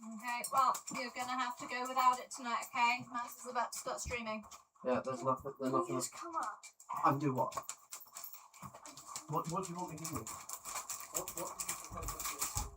Okay, well, you're gonna have to go without it tonight, okay? Mazz is about to start streaming. Yeah, there's nothing. There's nothing. Just come up. And do what? What do you want me to do? What do you propose to do?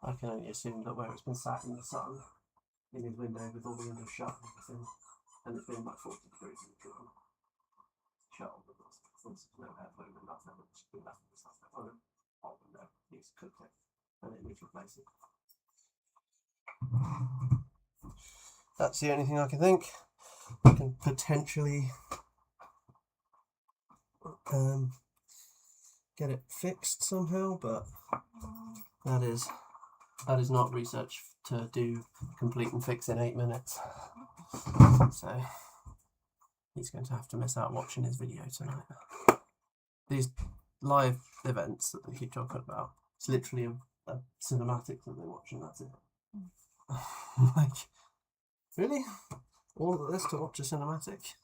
I can only assume that where it's been sat in the sun, in his window with all the windows shut and everything, and it's been like 40 degrees in the room. Shut all the doors, there's no airflow and nothing, it's been left with stuff on a hot window. He's cooked it, and it needs replacing. That's the only thing I can think. I can potentially get it fixed somehow, but that is not research to do, complete and fix in 8 minutes. So he's going to have to miss out watching his video tonight. These live events that they keep talking about, it's literally a cinematic that they're watching, that's it. Like, really? All of this to watch a cinematic?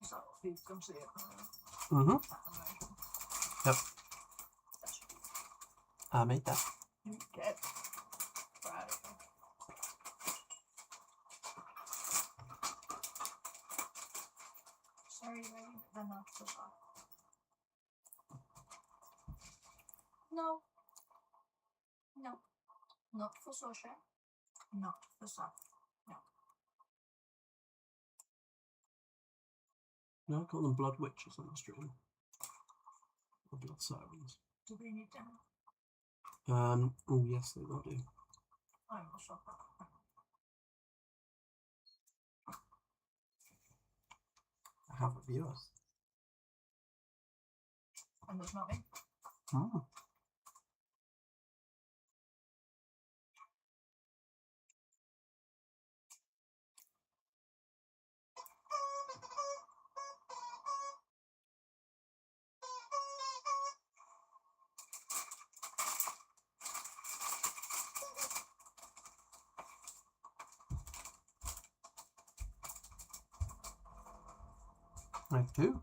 So, you come see it. Mm-hmm. Yep. I made that. You get proud of you. Sorry, ready? I'm not so soft. No. No. Not for social. Not for soft. No. No, I call them blood witches on the stream. Or blood sirens. Do they need dinner? Oh yes, they will do. I will shop that. I have a viewer. And it's not me. Oh. I do.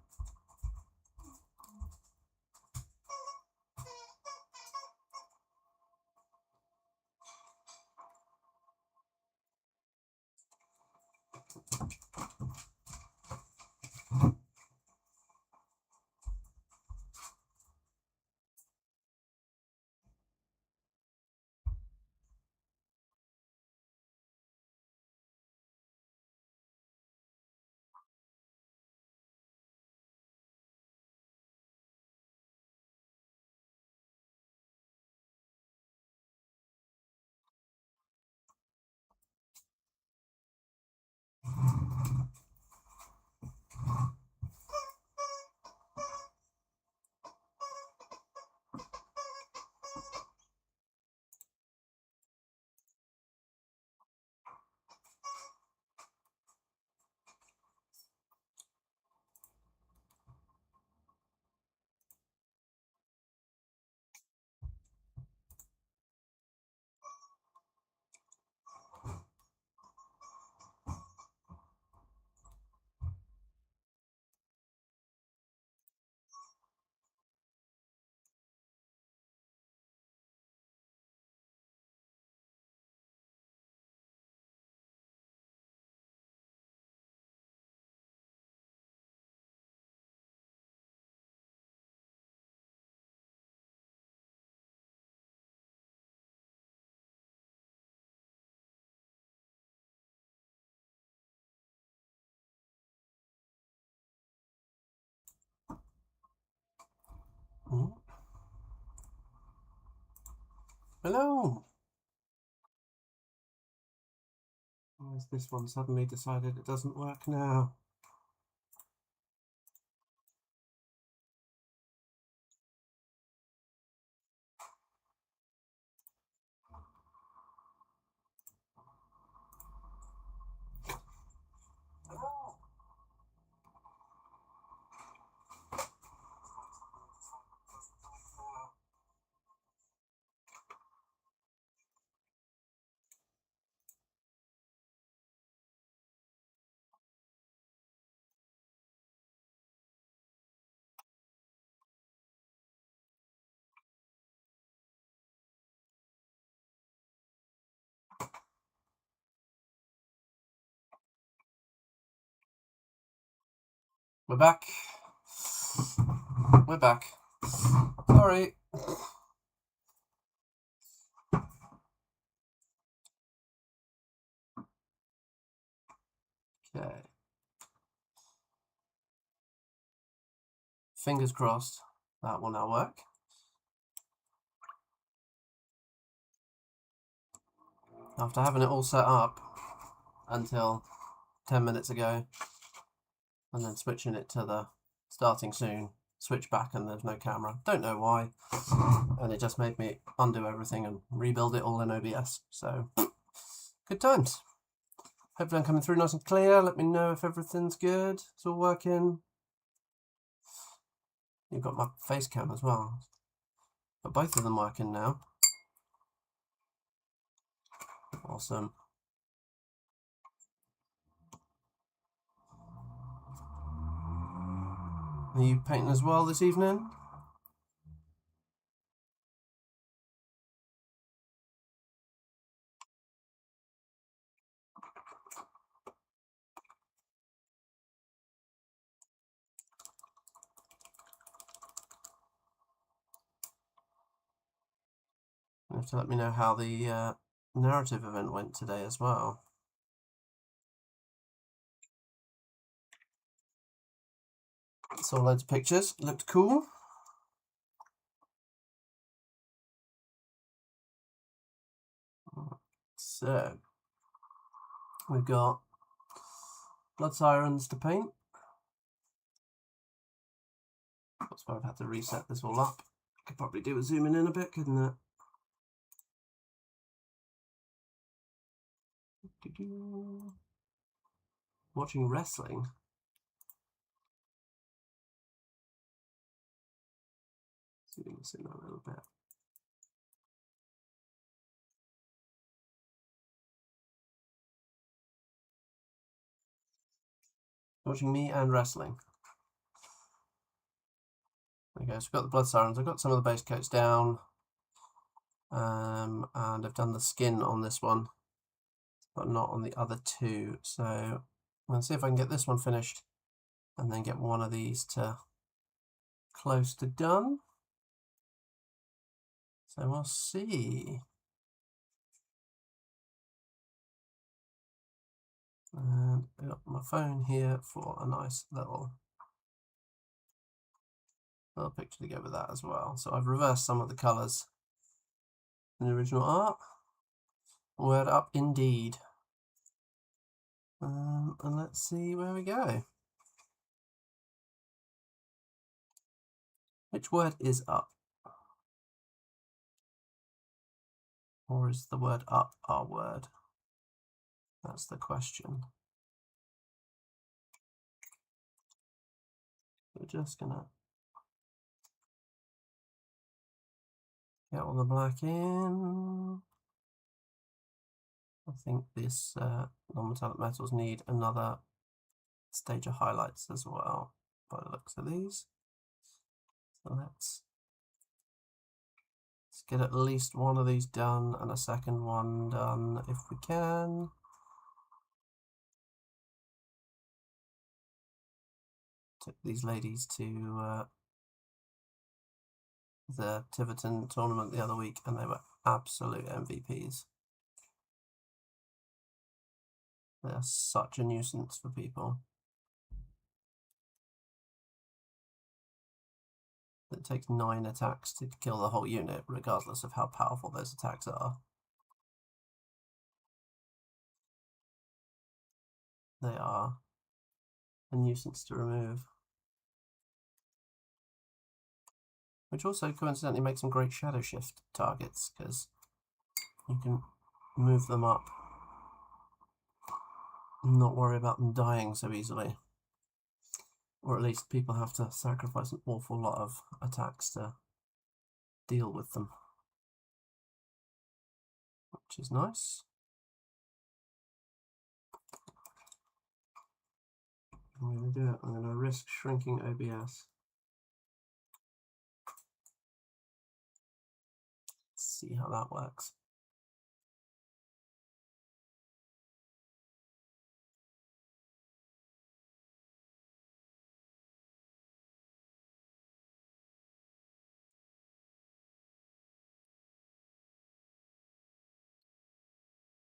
Hello. Where's this one suddenly decided it doesn't work now? We're back. We're back. Sorry. Okay. Fingers crossed that will now work. After having it all set up until 10 minutes ago, and then switching it to the starting soon, switch back and there's no camera. Don't know why. And it just made me undo everything and rebuild it all in OBS. So, good times. Hopefully I'm coming through nice and clear. Let me know if everything's good. It's all working. You've got my face cam as well. Got both of them working now. Awesome. Are you painting as well this evening? You have to let me know how the narrative event went today as well. Saw loads of pictures. Looked cool. So, we've got Blood Sirens to paint. That's why I've had to reset this all up. Could probably do with zooming in a bit, couldn't it? Watching wrestling. Zoom this in a little bit. Watching me and wrestling. Okay, so we've got the Blood Sirens. I've got some of the base coats down. And I've done the skin on this one, but not on the other two. So I'm going to see if I can get this one finished and then get one of these to close to done. So we'll see. And I've got my phone here for a nice little picture to go with that as well. So I've reversed some of the colours in the original art. Word up indeed. And let's see where we go. Which word is up? Or is the word up our word? That's the question. We're just gonna get all the black in. I think this non-metallic metals need another stage of highlights as well, by the looks of these. So let's get at least one of these done and a second one done if we can. Took these ladies to the Tiverton tournament the other week and they were absolute MVPs. They are such a nuisance for people. It takes 9 attacks to kill the whole unit, regardless of how powerful those attacks are. They are a nuisance to remove. Which also coincidentally makes them great shadow shift targets, because you can move them up and not worry about them dying so easily. Or at least people have to sacrifice an awful lot of attacks to deal with them. Which is nice. I'm going to do it. I'm going to risk shrinking OBS. See how that works.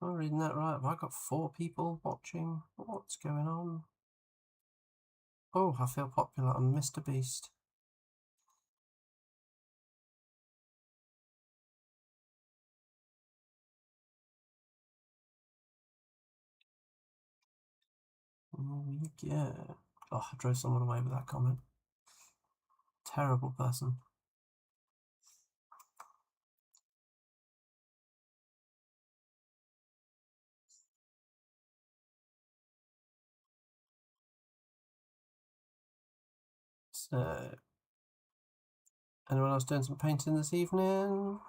Am I reading that right? Have I got 4 people watching? What's going on? Oh, I feel popular. I'm Mr. Beast. Yeah. Oh, I drove someone away with that comment. Terrible person. So, anyone else doing some painting this evening?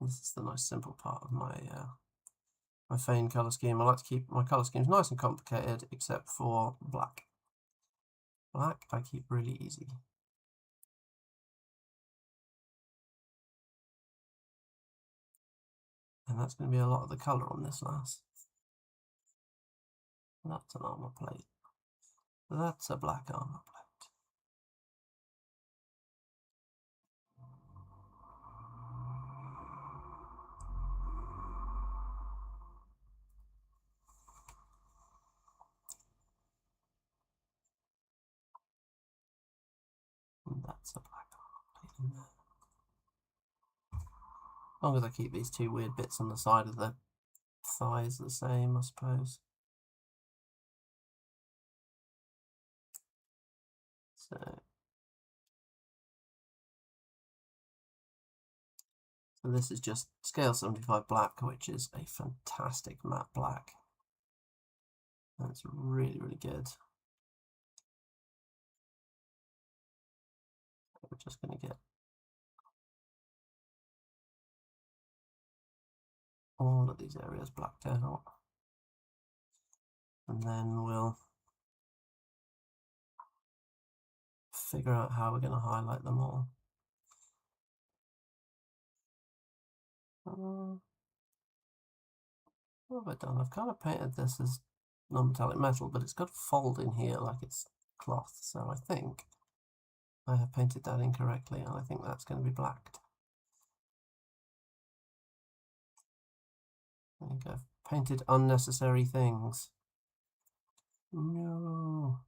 This is the nice simple part of my my Fane colour scheme. I like to keep my colour schemes nice and complicated, except for black. Black I keep really easy. And that's going to be a lot of the colour on this last. That's an armour plate. That's a black armour plate. And that's a black armour plate in there. As long as I keep these 2 weird bits on the side of the thighs the same, I suppose. So this is just scale 75 black, which is a fantastic matte black. That's really, really good. We're just going to get all of these areas blacked out. And then we'll figure out how we're going to highlight them all. What have I done? I've kind of painted this as non-metallic metal, but it's got a fold in here like it's cloth, so I think I have painted that incorrectly, and I think that's going to be blacked. I think I've painted unnecessary things. No.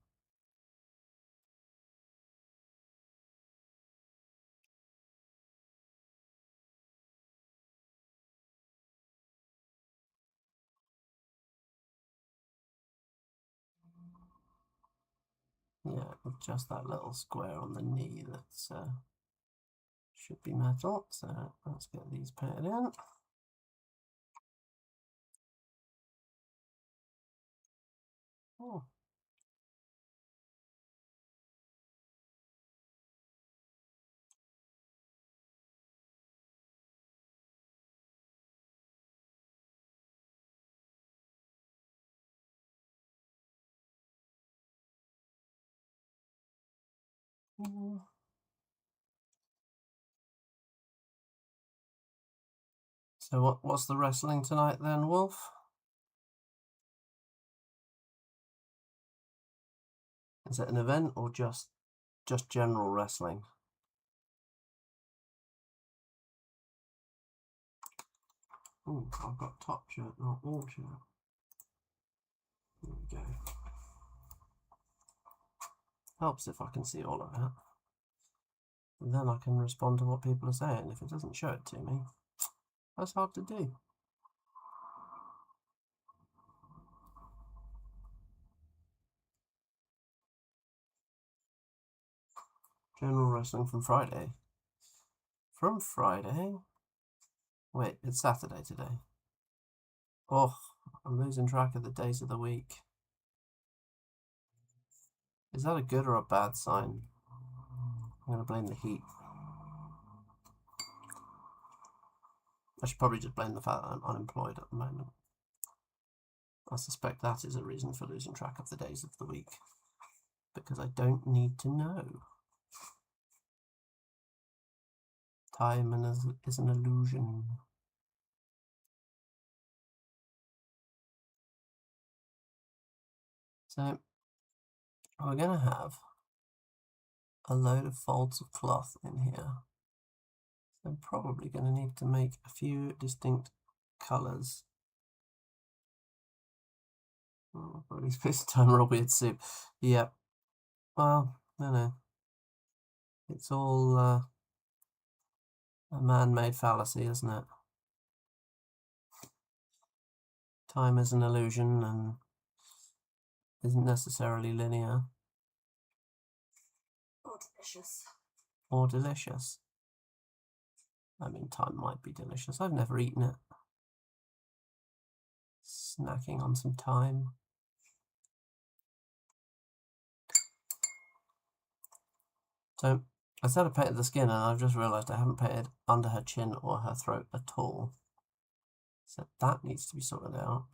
Yeah, just that little square on the knee that's should be metal. So let's get these painted in. Oh. So what's the wrestling tonight then, Wolf? Is it an event or just general wrestling? Oh, I've got top shirt, not all shirt. There we go. Helps if I can see all of it. And then I can respond to what people are saying. If it doesn't show it to me, that's hard to do. General wrestling from Friday. From Friday? Wait, it's Saturday today. Oh, I'm losing track of the days of the week. Is that a good or a bad sign? I'm going to blame the heat. I should probably just blame the fact that I'm unemployed at the moment. I suspect that is a reason for losing track of the days of the week. Because I don't need to know. Time is an illusion. So, we're going to have a load of folds of cloth in here. So I'm probably going to need to make a few distinct colours. Oh, probably space time or a weird soup. Yep. Well, no. It's all a man-made fallacy, isn't it? Time is an illusion and isn't necessarily linear. Or delicious. Or delicious. I mean, time might be delicious. I've never eaten it. Snacking on some thyme. So, I said I painted the skin, and I've just realised I haven't painted under her chin or her throat at all. So that needs to be sorted out.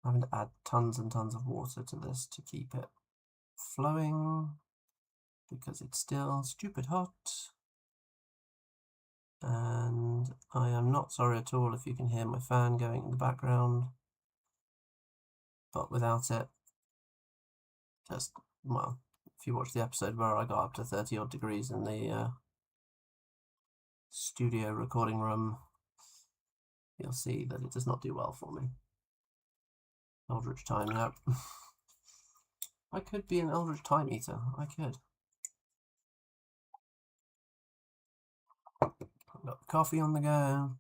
I'm having to add tons and tons of water to this to keep it flowing, because it's still stupid hot. And I am not sorry at all if you can hear my fan going in the background. But without it, just, well, if you watch the episode where I got up to 30 odd degrees in the studio recording room, you'll see that it does not do well for me. Eldritch Time, yep. I could be an Eldritch Time eater, I could. I've got the coffee on the go.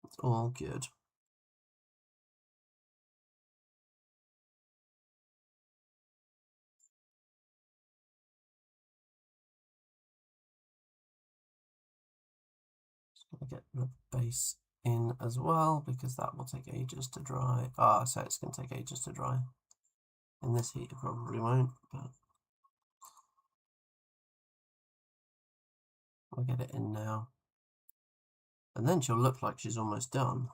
It's all good. Just gonna get the base in as well, because that will take ages to dry. So it's going to take ages to dry. In this heat it probably won't, but I'll get it in now. And then she'll look like she's almost done.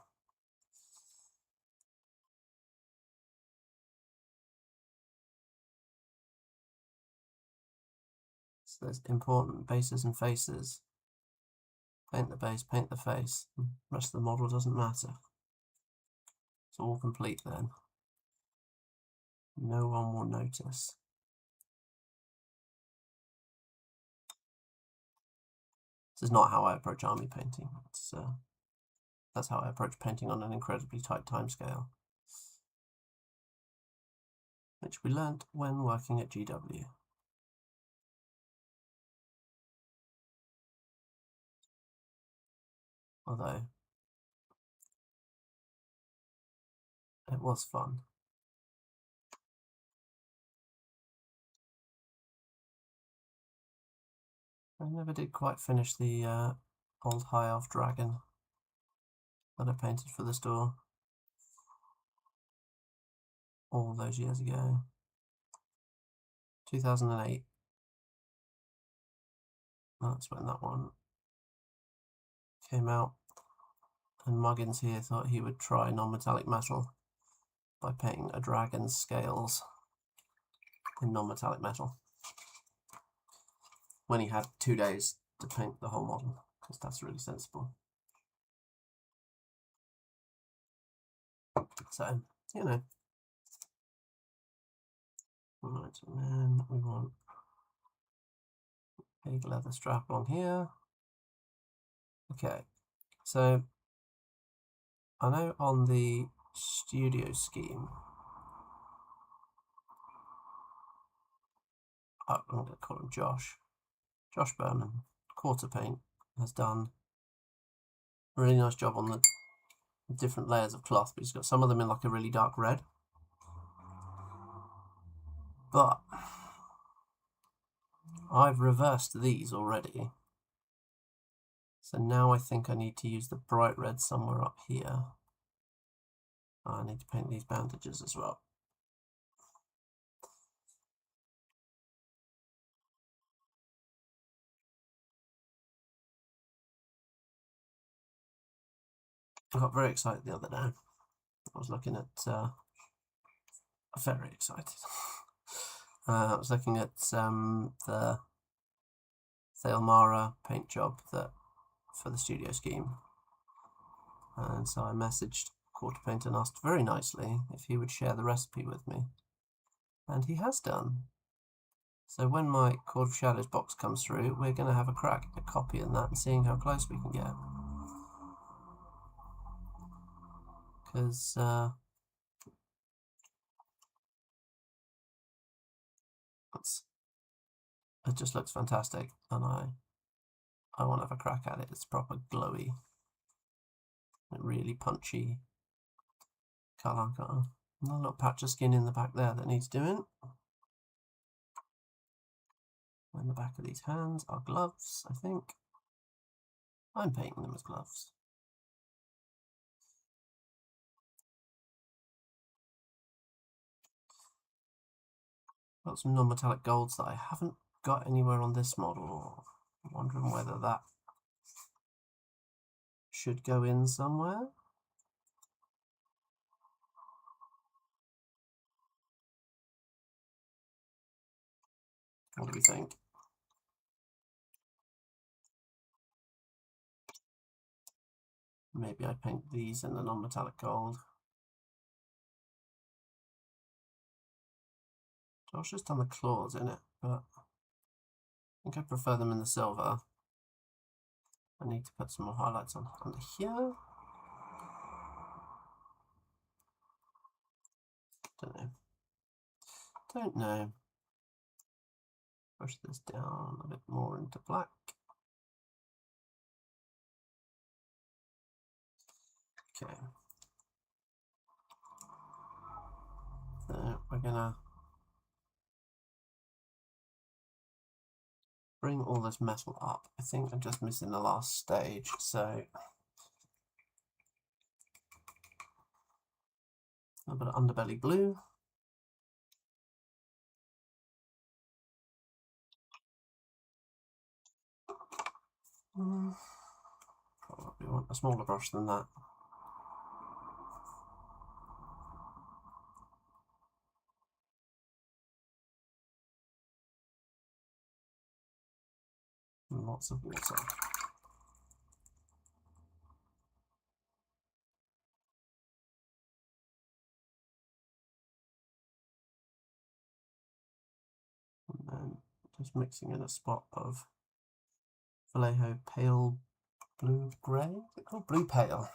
So there's important bases and faces. Paint the base, paint the face. The rest of the model doesn't matter. It's all complete then. No one will notice. This is not how I approach army painting. That's how I approach painting on an incredibly tight timescale, which we learnt when working at GW. Although it was fun. I never did quite finish the old High Elf dragon that I painted for the store all those years ago. 2008. That's when that one came out. And Muggins here thought he would try non-metallic metal by painting a dragon's scales in non-metallic metal, when he had 2 days to paint the whole model, because that's really sensible. So, you know. Right, and then we want Big leather strap along here. Okay, so I know on the studio scheme, I'm going to call him Josh Berman, Quarter Paint, has done a really nice job on the different layers of cloth, but he's got some of them in like a really dark red. But I've reversed these already. So now I think I need to use the bright red somewhere up here. I need to paint these bandages as well. I got very excited the other day. I was looking at, very excited. I was looking at the Thalmara paint job that for the studio scheme. And so I messaged Quarter Paint and asked very nicely if he would share the recipe with me. And he has done. So when my Court of Shadows box comes through, we're going to have a crack at copying that and seeing how close we can get. Because it just looks fantastic, and I want to have a crack at it. It's proper glowy, really punchy colour. Got a little patch of skin in the back there that needs doing. And the back of these hands are gloves, I think. I'm painting them as gloves. Got some non-metallic golds that I haven't got anywhere on this model. I'm wondering whether that should go in somewhere. What do we think? Maybe I paint these in the non-metallic gold. Josh has done the claws in it, but I think I prefer them in the silver. I need to put some more highlights on under here. Don't know. Push this down a bit more into black. Okay. So we're gonna bring all this metal up. I think I'm just missing the last stage, so a little bit of underbelly blue. Probably want a smaller brush than that. And lots of water. And then just mixing in a spot of Vallejo pale blue grey. Is it called blue pale?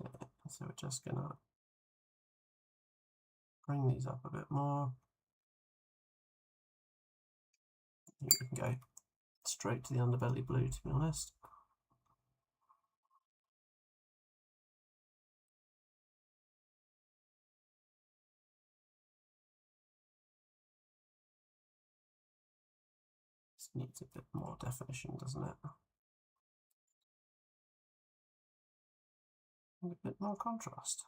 Okay, so we're just gonna bring these up a bit more. I think we can go straight to the underbelly blue, to be honest. This needs a bit more definition, doesn't it? And a bit more contrast.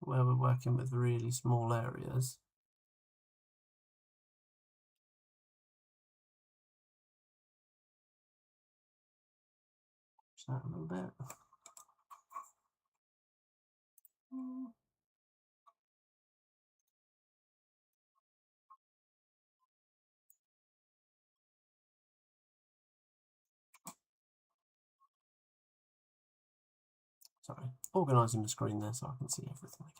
Where we're working with really small areas. Push that a little bit. Sorry, organising the screen there so I can see everything again.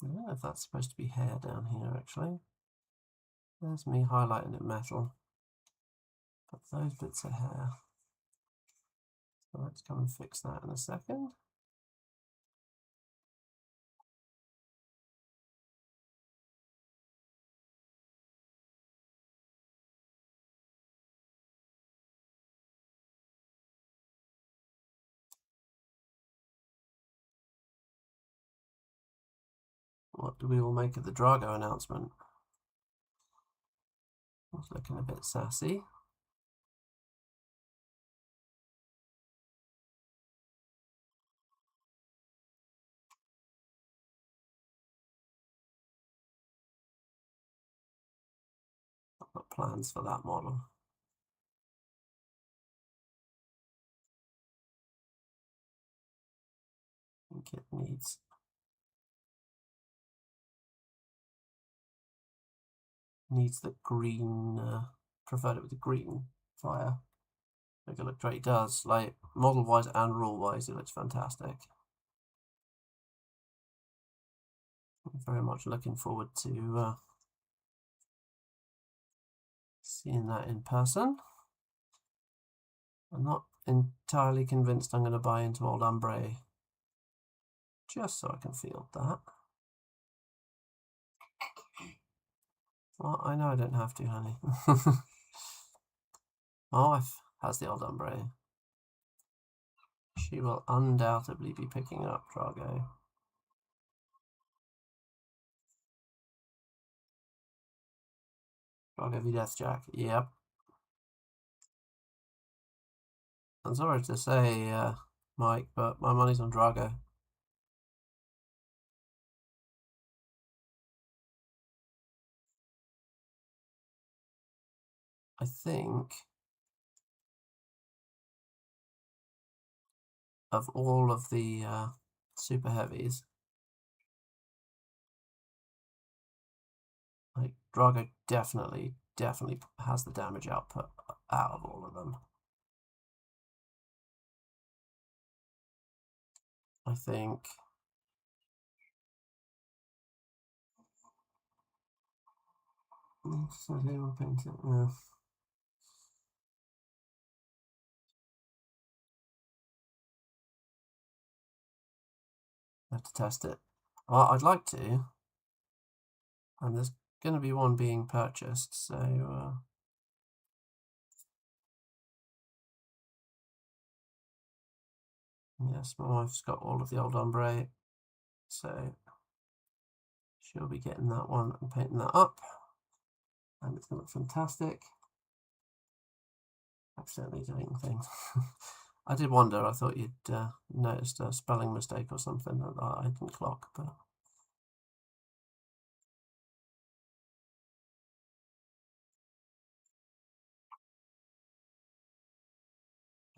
I don't know if that's supposed to be hair down here actually. There's me highlighting it metal. But those bits are hair. So let's come and fix that in a second. What do we all make of the Drago announcement? It's looking a bit sassy. I've got plans for that model. I think it needs the green, preferred it with the green fire. Make it look great. It does, like model wise and rule wise, it looks fantastic. I'm very much looking forward to seeing that in person. I'm not entirely convinced I'm going to buy into Old Umbre just so I can field that. Well, I know I don't have to, honey. My wife has the Old Umbre. She will undoubtedly be picking up Drago. Drago v Deathjack, yep. I'm sorry to say, Mike, but my money's on Drago. I think of all of the super heavies, like Drago definitely has the damage output out of all of them. I think yeah. I have to test it. Well, I'd like to, and there's going to be one being purchased, so yes, my wife's got all of the Old Umbre, so she'll be getting that one and painting that up, and it's going to look fantastic. Accidentally deleting things. I did wonder, I thought you'd noticed a spelling mistake or something that I didn't clock, but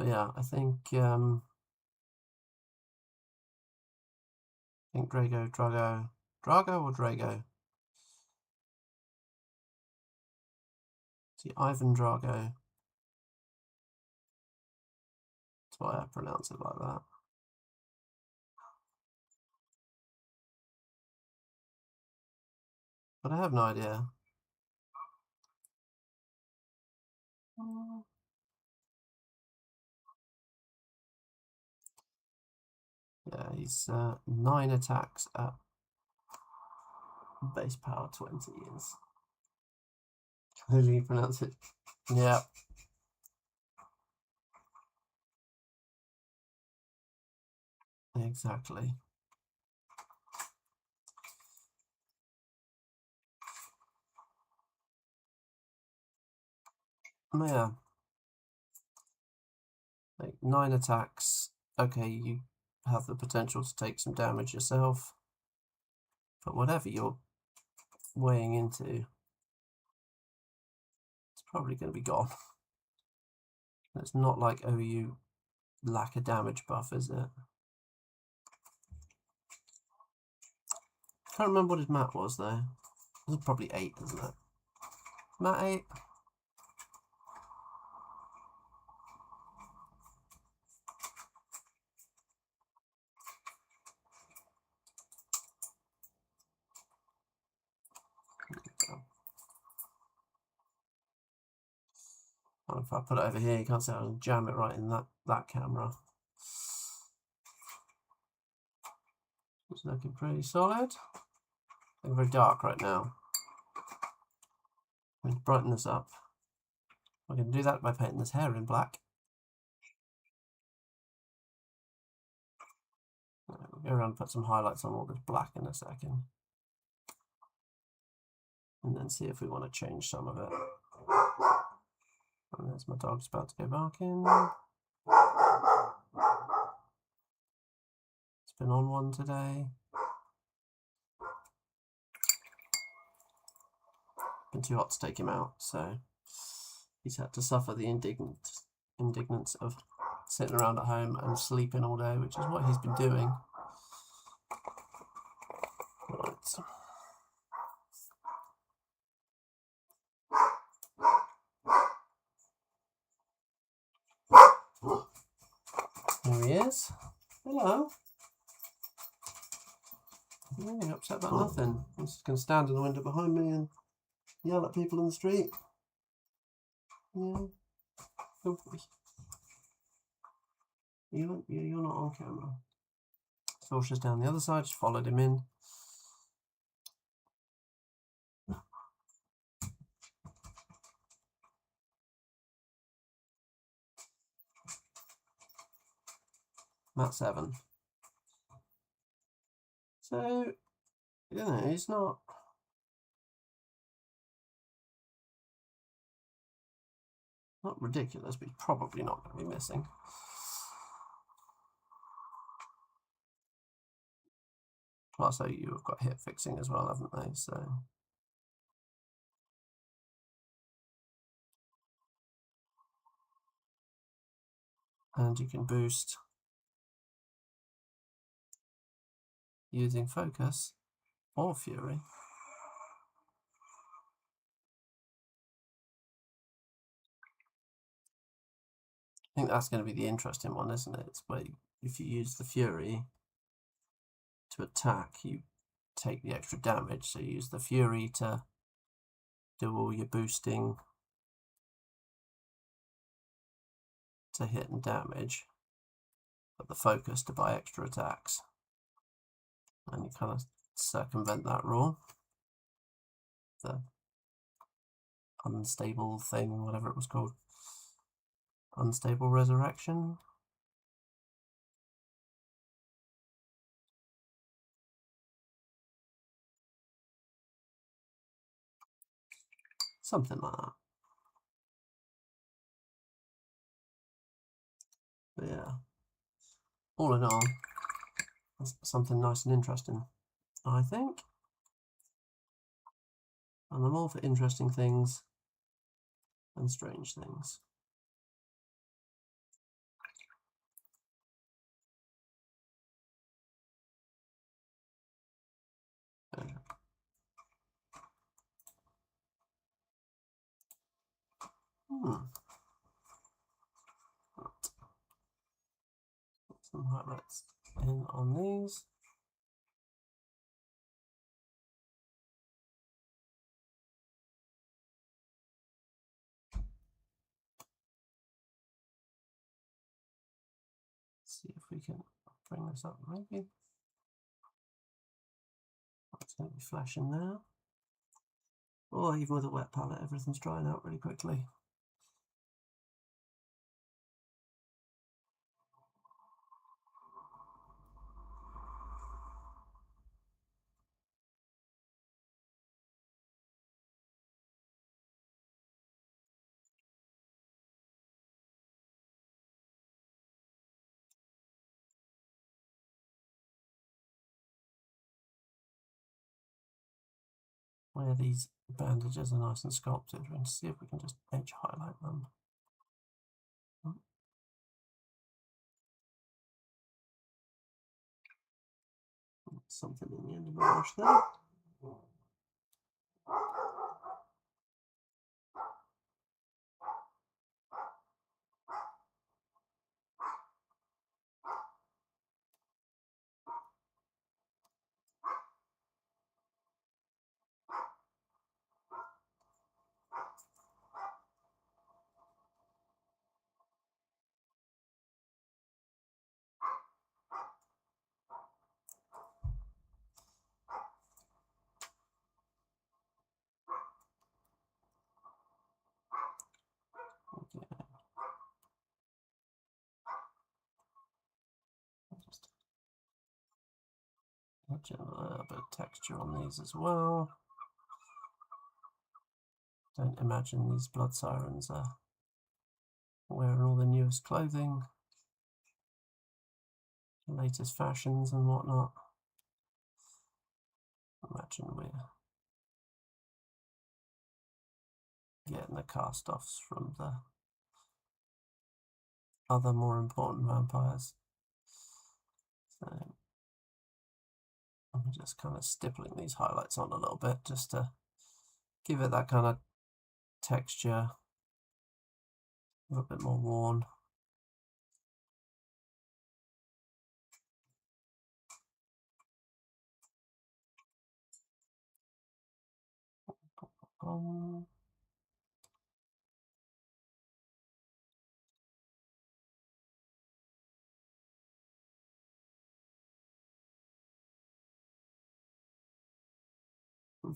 yeah, I think Drago, Drago or Drago? See, Ivan Drago. That's why I pronounce it like that. But I have no idea. Yeah, he's 9 attacks at base power 20 is. How do you pronounce it? Yeah. Exactly. Yeah. Like 9 attacks. Okay, you have the potential to take some damage yourself. But whatever you're weighing into, it's probably going to be gone. It's not like, oh, you lack a damage buff, is it? I can't remember what his mat was, though. It was probably 8, isn't it? Mat 8? And if I put it over here, you can't see I'll jam it right in that camera. It's looking pretty solid. Looking very dark right now. I'm going to brighten this up. I can do that by painting this hair in black. We'll go around and put some highlights on all this black in a second. And then see if we want to change some of it. And there's my dog's about to go barking. It's been on one today. Been too hot to take him out, so he's had to suffer the indignance of sitting around at home and sleeping all day, which is what he's been doing. Right. There he is. Hello. Yeah, you're upset about nothing. I'm just going to stand in the window behind me and yell at people in the street. Yeah. Good boy. You're not on camera. Sorcerer's down the other side, just followed him in. Matt 7. So, you know, he's not ridiculous, but he's probably not going to be missing. Plus, you have got hit fixing as well, haven't they? So, and you can boost using focus or fury. I think that's going to be the interesting one, isn't it? It's where if you use the fury to attack, you take the extra damage. So you use the fury to do all your boosting to hit and damage, but the focus to buy extra attacks. And you kind of circumvent that rule. The unstable thing, whatever it was called. Unstable resurrection. Something like that. But yeah, all in all, that's something nice and interesting, I think. And I'm all for interesting things and strange things. Put some highlights in on these. See if we can bring this up maybe. It's going to be flashing now. Oh, even with a wet palette, everything's drying out really quickly. Where these bandages are nice and sculpted, we're going to see if we can just edge highlight them. Something in the end of the brush there. Imagine a little bit of texture on these as well. Don't imagine these Blood Sirens are wearing all the newest clothing, latest fashions and whatnot. Imagine we're getting the cast-offs from the other more important vampires. So I'm just kind of stippling these highlights on a little bit just to give it that kind of texture, a little bit more worn.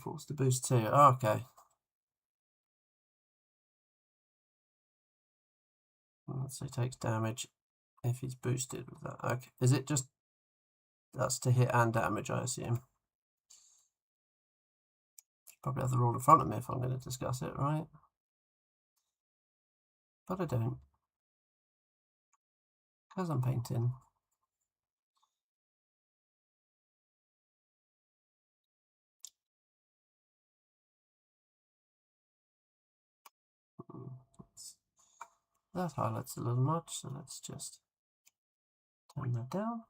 Force to boost too. Oh, okay. So he takes damage if he's boosted with that. Okay. Is it just that's to hit and damage, I assume? Probably have the rule in front of me if I'm going to discuss it, right? But I don't. Because I'm painting. That highlights a little much, so let's just turn that down.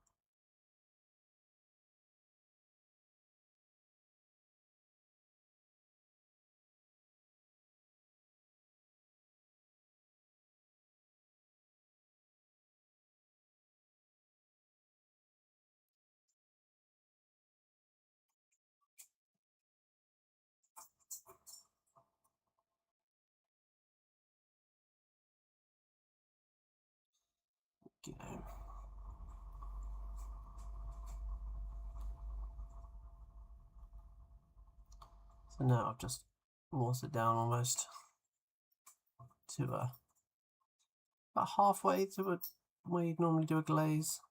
Okay. So now I've just forced it down almost to about halfway to where you'd normally do a glaze.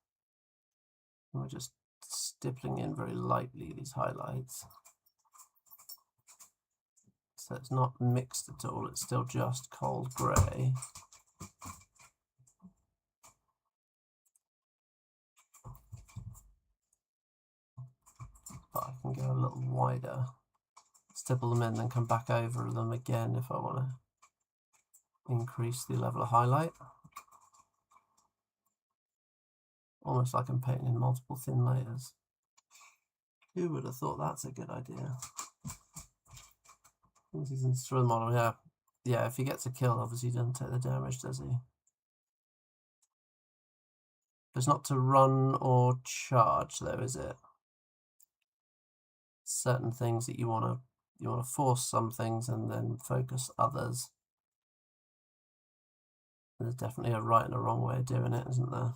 And we're just stippling in very lightly these highlights. So it's not mixed at all, it's still just cold grey. But I can go a little wider, stipple them in, then come back over them again if I want to increase the level of highlight. Almost like I'm painting in multiple thin layers. Who would have thought that's a good idea? Seasons through the model, yeah. Yeah, if he gets a kill, obviously he doesn't take the damage, does he? It's not to run or charge though, is it? Certain things that you want to force some things and then focus others. There's definitely a right and a wrong way of doing it, isn't there?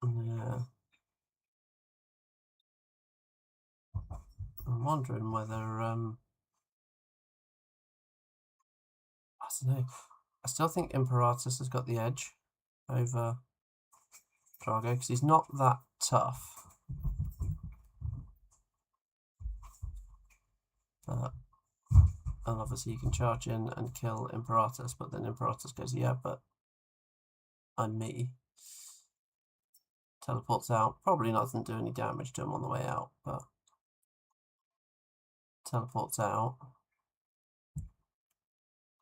Yeah. I'm wondering whether I don't know. I still think Imperatus has got the edge over Drago because he's not that tough. But, and obviously you can charge in and kill Imperatus, but then Imperatus goes, yeah, but I'm me. Teleports out. Probably doesn't do any damage to him on the way out, but teleports out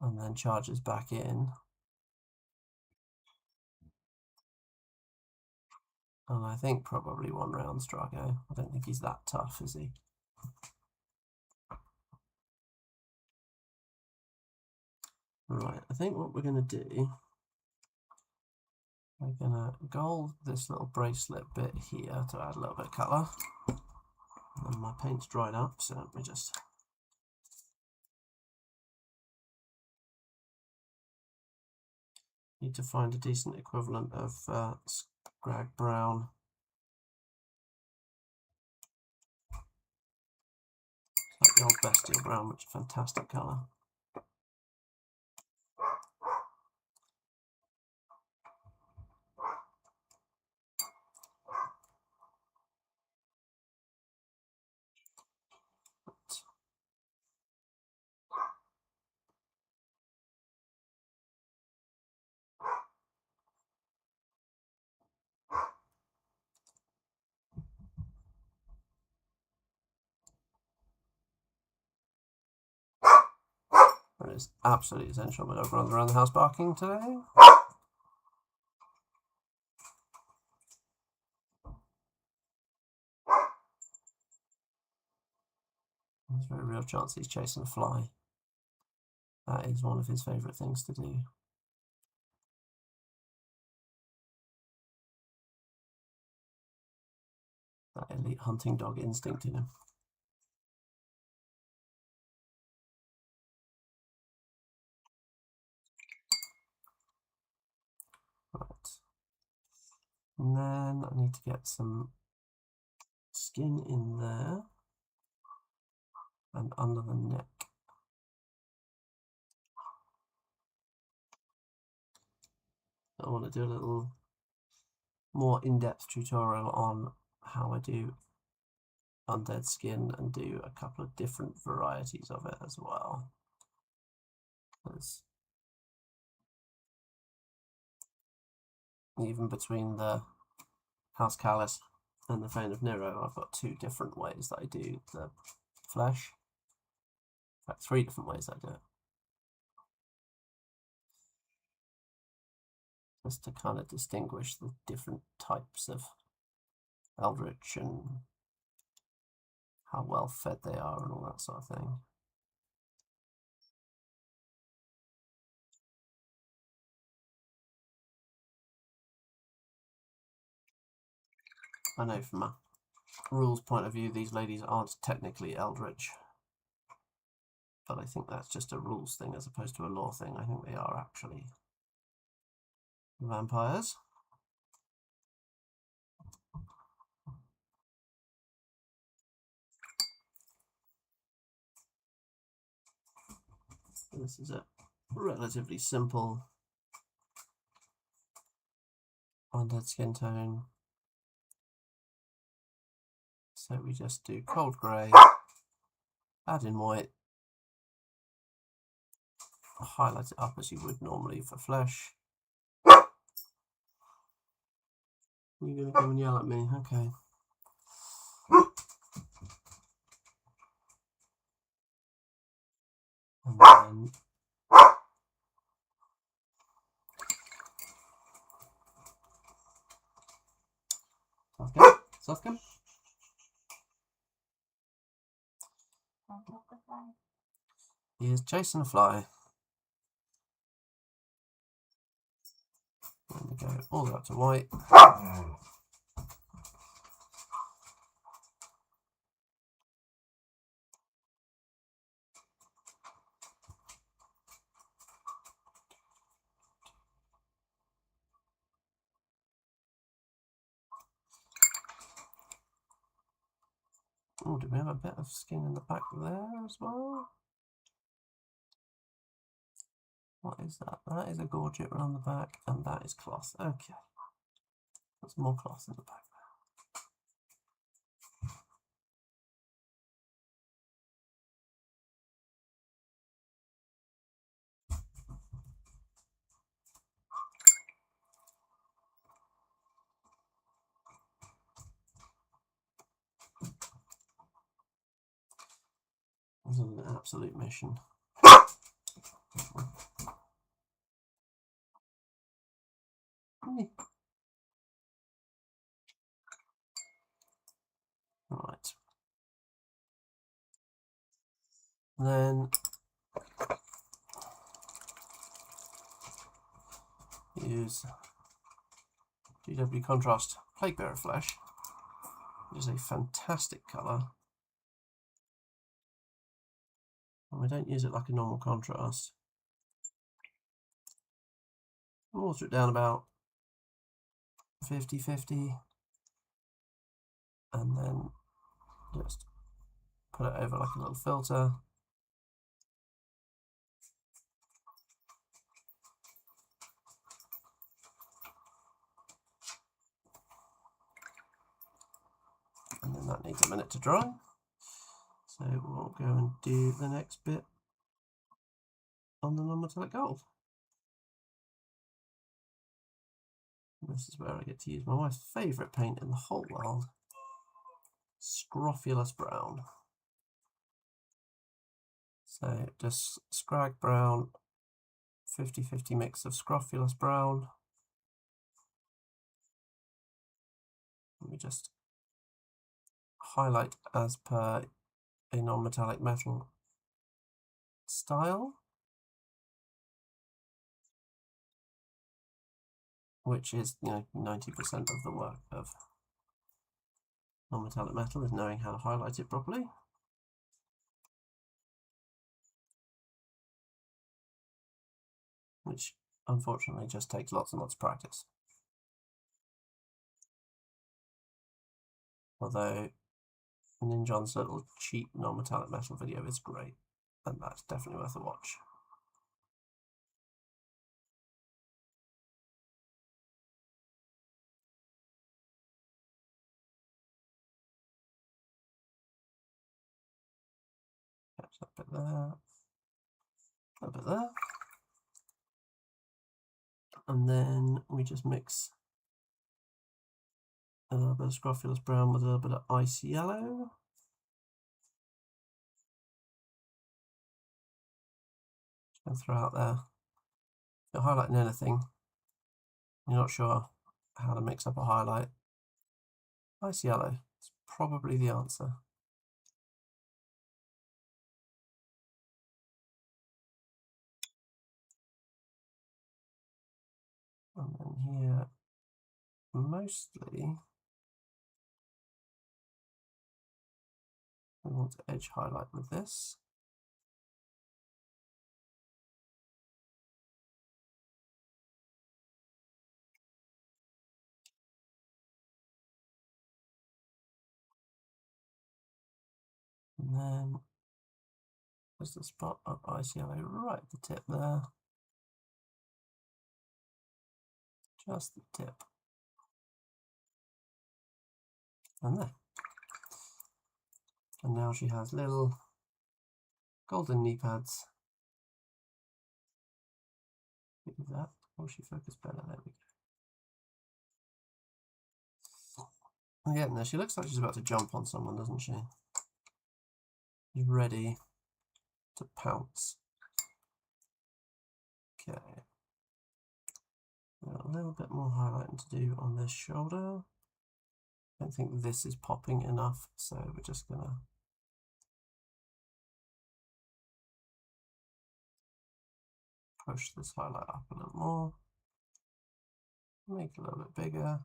and then charges back in. And I think probably one round Drago. I don't think he's that tough, is he? Right, I think what we're going to do, we're going to gold this little bracelet bit here to add a little bit of colour. And my paint's dried up, so let me just... Need to find a decent equivalent of Scrag Brown. the old bestial brown, which is a fantastic colour. It is absolutely essential. My dog runs around the house barking today. There's a very real chance he's chasing a fly. That is one of his favourite things to do. That elite hunting dog instinct in him. Right. And then I need to get some skin in there and under the neck. I want to do a little more in-depth tutorial on how I do undead skin and do a couple of different varieties of it as well. Even between the House Callus and the Fane of Nyrro, I've got two different ways that I do the flesh. In fact, three different ways I do it. Just to kind of distinguish the different types of eldritch and how well fed they are and all that sort of thing. I know from a rules point of view these ladies aren't technically eldritch, but I think that's just a rules thing as opposed to a lore thing. I think they are actually vampires. This is a relatively simple undead skin tone. So we just do cold grey, add in white, highlight it up as you would normally for flesh. You're going to come and yell at me, okay. And then Soft He is chasing a fly. And we go all the way up to white. Oh, do we have a bit of skin in the back there as well? What is that? That is a gorget around the back, and that is cloth. Okay. There's more cloth in the back there. This is an absolute mission. Right. Then use GW Contrast Plaguebearer Flesh, which is a fantastic colour. And we don't use it like a normal contrast. Water it down about 50-50, and then just put it over like a little filter. And then that needs a minute to dry. So we'll go and do the next bit on the non-metallic gold. This is where I get to use my wife's favourite paint in the whole world, Scrofulous Brown. So just Scrag Brown, 50-50 mix of Scrofulous Brown. Let me just highlight as per a non-metallic metal style, which is 90% of the work of non-metallic metal is knowing how to highlight it properly. Which unfortunately just takes lots and lots of practice. Although Ninjon's little cheap non-metallic metal video is great, and that's definitely worth a watch. Catch that bit there, a bit there. And then we just mix a little bit of Scrofulous Brown with a little bit of Ice Yellow. Just going to throw out there. If you're highlighting anything, you're not sure how to mix up a highlight, Ice Yellow is probably the answer. And then here, mostly, we want to edge highlight with this. And then there's the spot of Ice Yellow right at the tip there. Just the tip. And there. And now she has little golden knee pads. Look at that. Oh, she focused better. There we go. Yeah, no, she looks like she's about to jump on someone, doesn't she? She's ready to pounce. Okay. Got a little bit more highlighting to do on this shoulder. I don't think this is popping enough, so we're just gonna push this highlight up a little more, make it a little bit bigger.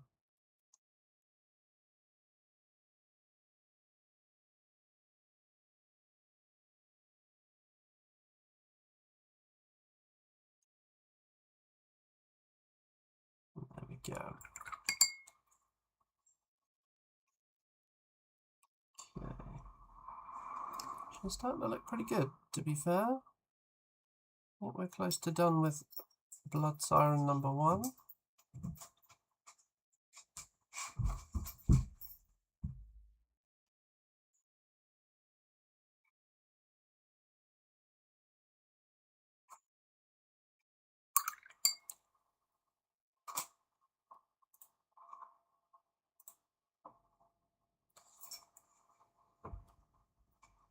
There we go. Okay. She's starting to look pretty good, to be fair. I think we're close to done with Blood Siren number 1.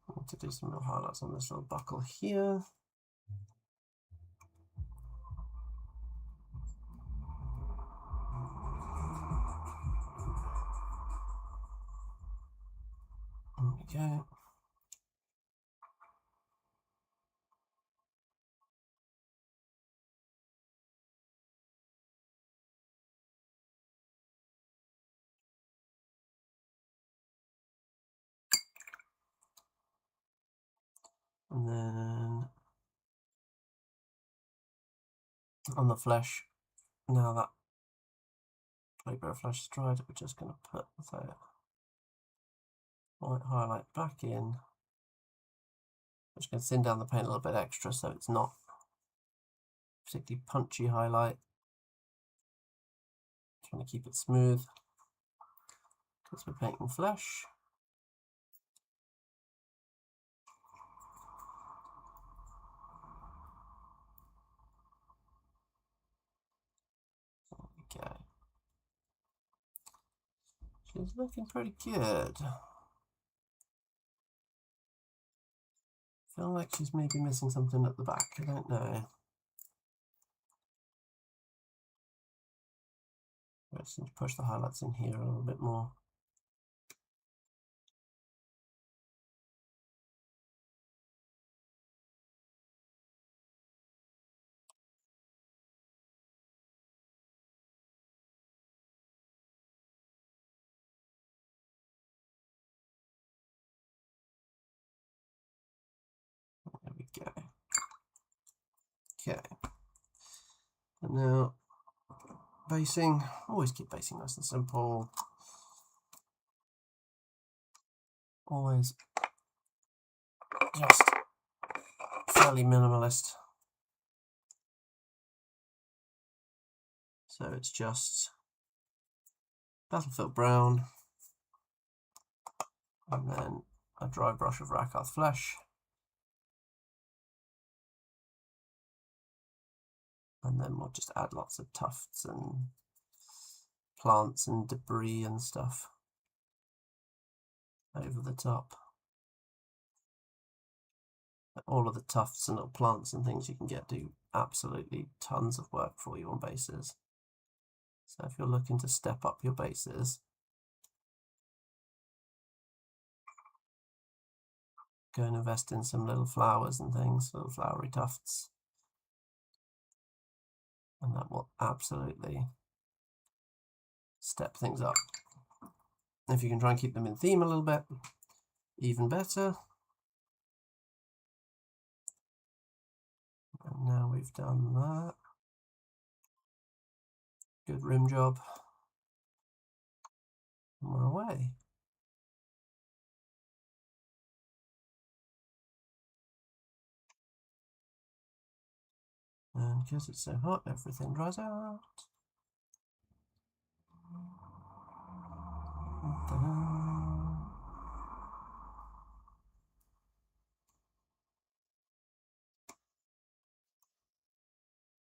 I need to do some more highlights on this little buckle here. There we go. And then on the flesh, now that paper of flesh is dried, we're just going to put the white highlight back in I'm just going to thin down the paint a little bit extra so it's not particularly punchy highlight. Trying to keep it smooth because we're painting flesh. Okay. She's looking pretty good. Feel like she's maybe missing something at the back, I don't know. Let's push the highlights in here a little bit more. There we go. Okay. And now basing. Always keep basing nice and simple. Always just fairly minimalist. So it's just Battlefield Brown and then a dry brush of Rakarth Flesh. And then we'll just add lots of tufts and plants and debris and stuff over the top. All of the tufts and little plants and things you can get do absolutely tons of work for you on bases. So if you're looking to step up your bases, go and invest in some little flowers and things, little flowery tufts. And that will absolutely step things up. If you can try and keep them in theme a little bit, even better. And now we've done that. Good rim job. And we're away. And because it's so hot, everything dries out.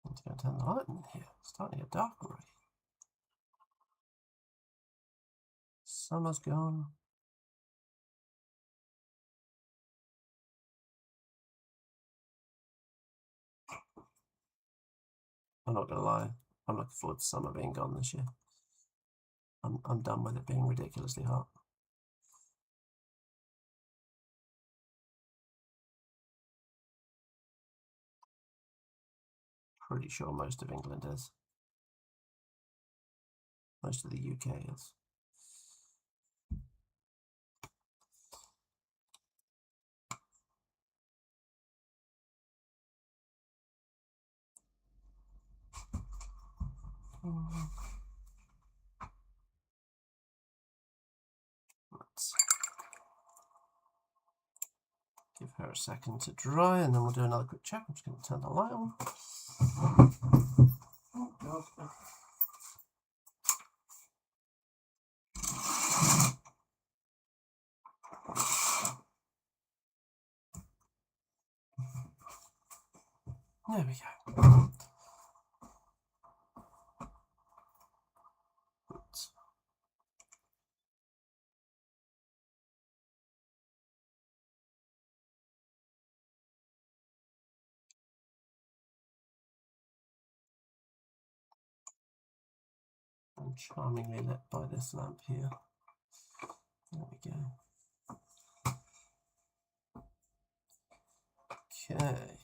I'm going to turn the light in here. It's starting to get dark already. Summer's gone. I'm not going to lie. I'm looking forward to summer being gone this year. I'm done with it being ridiculously hot. Pretty sure most of England is. Most of the UK is. Let's give her a second to dry and then we'll do another quick check. I'm just going to turn the light on. Oh, God. There we go. Oops. I'm charmingly lit by this lamp here. There we go. Okay.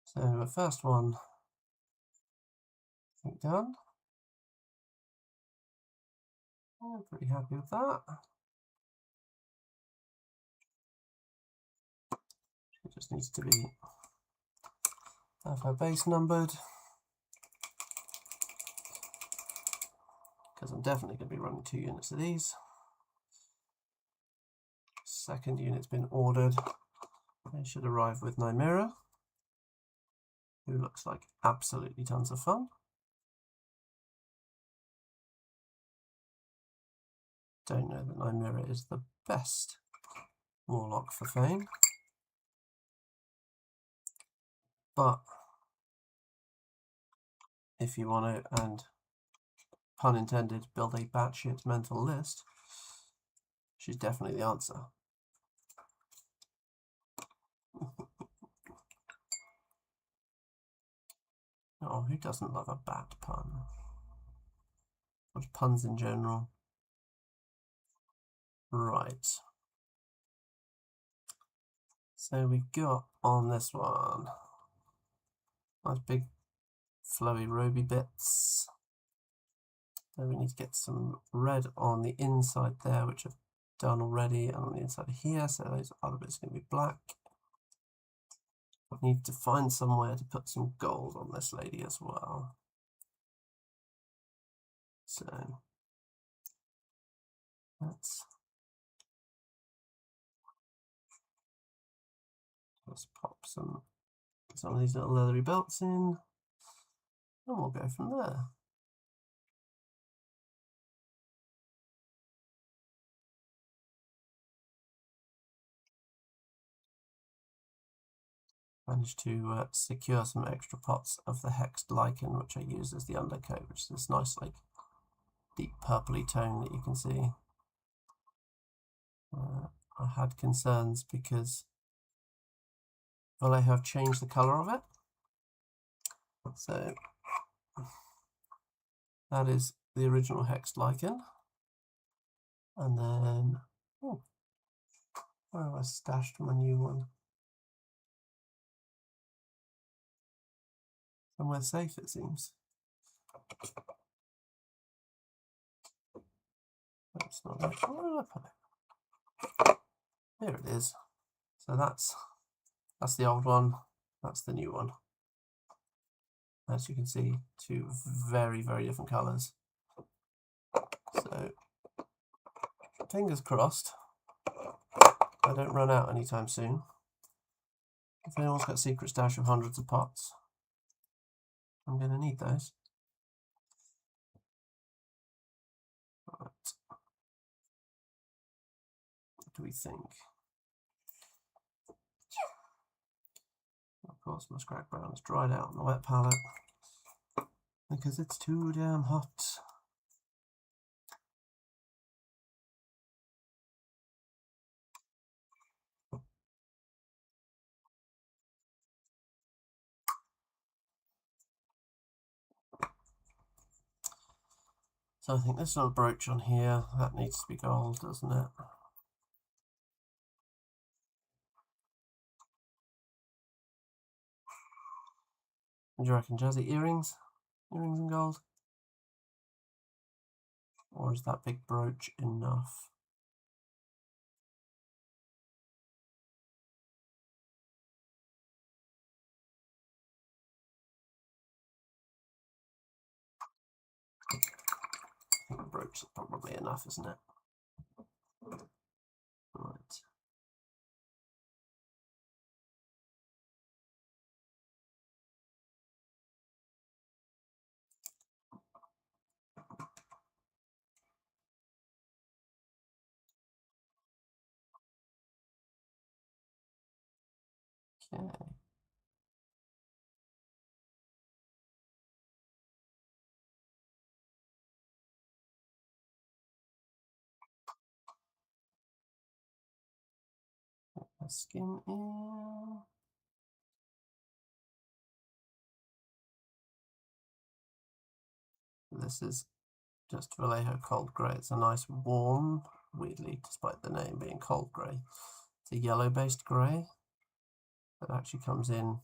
So the first one, I think done. I'm pretty happy with that. It just needs to be have her base numbered. Because I'm definitely going to be running 2 units of these. Second unit's been ordered. They should arrive with Nyrro, who looks like absolutely tons of fun. Don't know that Nyrro is the best warlock for Fane, but if you want to, and pun intended, build a batshit mental list, she's definitely the answer. Oh, who doesn't love a bat pun? Or puns in general. Right. So we got on this one nice big flowy roby bits. So we need to get some red on the inside there, which I've done already, and on the inside here, so those other bits are going to be black. I need to find somewhere to put some gold on this lady as well. So let's pop some of these little leathery belts in, and we'll go from there. Managed to secure some extra pots of the hexed lichen, which I use as the undercoat, which is this nice, like, deep purpley tone that you can see. I had concerns because I have changed the colour of it. So that is the original hexed lichen. And then, oh, where have I stashed my new one? Somewhere safe, it seems. That's not it. Where did I put it? Here it is. So that's the old one. That's the new one. As you can see, two very, very different colours. So, fingers crossed, I don't run out anytime soon. If anyone's got a secret stash of hundreds of pots, I'm going to need those. Right. What do we think? Of course, my scrag brown is dried out on the wet palette because it's too damn hot. So I think this little brooch on here, that needs to be gold, doesn't it? Do you reckon jazzy earrings? Earrings in gold? Or is that big brooch enough? I think the brooch is probably enough, isn't it? Right. Okay. Skin in. This is just Vallejo Cold Grey. It's a nice warm, weirdly, despite the name being cold grey. It's a yellow-based grey that actually comes in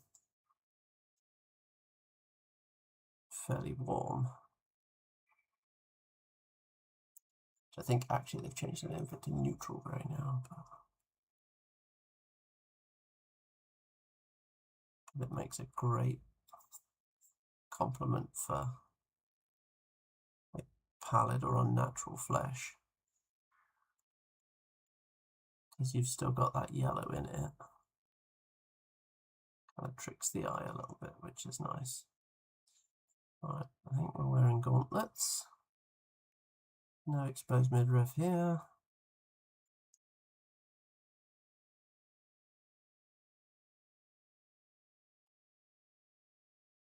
fairly warm. I think actually they've changed the name of it to neutral grey now. But it makes a great complement for like pallid or unnatural flesh. because you've still got that yellow in it. Kind of tricks the eye a little bit, which is nice. Right, I think we're wearing gauntlets. No exposed midriff here.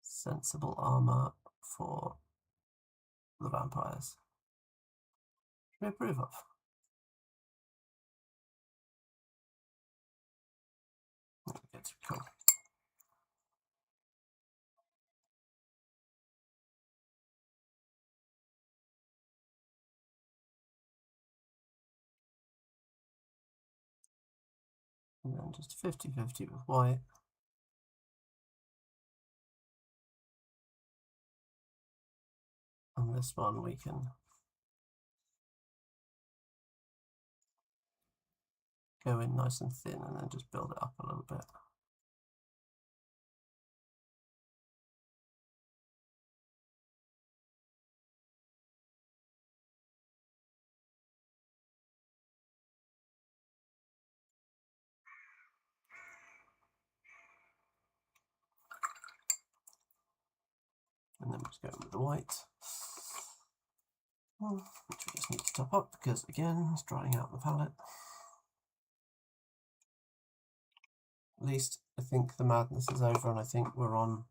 Sensible armour for the vampires. We approve of. It's cool. And then just 50-50 with white. And this one we can go in nice and thin and then just build it up a little bit. And then just go with the white, which we just need to top up because, again, it's drying out the palette. At least I think the madness is over, and I think we're on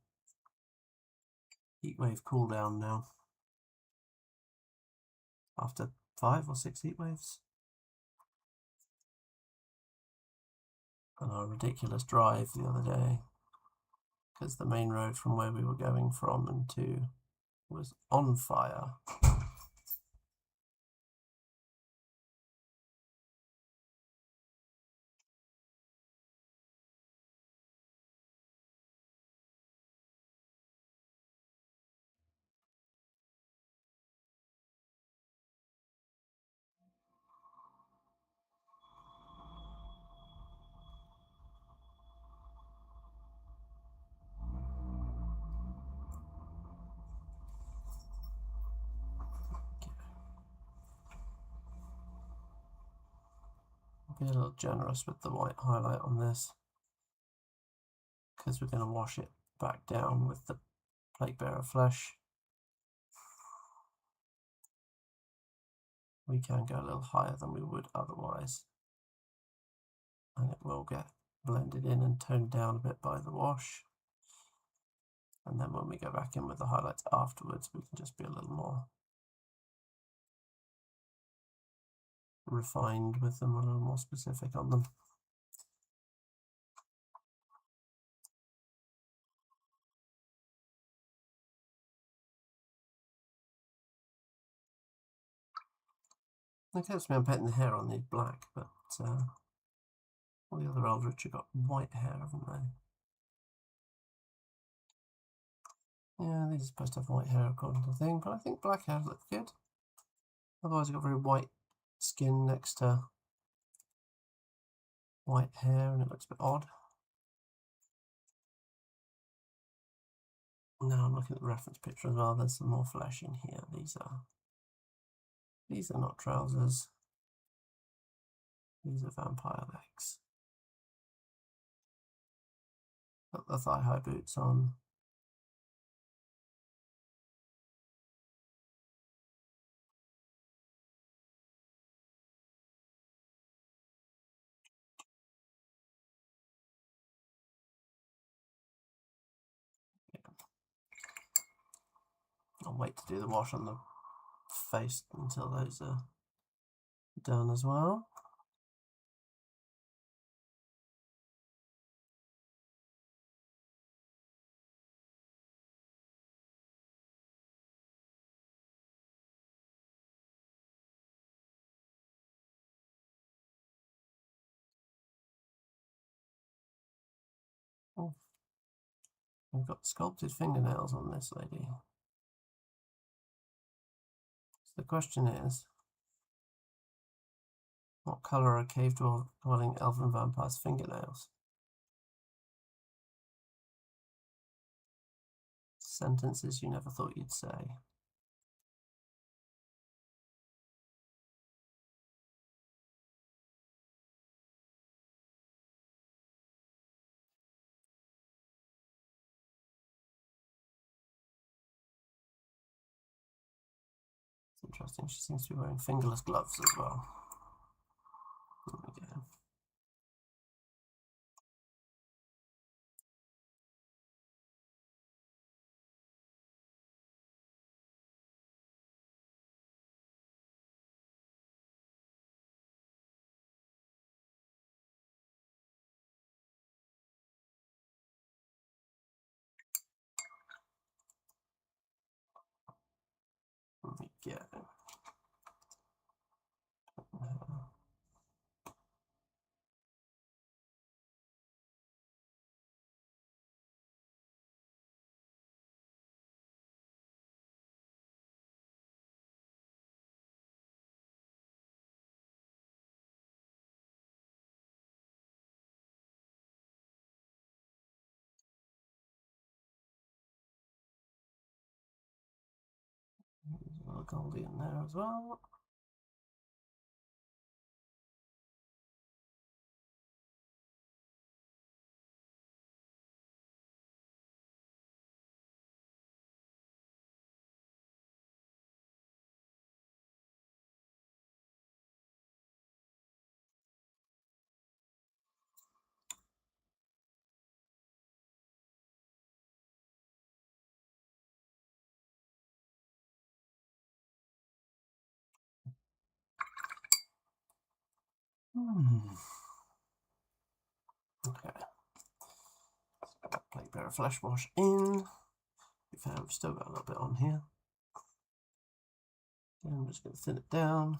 heatwave cooldown now. After 5 or 6 heat waves. And our ridiculous drive the other day, because the main road from where we were going from and to was on fire. Be a little generous with the white highlight on this, because we're going to wash it back down with the Plague Bearer flesh. We can go a little higher than we would otherwise, and it will get blended in and toned down a bit by the wash. And then when we go back in with the highlights afterwards, we can just be a little more refined with them, a little more specific on them. It gets me I'm painting the hair on these black, but all the other Eldritch have got white hair, haven't they? Yeah, these are supposed to have white hair according to the thing, but I think black hair looks good. Otherwise, I've got very white skin next to white hair, and it looks a bit odd. Now I'm looking at the reference picture as well. There's some more flesh in here. These are not trousers. These are vampire legs. Got the thigh-high boots on. I'll wait to do the wash on the face until those are done as well. Oh, we've got sculpted fingernails on this lady. So the question is, what colour are cave-dwelling elven vampires' fingernails? Sentences you never thought you'd say. It's interesting, she seems to be wearing fingerless gloves as well. There we go. There we go. There's a little Goldie in there as well. Okay. Plate bear of flesh wash in. We've still got a little bit on here. And I'm just going to thin it down.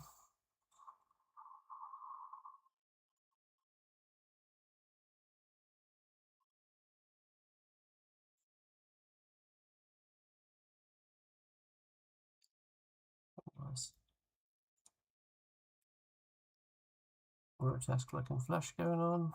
Nice. Grotesque looking flesh going on.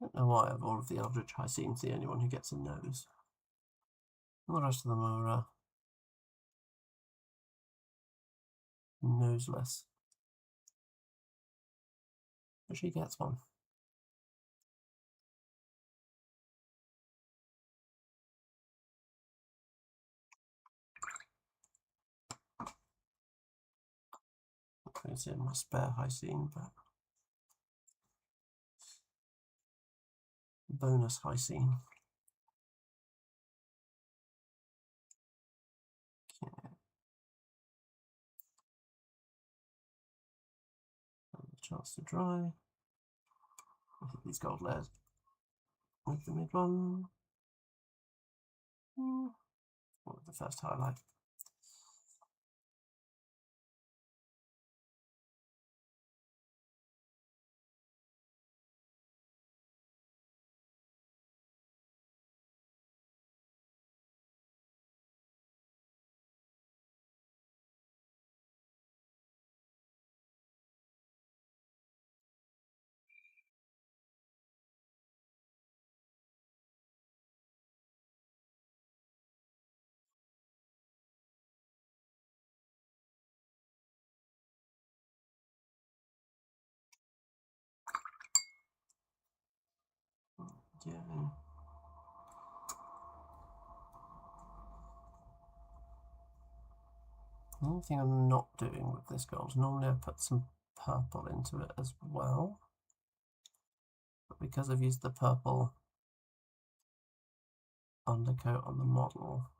I don't know why of all of the Eldritch Hycene's the only one who gets a nose. And the rest of them are noseless. But she gets one. It's in my spare Hycene, but bonus Hycene. Okay. Chance to dry. I hit these gold layers with the mid one. What was the first highlight? Yeah. The only thing I'm not doing with this gold, normally I put some purple into it as well. But because I've used the purple undercoat on the model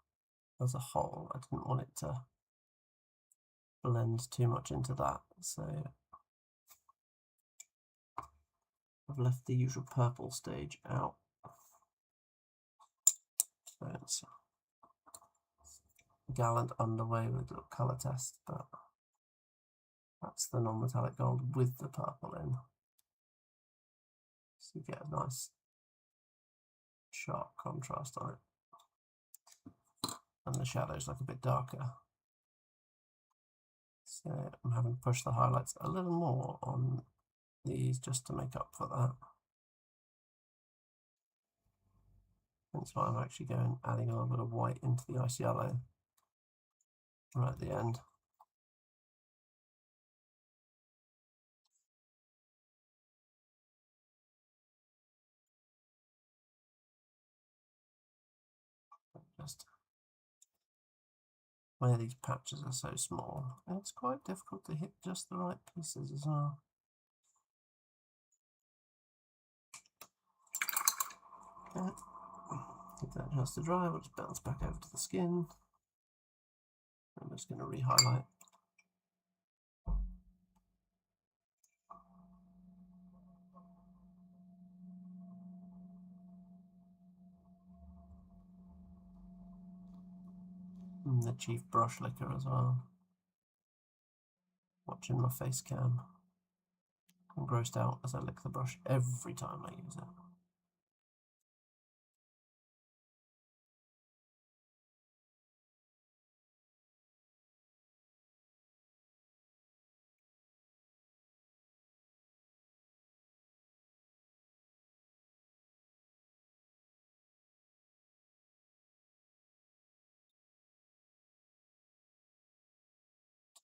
as a whole, I didn't want it to blend too much into that. So I've left the usual purple stage out. So it's gallant underway with a little colour test, but that's the non-metallic gold with the purple in. So you get a nice sharp contrast on it. And the shadows look a bit darker. So I'm having to push the highlights a little more on these just to make up for that. That's why I'm actually adding a little bit of white into the ice yellow right at the end. Just where these patches are so small, it's quite difficult to hit just the right pieces as well. Okay. Give that a chance to dry, we'll just bounce back over to the skin. I'm just going to re-highlight. And the chief brush licker as well. Watching my face cam. I'm grossed out as I lick the brush every time I use it.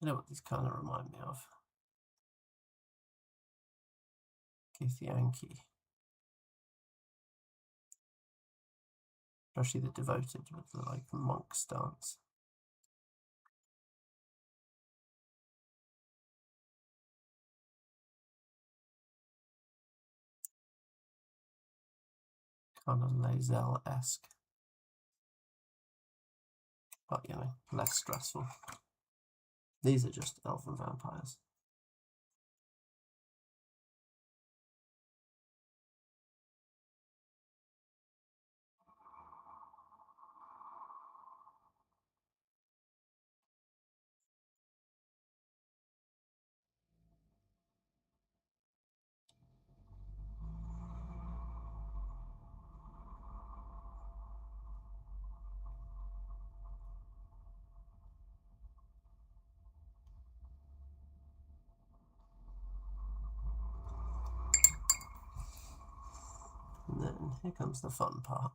You know what these kind of remind me of? Yankee. Especially the devoted with the like monk stance. Kind of Lae'zel-esque. But you know, less stressful. These are just elven vampires. And then here comes the fun part.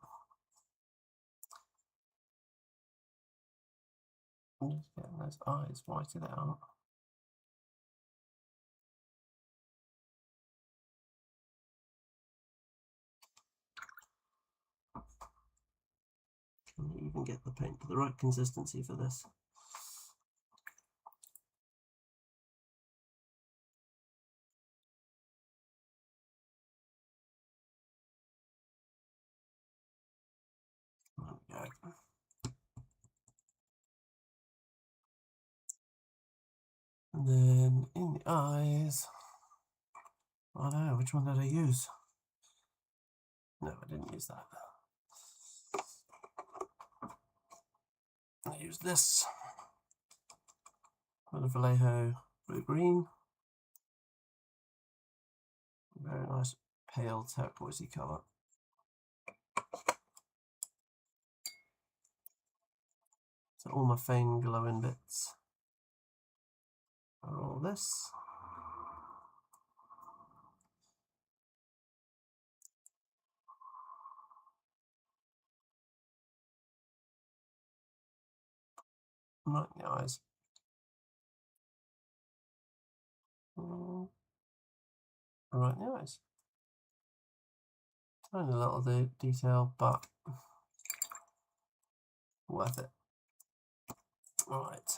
I'm just getting those eyes whited out. Can you even get the paint to the right consistency for this? There we go. And then in the eyes, I don't know, which one did I use? No, I didn't use that. I used this. A bit of Vallejo blue-green. Very nice pale turquoisey colour. So all my Fane glowing bits are all this. Right in the eyes. Right in the eyes. Tiny little detail, but worth it. Right.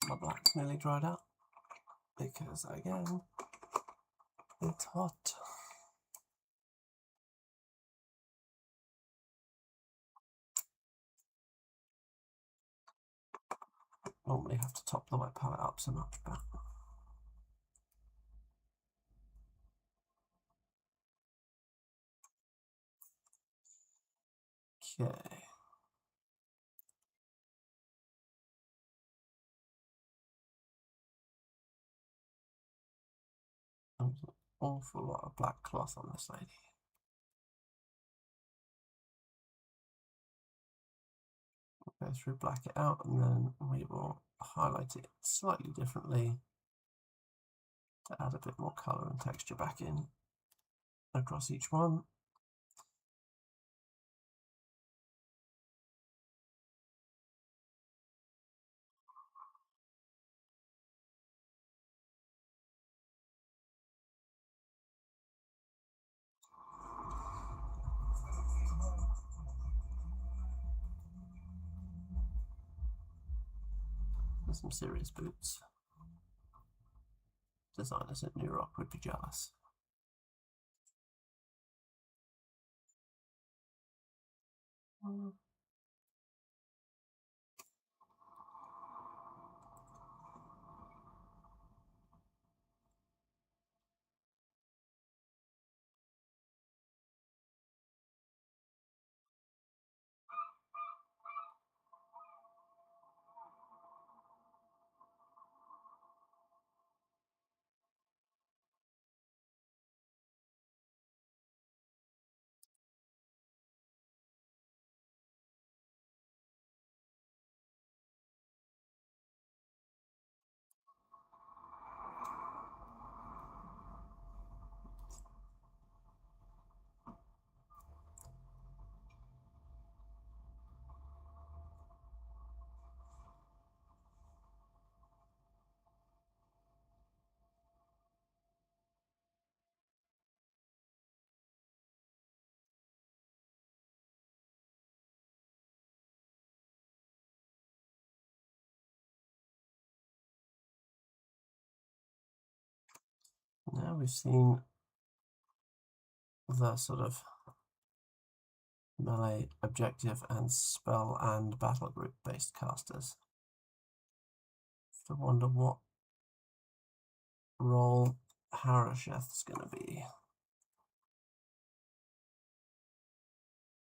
My black's nearly dried out because, again, it's hot. Normally have to top the wet palette up so much, but okay. There's an awful lot of black cloth on this lady. Go through, black it out, and then we will highlight it slightly differently to add a bit more colour and texture back in. across each one. With some serious boots. Designers at New Rock would be jealous. Now we've seen the sort of melee objective and spell and battle group based casters. I wonder what role Harasheth's going to be.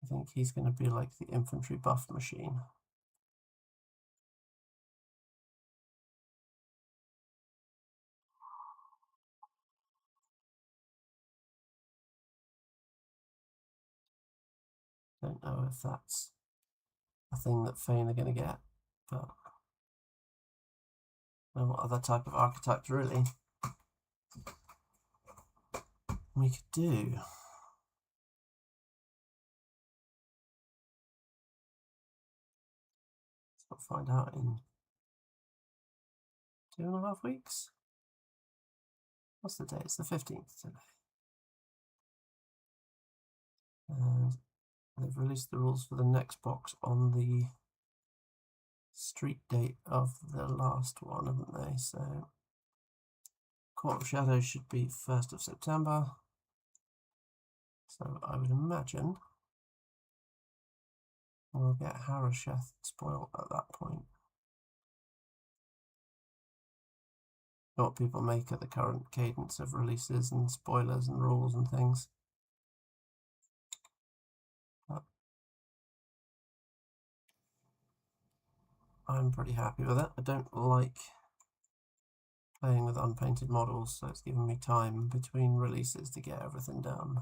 I think he's going to be like the infantry buff machine. Don't know if that's a thing that Fane are going to get, but no other type of archetypes really we could do. We'll find out in 2.5 weeks. What's the day? It's the 15th today. And they've released the rules for the next box on the street date of the last one, haven't they? So Court of Shadows should be 1st of September. So I would imagine we'll get Harasheth spoiled at that point. What people make of the current cadence of releases and spoilers and rules and things. But I'm pretty happy with it. I don't like playing with unpainted models, so it's given me time between releases to get everything done.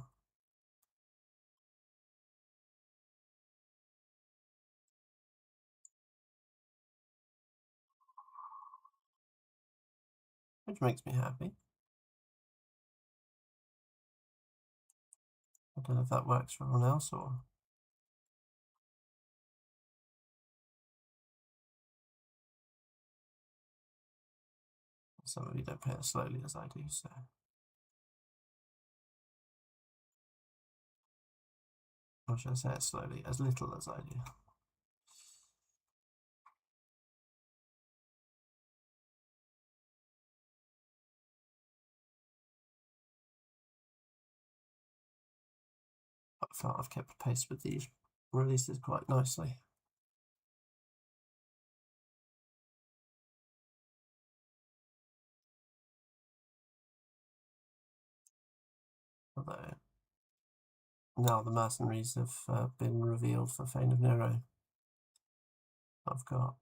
Which makes me happy. I don't know if that works for everyone else or... Some of you don't play it slowly as I do, so... Or should I say it slowly? As little as I do. I felt I've kept pace with these releases quite nicely. Although now the mercenaries have been revealed for Fane of Nyrro. I've got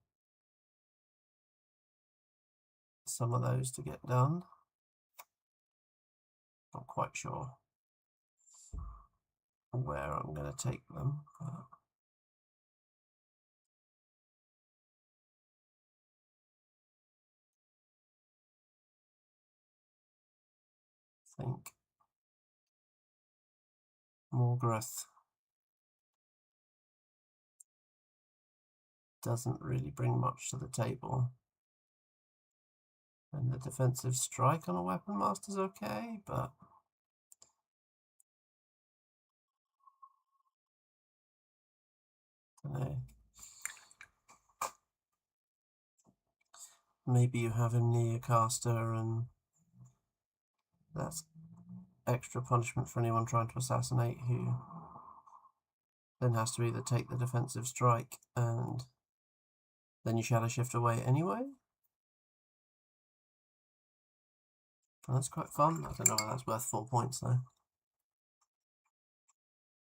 some of those to get done. Not quite sure where I'm going to take them. I think Morgreth doesn't really bring much to the table. And the defensive strike on a weapon master's okay, but I don't know. Maybe you have him near your caster, and that's extra punishment for anyone trying to assassinate, who then has to either take the defensive strike and then you shadow shift away anyway. And that's quite fun. I don't know whether that's worth 4 points though,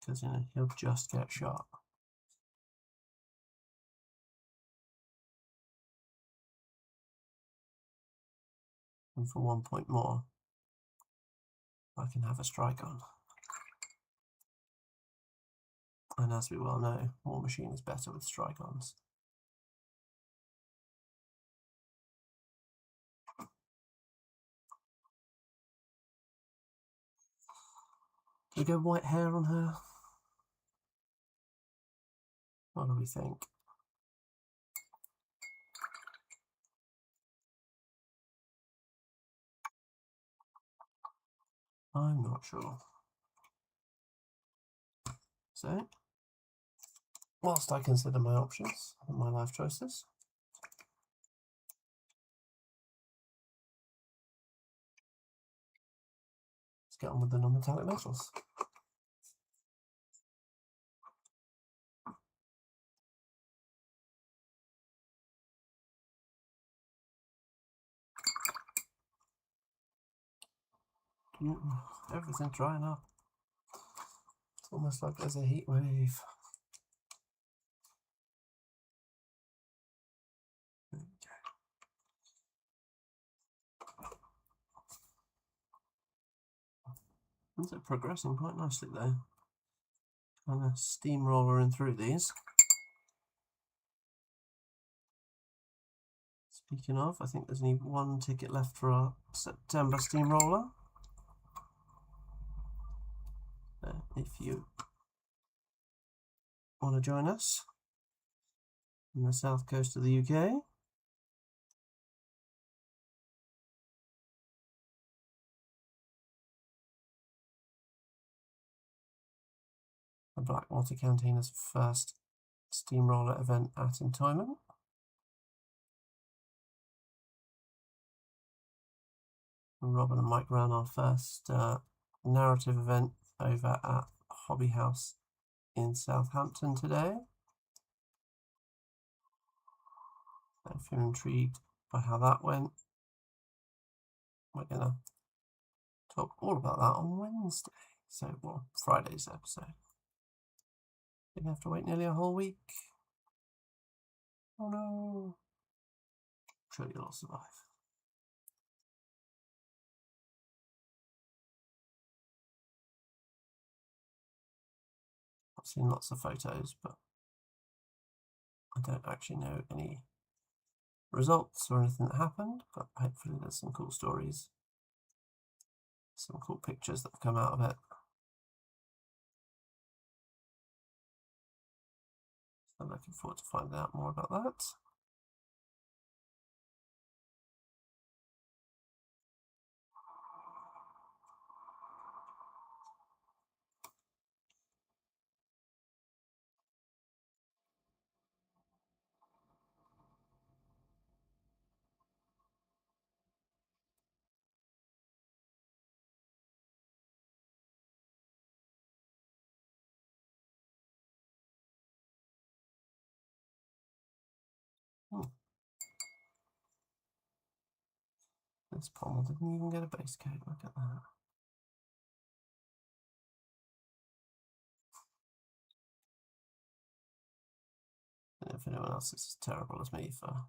because you know he'll just get shot. And for 1 point more, I can have a strike on. And as we well know, Warmachine is better with strike-ons. Do we go white hair on her? What do we think? I'm not sure. So, whilst I consider my options and my life choices, let's get on with the non-metallic metals. Everything's drying up. It's almost like there's a heat wave. These are progressing quite nicely though. Kind of steamrolling through these. Speaking of, I think there's only 1 ticket left for our September steamroller. If you want to join us on the south coast of the UK, the Blackwater Canteen is the first steamroller event at Entoyment. Robin and Mike ran our first narrative event over at Hobby House in Southampton today. If you're intrigued by how that went, we're going to talk all about that on Wednesday. So, well, Friday's episode. You're going to have to wait nearly a whole week. Oh no. I'm sure you'll all survive. I've seen lots of photos, but I don't actually know any results or anything that happened, but hopefully there's some cool stories, some cool pictures that have come out of it. So I'm looking forward to finding out more about that. This pommel didn't even get a base coat, look at that. I don't know if anyone else is as terrible as me for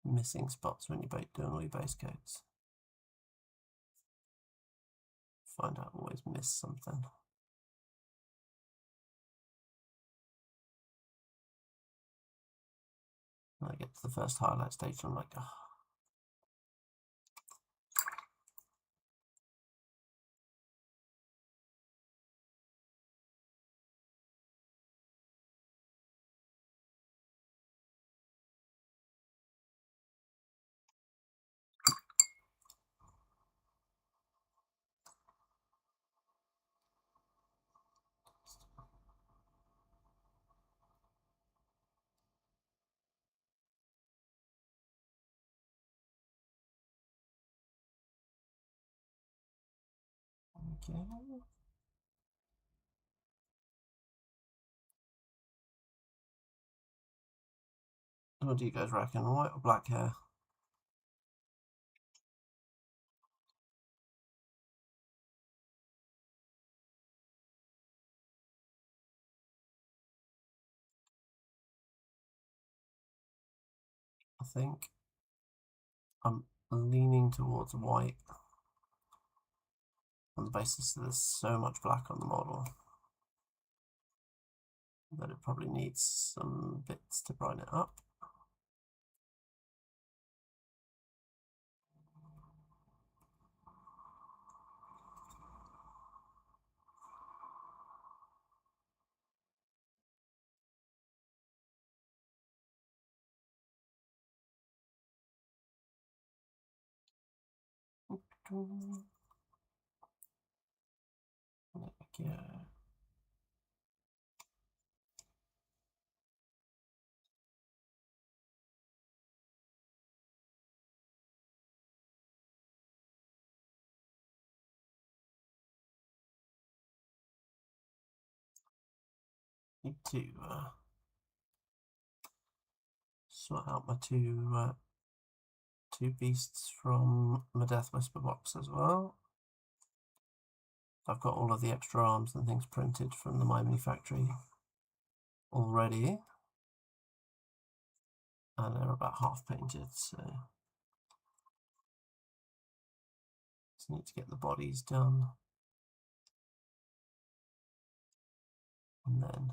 missing spots when you're doing all your base coats. Find out, always miss something. When I get to the first highlight stage, I'm like, oh. Okay. What do you guys reckon? White or black hair? I think I'm leaning towards white on the basis that there's so much black on the model that it probably needs some bits to brighten it up. There we go. Need to sort out my two beasts from my Death Whisper box as well. I've got all of the extra arms and things printed from the My Mini Factory already, and they're about half painted, so just need to get the bodies done, and then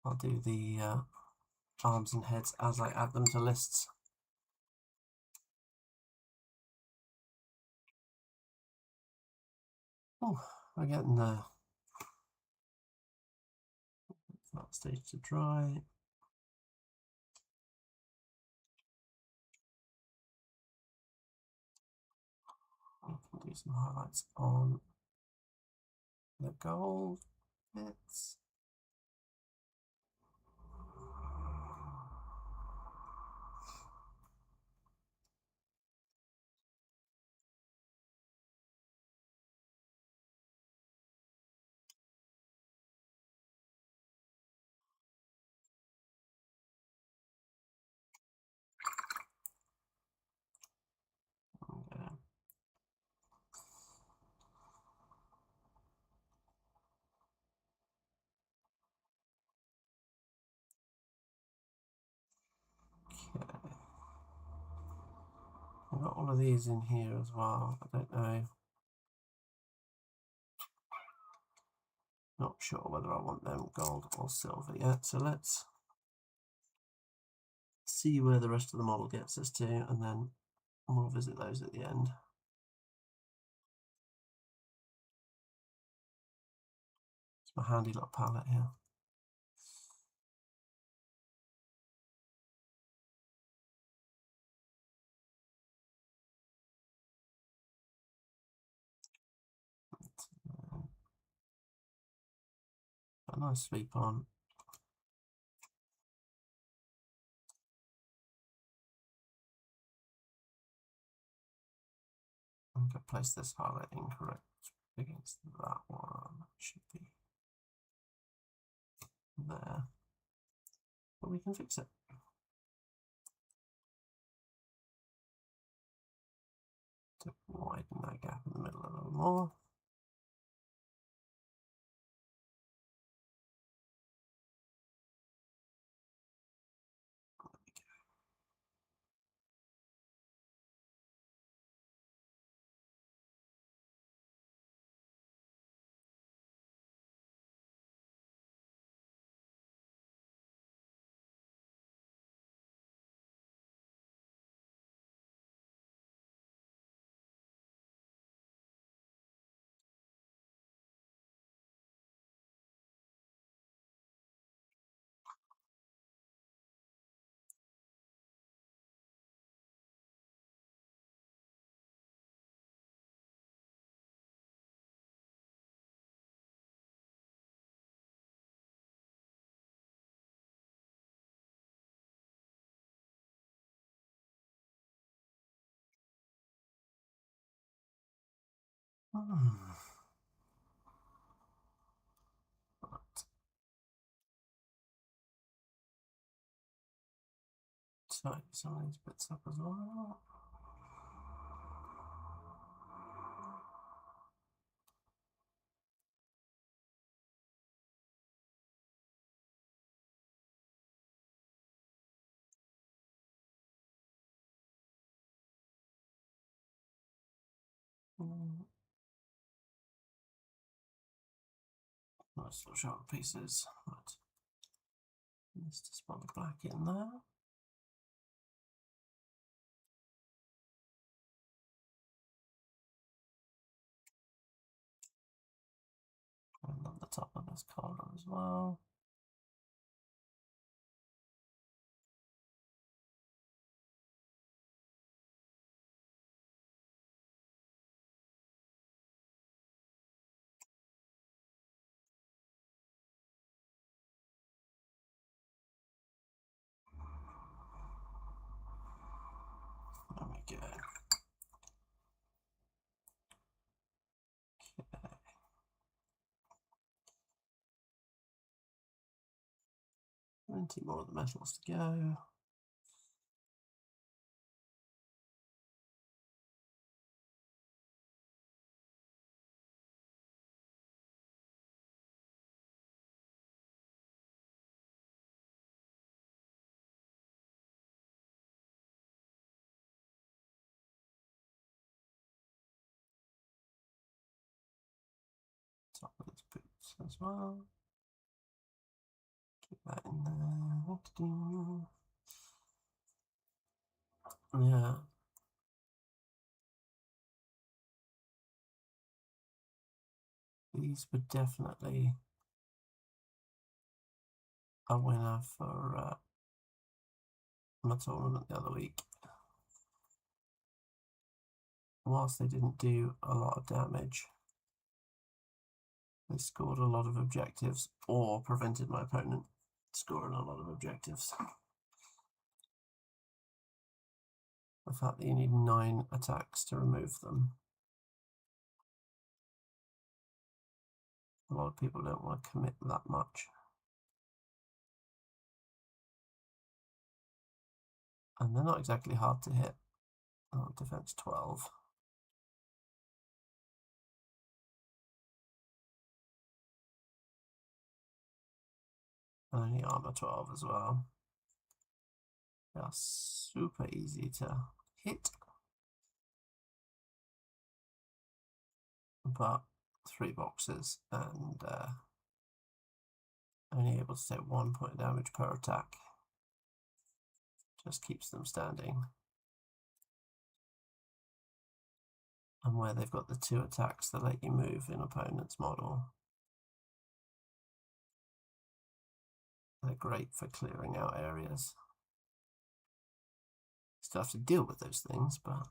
I'll do the arms and heads as I add them to lists. Oh, we're getting there. That stage to dry. I can do some highlights on the gold bits. Okay. I've got all of these in here as well. I don't know. Not sure whether I want them gold or silver yet. So let's see where the rest of the model gets us to, and then we'll visit those at the end. It's my handy little palette here. A nice sweep on. I'm going to place this highlight incorrect against that one. It should be there, but we can fix it. To widen that gap in the middle a little more. Tighten some of these bits up as well. Nice little sharp pieces. Right. Let's just put the black in there. And on the top of this collar as well. There we go. Okay. 20 more of the metals to go. Top of these boots as well. Keep that in there. Yeah. These were definitely a winner for my tournament the other week. Whilst they didn't do a lot of damage, they scored a lot of objectives or prevented my opponent scoring a lot of objectives. The fact that you need 9 attacks to remove them. A lot of people don't want to commit that much. And they're not exactly hard to hit. Oh, defense 12. And only armor 12 as well. They are super easy to hit. But 3 boxes and only able to take 1 point of damage per attack. Just keeps them standing. And where they've got the 2 attacks that let you move in opponent's model, they're great for clearing out areas. Still have to deal with those things, but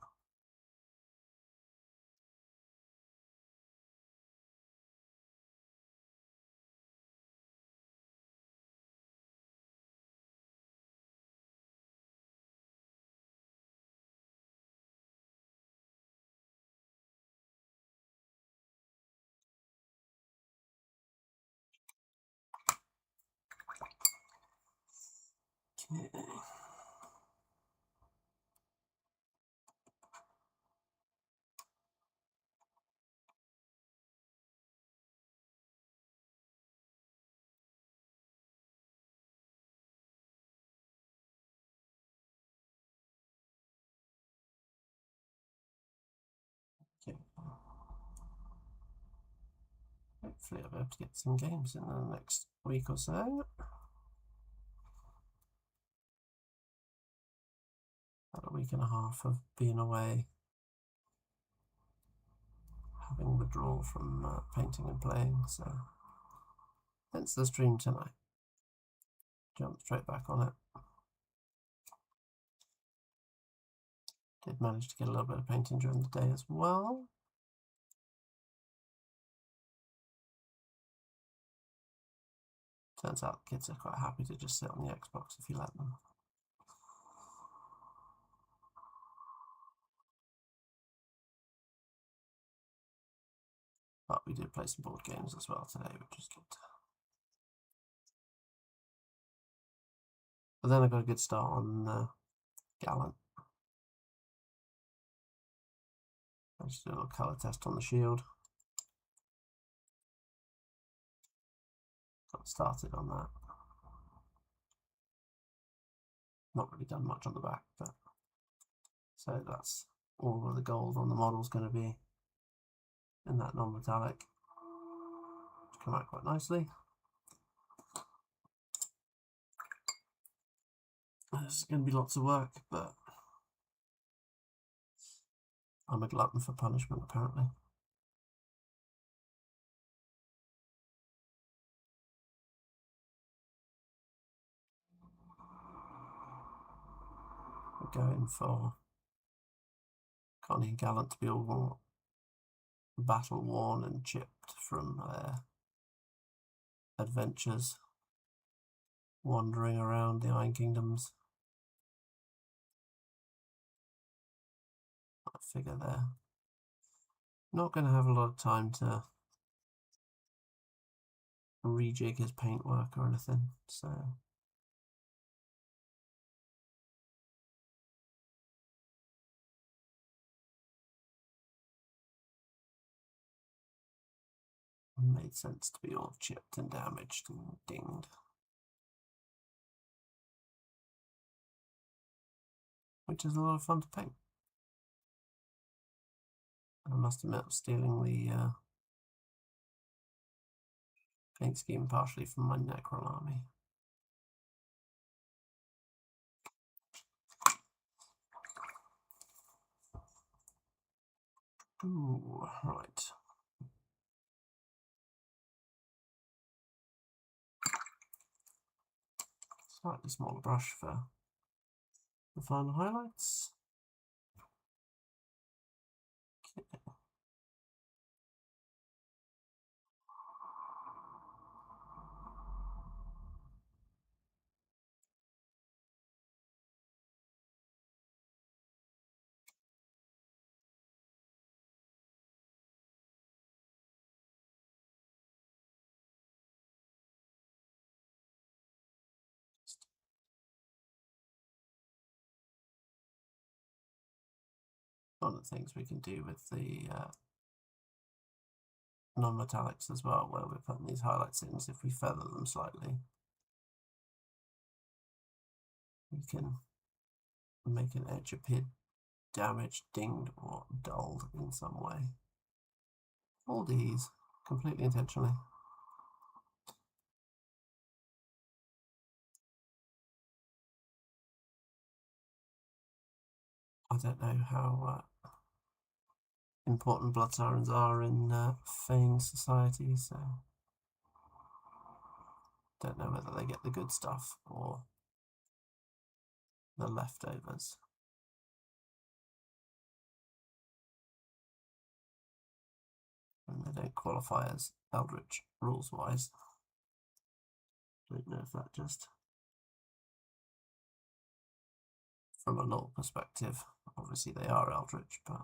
okay. Okay. Hopefully I'll be able to get some games in the next week or so. About a week and a half of being away, having withdrawal from painting and playing, so hence the stream tonight. Jump straight back on it. Did manage to get a little bit of painting during the day as well. Turns out kids are quite happy to just sit on the Xbox if you let them. But we did play some board games as well today, which is good. But then I got a good start on Gallant. I just did a little colour test on the shield. Got started on that. Not really done much on the back, but so that's all of the gold on the model's going to be in that non-metallic. Come out quite nicely. There's going to be lots of work, but I'm a glutton for punishment, apparently. We're going for Connie and Gallant to be all battle worn and chipped from their adventures wandering around the Iron Kingdoms. I figure they're not going to have a lot of time to rejig his paintwork or anything, so it made sense to be all chipped and damaged and dinged. Which is a lot of fun to paint. I must admit, I'm stealing the paint scheme partially from my Necron army. Ooh, right. Slightly smaller brush for the final highlights. Okay. One of the things we can do with the non-metallics as well, where we're putting these highlights in, is if we feather them slightly, we can make an edge appear damaged, dinged, or dulled in some way. All these completely intentionally. I don't know how important Blood Sirens are in Fane society, so don't know whether they get the good stuff or the leftovers. And they don't qualify as Eldritch rules-wise. Don't know if that just, from a lore perspective, obviously they are Eldritch, but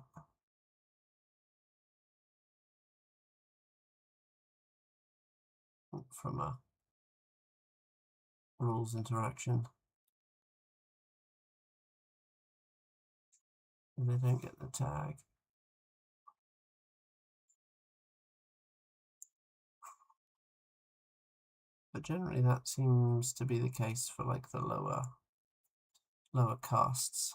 from a rules interaction, they don't get the tag. But generally that seems to be the case for like the lower casts.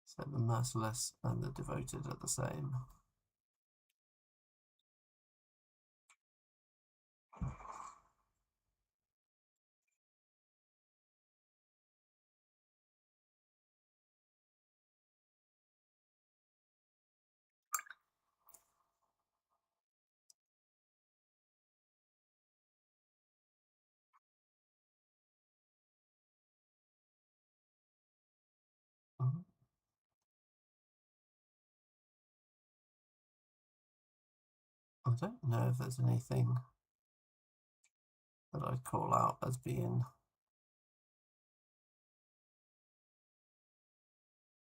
So the merciless and the devoted are the same. I don't know if there's anything that I'd call out as being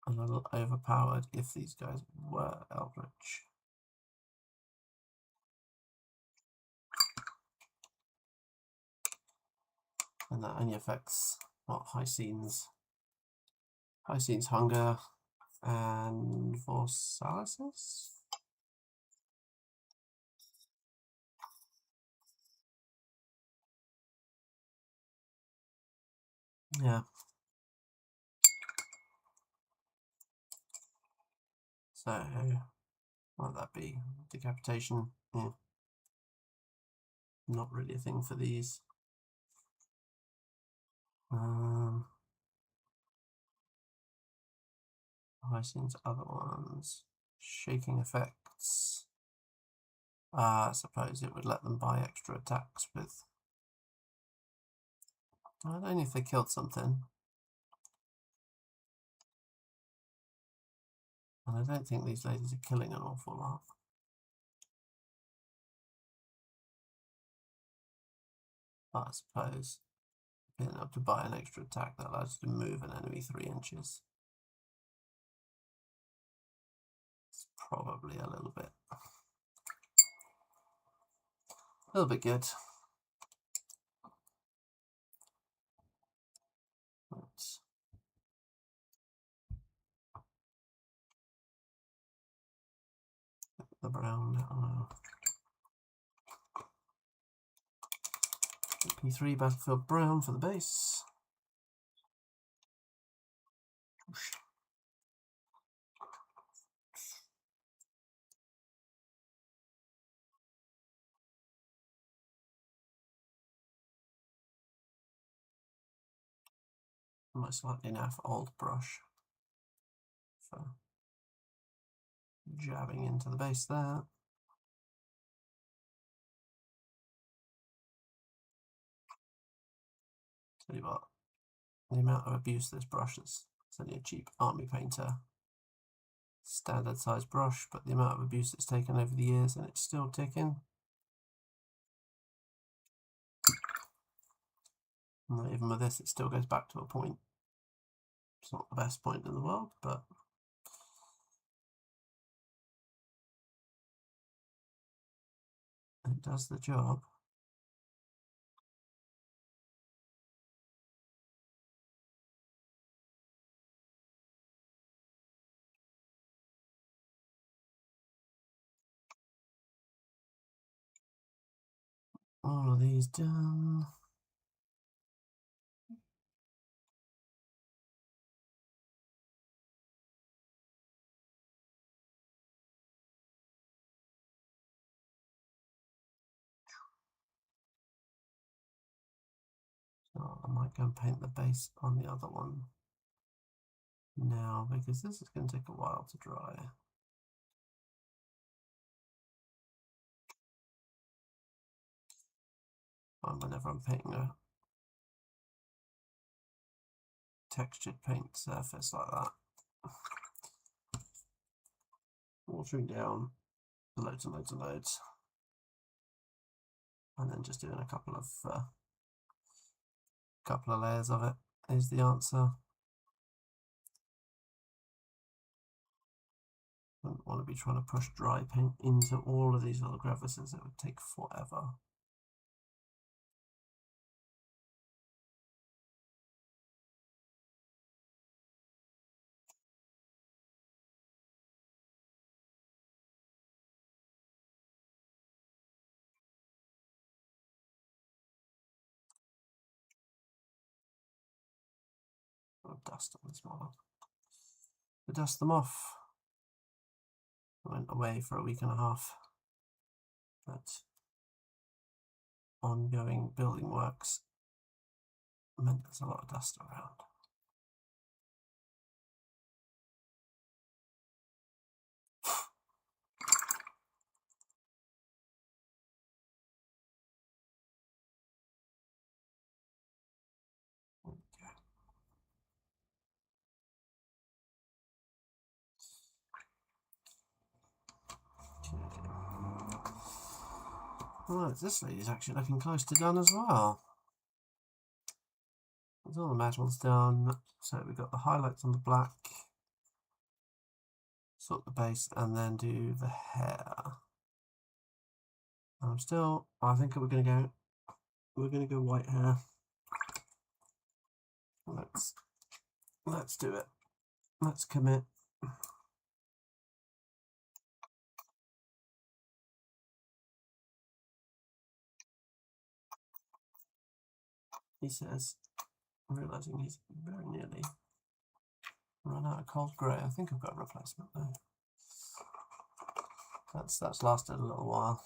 a little overpowered if these guys were Eldritch. And that only affects what High Scenes, Hunger, and Vorsalisis. Yeah. So, what would that be? Decapitation? Yeah. Not really a thing for these. High Scenes, other ones. Shaking effects. I suppose it would let them buy extra attacks with. I don't know if they killed something. And I don't think these ladies are killing an awful lot. But I suppose being able to buy an extra attack that allows you to move an enemy 3 inches. It's probably a little bit good. But the brown. P3 Battlefield Brown for the base. My slightly naff old brush for jabbing into the base there. Tell you what, the amount of abuse this brush is. It's only a cheap army painter standard size brush, but the amount of abuse it's taken over the years and it's still ticking. And even with this, it still goes back to a point. It's not the best point in the world, but it does the job. All of these done. So I might go and paint the base on the other one now, because this is going to take a while to dry. And whenever I'm painting a textured paint surface like that, watering down loads and loads and loads, and then just doing a couple of layers of it is the answer. I don't want to be trying to push dry paint into all of these little crevices. It would take forever. I'll dust on this model. To dust them off. I went away for a week and a half, but ongoing building works meant there's a lot of dust around. Right, this lady's actually looking close to done as well. There's all the metals done, so we've got the highlights on the black, sort the base, and then do the hair. I think we're gonna go white hair. Let's do it. Let's commit. He says, realizing he's very nearly run out of cold grey. I think I've got a replacement though. That's lasted a little while.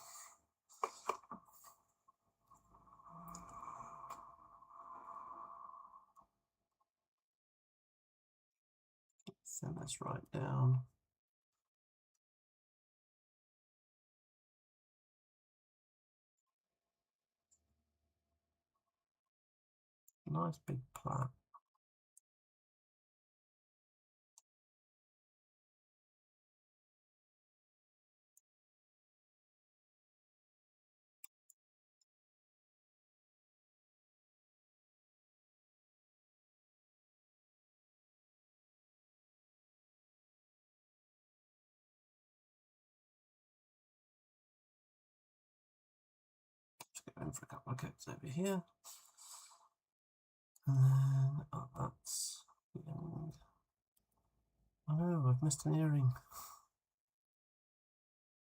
Send this right down. Nice big plant. Just go in for a couple of coats over here. And then, oh, that's the end. Oh no, I've missed an earring.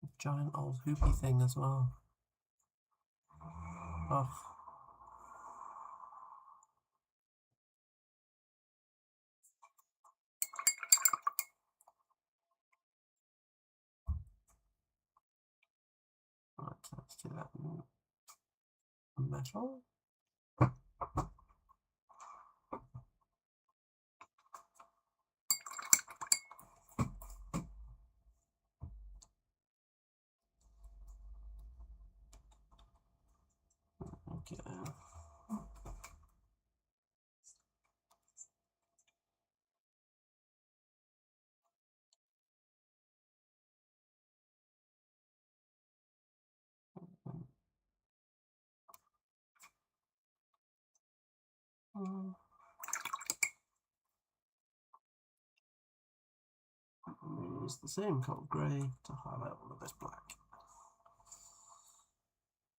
A giant old hoopy thing as well. Oh. Right, let's do that in metal. Okay. Use the same cold grey to highlight all of this black.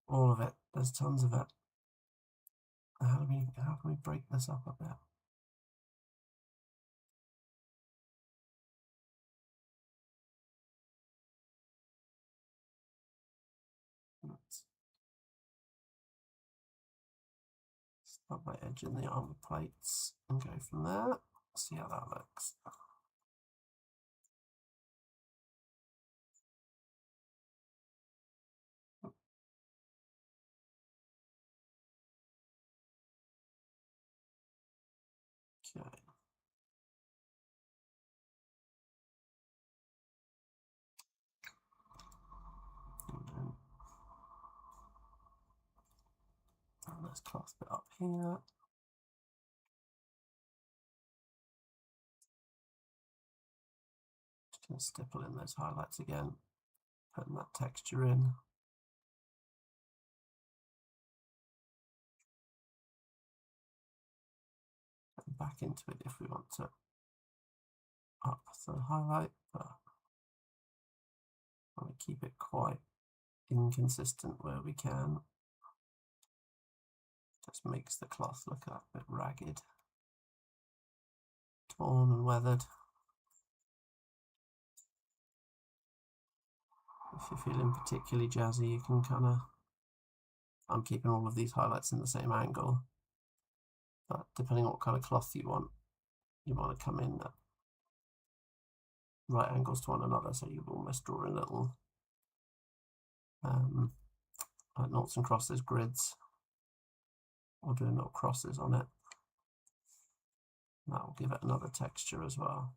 All of it. There's tons of it. How can we break this up a bit? Let's start by edging the armor plates and go from there. See how that looks. Okay. And let's clasp it up here. Just going to stipple in those highlights again, putting that texture in. And back into it if we want to up the highlight, but I want to keep it quite inconsistent where we can. Just makes the cloth look a bit ragged, torn and weathered. If you're feeling particularly jazzy, you can kind of, I'm keeping all of these highlights in the same angle, but depending on what kind of cloth you want to come in at right angles to one another, so you almost draw in little like noughts and crosses grids, or doing little crosses on it. That will give it another texture as well.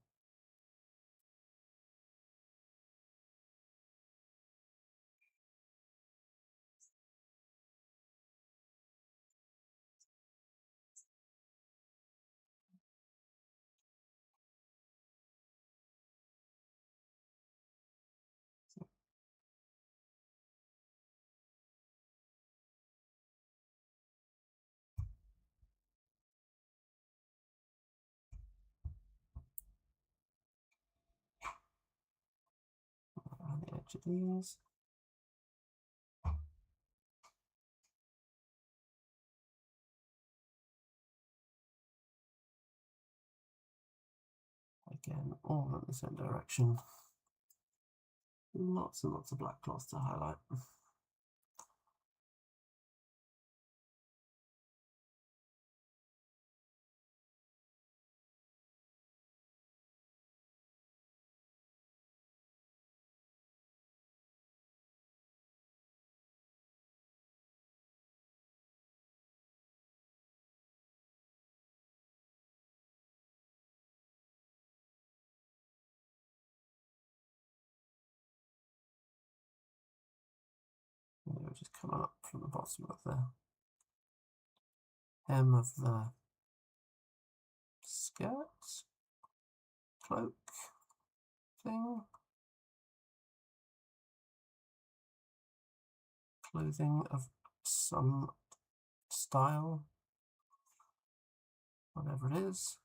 each of these. Again, all in the same direction. Lots and lots of black cloth to highlight. They were just coming up from the bottom of the hem of the skirt, cloak thing, clothing of some style, whatever it is.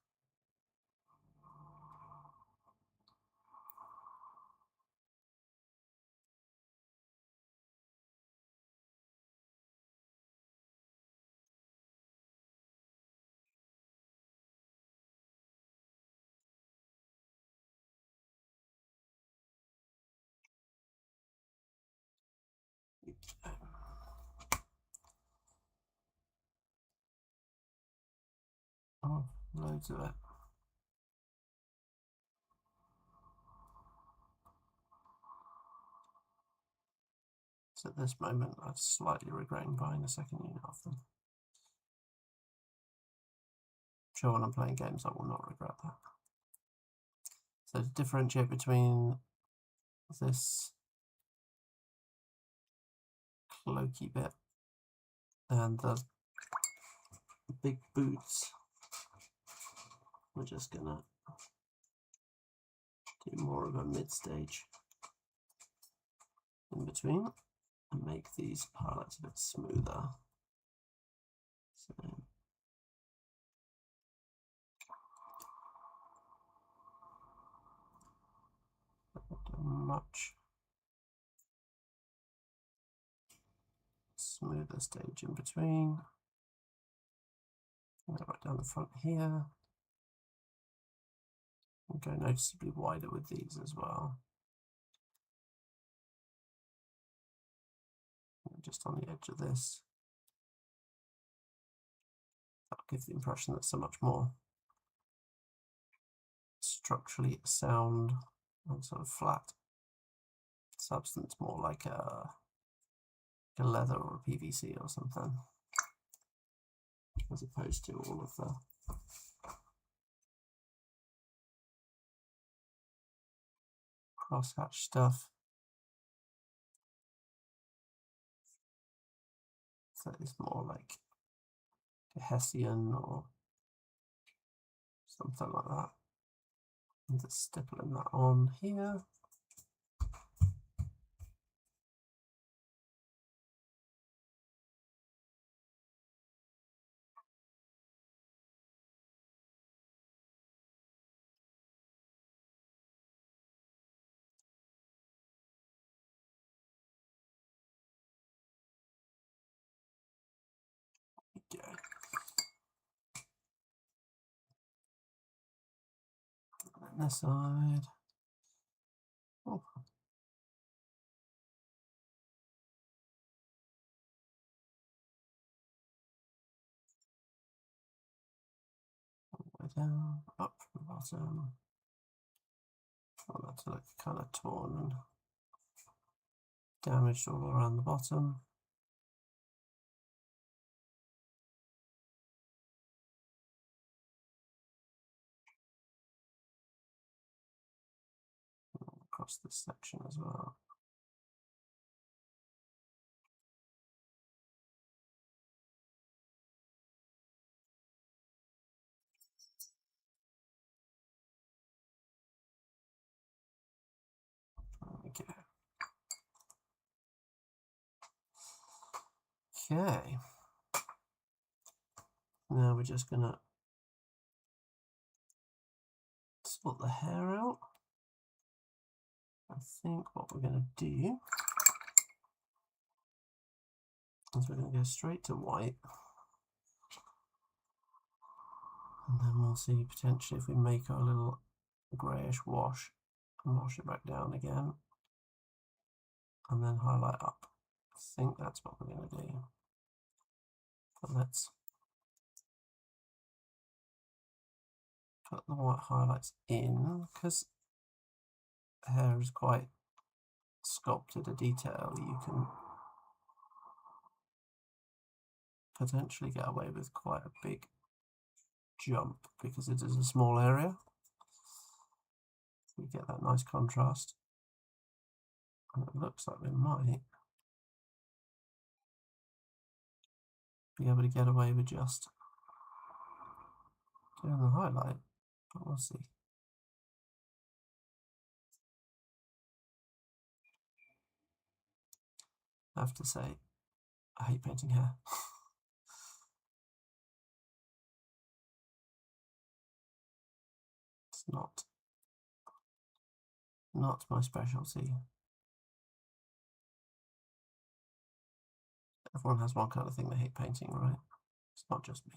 Oh, loads of it. So at this moment, I'm slightly regretting buying a second unit of them. Sure, when I'm playing games, I will not regret that. So to differentiate between this cloaky bit and the big boots, we're just gonna do more of a mid-stage in between and make these highlights a bit smoother. So not much smoother stage in between. And right down the front here. And go noticeably wider with these as well. And just on the edge of this. That'll give the impression that so much more structurally sound and sort of flat substance, more like a leather or a PVC or something, as opposed to all of the crosshatch stuff. So it's more like a Hessian or something like that. I'm just stippling that on here. Go. And this side. Oh. All the way down, up from the bottom. I want that to look kind of torn and damaged all around the bottom. Across this section as well. There we go. Okay. Now we're just gonna sort the hair out. I think what we're going to do is we're going to go straight to white, and then we'll see potentially if we make our little greyish wash and wash it back down again, and then highlight up. I think that's what we're going to do. But let's put the white highlights in, because hair is quite sculpted a detail. You can potentially get away with quite a big jump because it is a small area. We get that nice contrast, and it looks like we might be able to get away with just doing the highlight, but we'll see. I have to say, I hate painting hair. It's not my specialty. Everyone has one kind of thing they hate painting, right? It's not just me.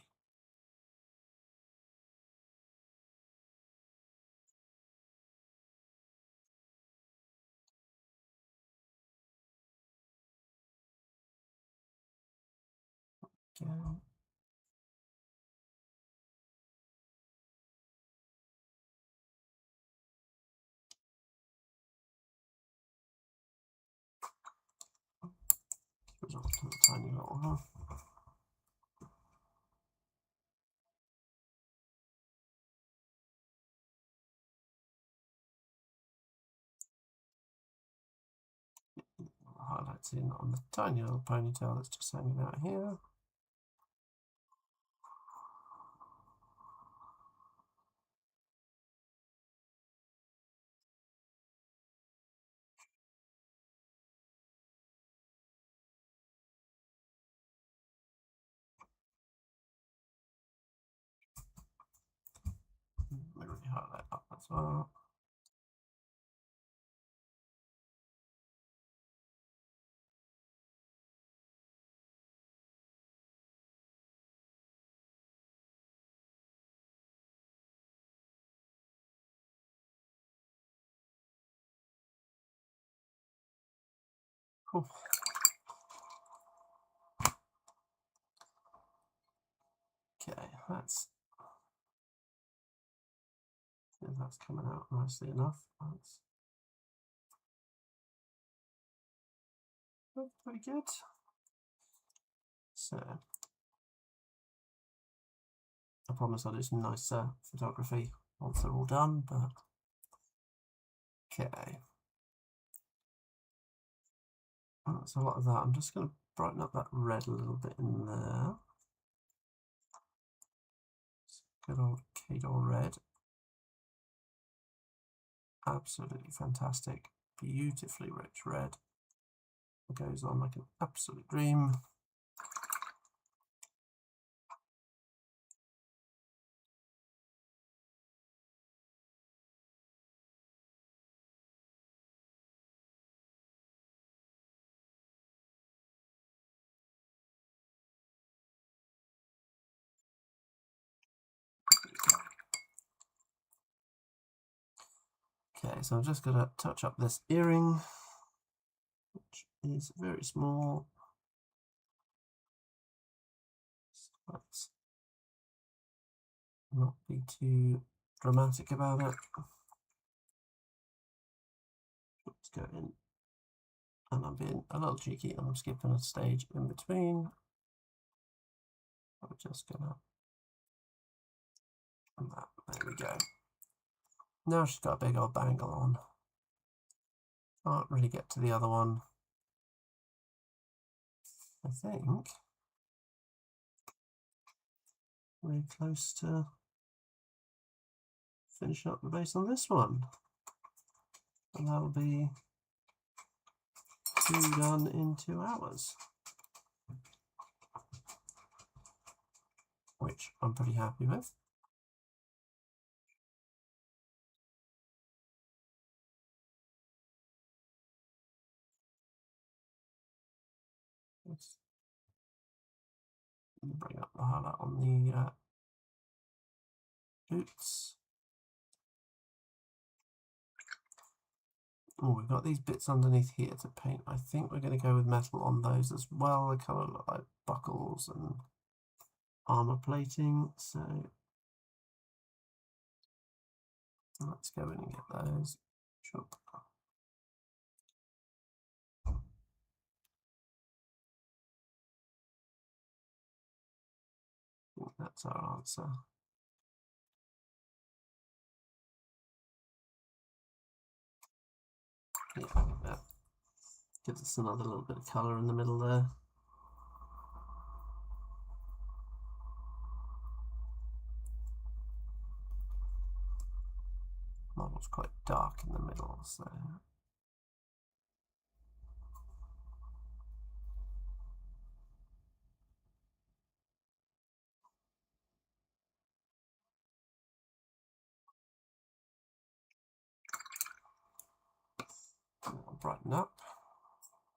Okay. Result to a tiny little one. Highlights in on the tiny little ponytail that's just hanging out here. Maybe highlight up as well. Cool. Okay, that's coming out nicely enough. That's pretty good. So I promise I'll do some nicer photography once they're all done, but okay. That's a lot of that. I'm just going to brighten up that red a little bit in there. Good old Cador red. Absolutely fantastic. Beautifully rich red. It goes on like an absolute dream. Okay, so I'm just going to touch up this earring, which is very small. So let's not be too dramatic about it. Let's go in, and I'm being a little cheeky and I'm skipping a stage in between. I'm just gonna, there we go. Now she's got a big old bangle on. Can't really get to the other one. I think we're close to finishing up the base on this one. And that'll be 2 done in 2 hours. Which I'm pretty happy with. Bring up the highlight on the boots. Oh, we've got these bits underneath here to paint. I think we're going to go with metal on those as well. They kind of look like buckles and armor plating. So let's go in and get those. Sure. I think that's our answer. Yeah, I think that gives us another little bit of colour in the middle there. Model's quite dark in the middle, so I'll brighten up.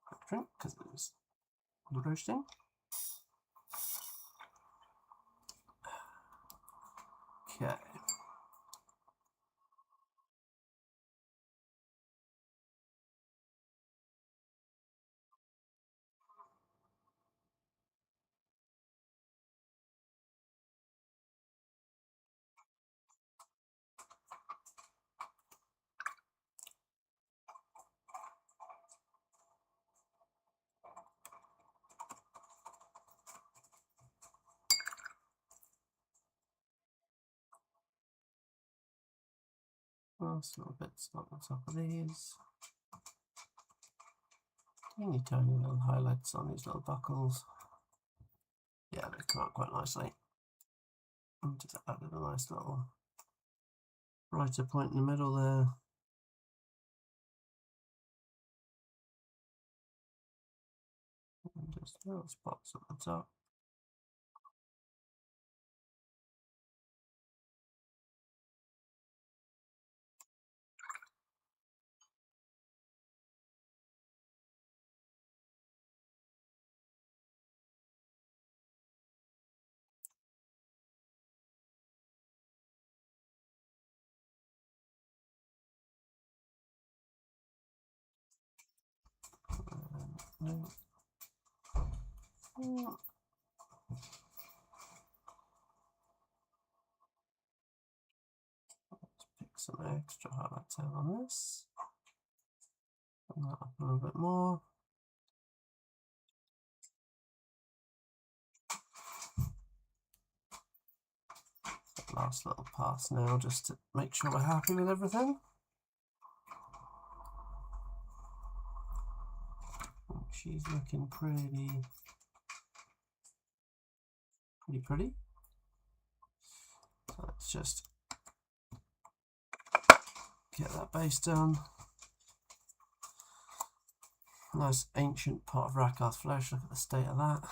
Quick drink because it was roasting. Okay. Last little bits on the top of these. Tiny little highlights on these little buckles. Yeah, they come out quite nicely. And just added a nice little brighter point in the middle there. And just little spots at the top. No. Let's pick some extra highlights out on this. Bring that up a little bit more. Last little pass now, just to make sure we're happy with everything. She's looking pretty. So let's just get that base done. Nice ancient pot of Rakarth flesh. Look at the state of that.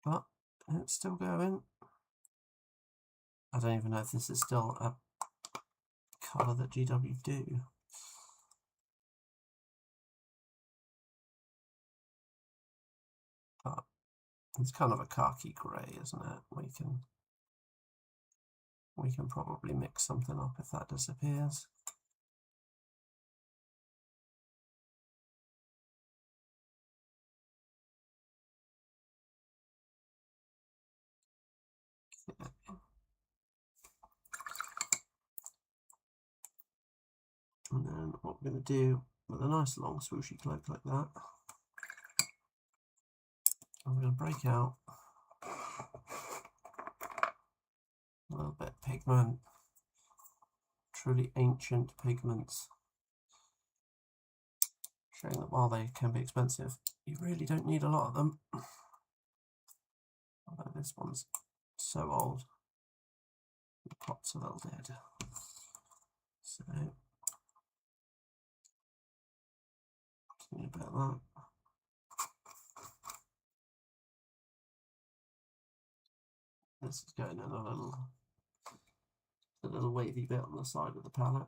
But it's still going. I don't even know if this is still a colour that GW do. But it's kind of a khaki grey, isn't it? We can probably mix something up if that disappears. Okay. And then what we're going to do with a nice long swooshy cloak like that, I'm going to break out a little bit of pigment, truly ancient pigments, showing that while they can be expensive, you really don't need a lot of them. Although this one's so old, the pot's a little dead. So, a bit of that. This is going in a little wavy bit on the side of the palette.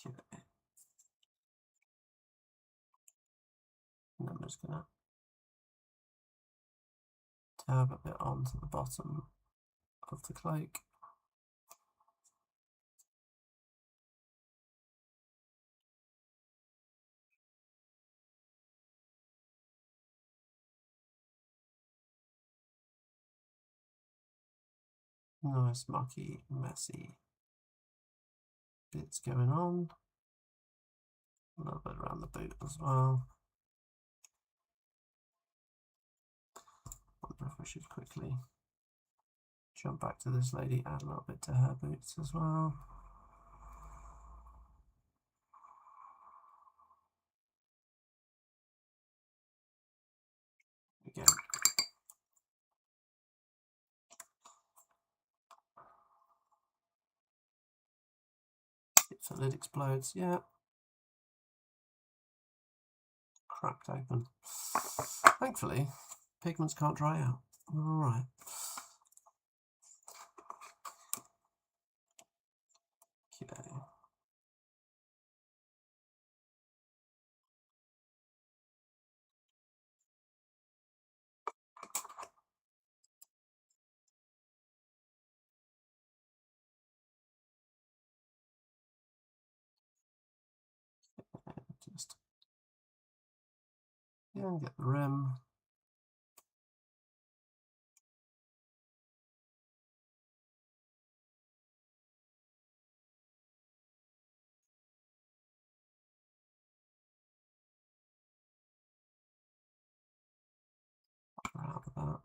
Okay. And then we're just going to dab a bit onto the bottom of the cloak. Nice, mucky, messy bits going on. A little bit around the boot as well. I wonder if we should quickly jump back to this lady, add a little bit to her boots as well. Again. If the lid explodes, yeah. Cracked open. Thankfully, pigments can't dry out. Alright. Okay. Just and get the rim. Out of that.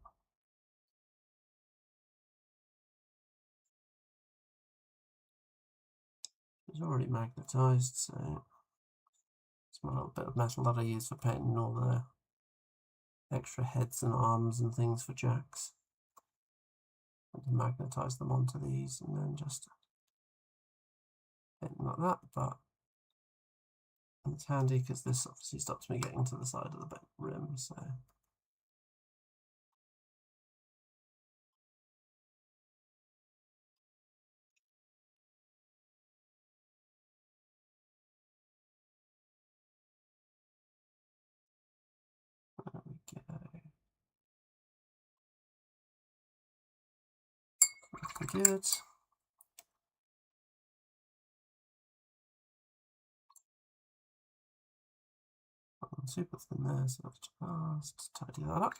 It's already magnetised, so it's my little bit of metal that I use for painting all the extra heads and arms and things for jacks. I can magnetise them onto these and then just paint them like that, but it's handy because this obviously stops me getting to the side of the rim, so. There we go. Good. Super thin there, so let's just tidy that up.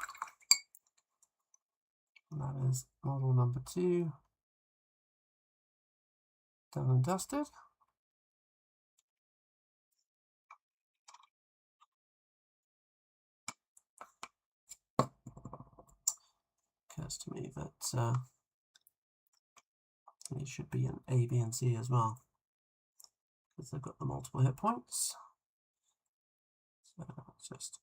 And that is model number 2. Done and dusted. Occurs to me that it should be an A, B, and C as well, because they've got the multiple hit points. So let's just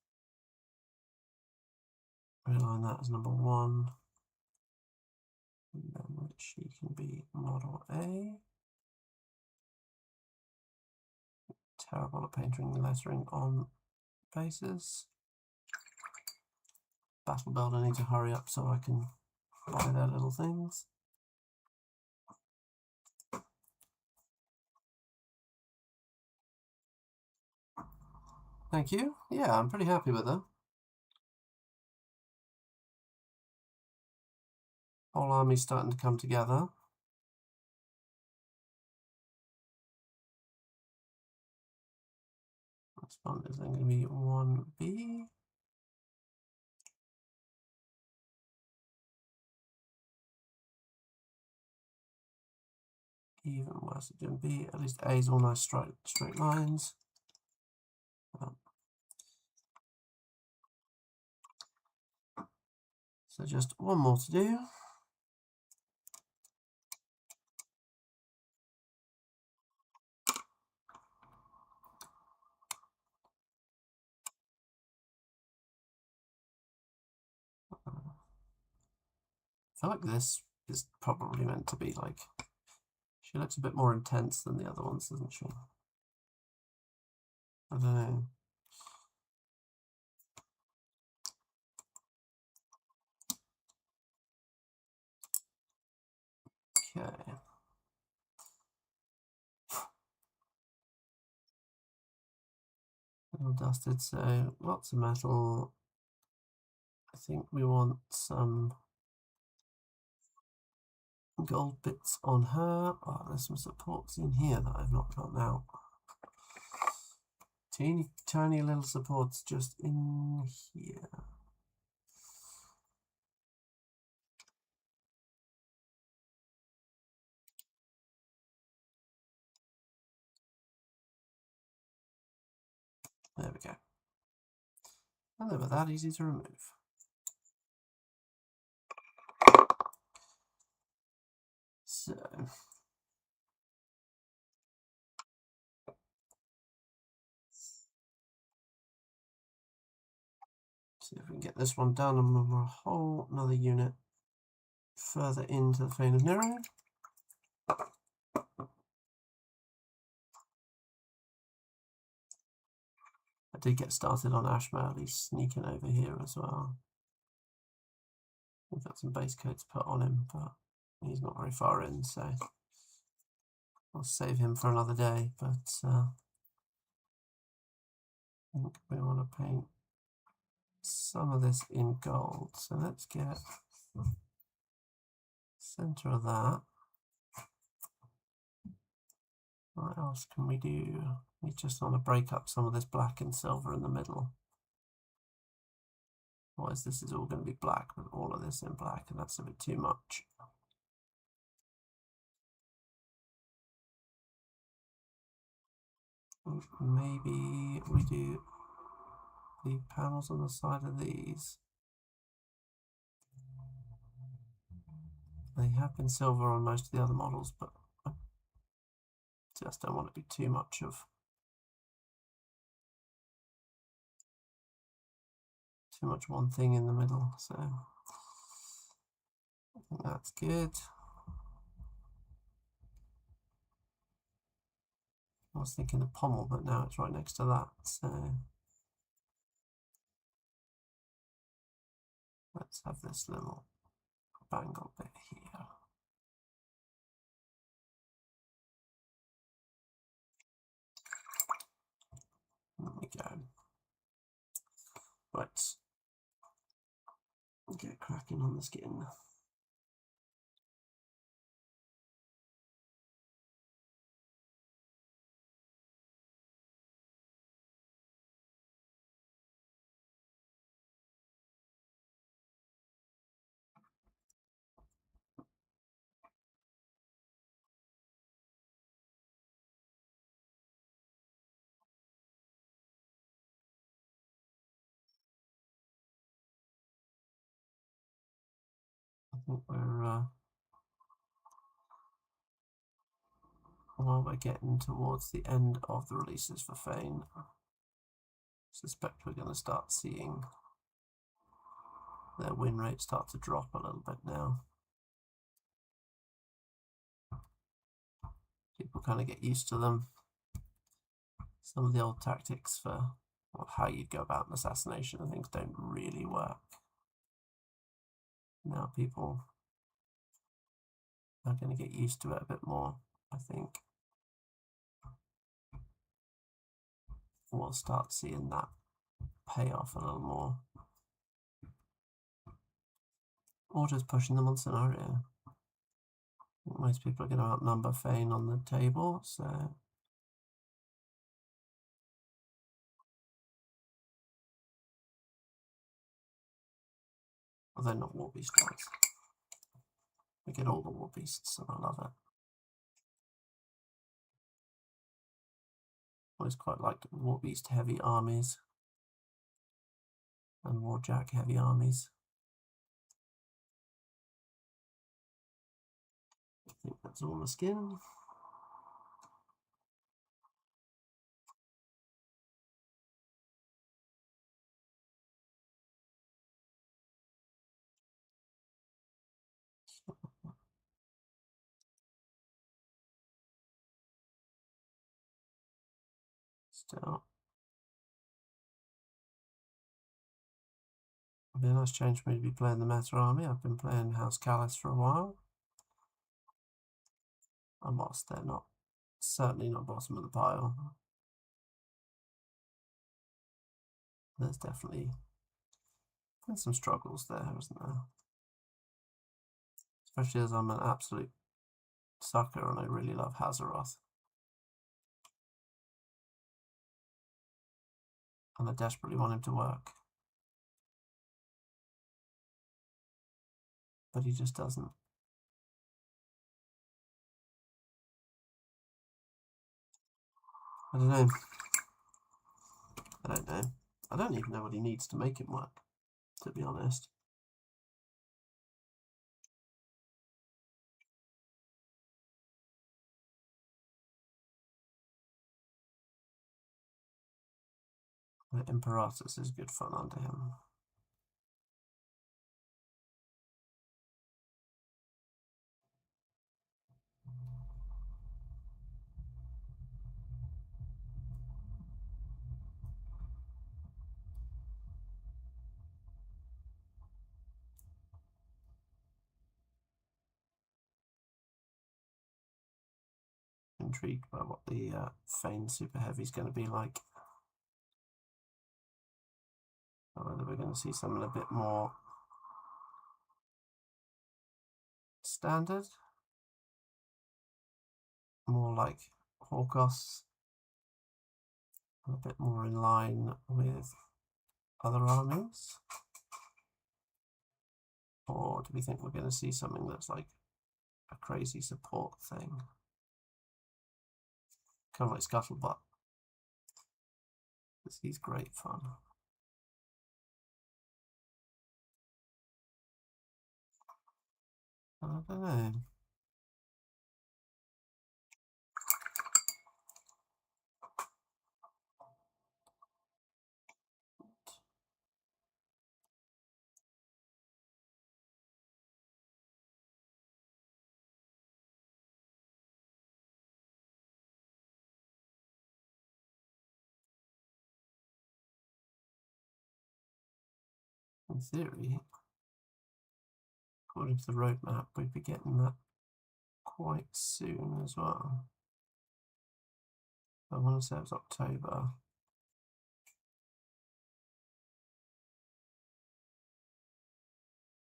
realign that as number 1. And then she can be model A. Terrible at painting the lettering on bases. Battle Build, I need to hurry up so I can buy their little things. Thank you. Yeah, I'm pretty happy with her. Whole army's starting to come together. This one is then going to be 1B. Even worse at doing B. At least A is all nice straight lines. So just one more to do. I feel like this is probably meant to be like, she looks a bit more intense than the other ones, doesn't she? I don't know. Okay. All dusted, so lots of metal. I think we want some gold bits on her. Oh, there's some supports in here that I've not gotten out. Teeny tiny little supports just in here. There we go. And they were that easy to remove. So see if we can get this one done and move a whole another unit further into the Fane of Nyrro. I did get started on Ashmal. He's sneaking over here as well. We've got some base coats put on him, but he's not very far in, so I'll save him for another day. But I think we want to paint some of this in gold. So let's get center of that. What else can we do? We just want to break up some of this black and silver in the middle. Otherwise this is all going to be black with all of this in black, and that's a bit too much. Maybe we do the panels on the side of these. They have been silver on most of the other models, but I just don't want to be too much one thing in the middle, so I think that's good. I was thinking the pommel, but now it's right next to that, so let's have this little bangle bit here. There we go. Right, get cracking on the skin. I think we're getting towards the end of the releases for Fane. I suspect we're going to start seeing their win rate start to drop a little bit now. People kind of get used to them. Some of the old tactics for how you'd go about an assassination and things don't really work. Now people are going to get used to it a bit more, I think. We'll start seeing that pay off a little more. Or just pushing them on scenario. Most people are going to outnumber Fane on the table, so well, they're not war beast ones. We get all the war beasts, and I love it. Always quite liked war beast heavy armies and warjack heavy armies. I think that's all the skin. Still, it'd be a nice change for me to be playing the Meta army. I've been playing House Callus for a while. I'm lost. They're not, certainly not bottom of the pile. There's definitely some struggles there, isn't there? Especially as I'm an absolute sucker and I really love Hazaroth. And I desperately want him to work. But he just doesn't. I don't know. I don't know. I don't even know what he needs to make him work, to be honest. The Imperatus is good fun under him. Intrigued by what the Fane Super Heavy is going to be like. Or whether we're going to see something a bit more standard, more like Hawkos, a bit more in line with other armies? Or do we think we're going to see something that's like a crazy support thing? Kind of like Scuttlebutt. He's great fun. I don't know. In theory, according to the roadmap, we'd be getting that quite soon as well. I want to say it was October.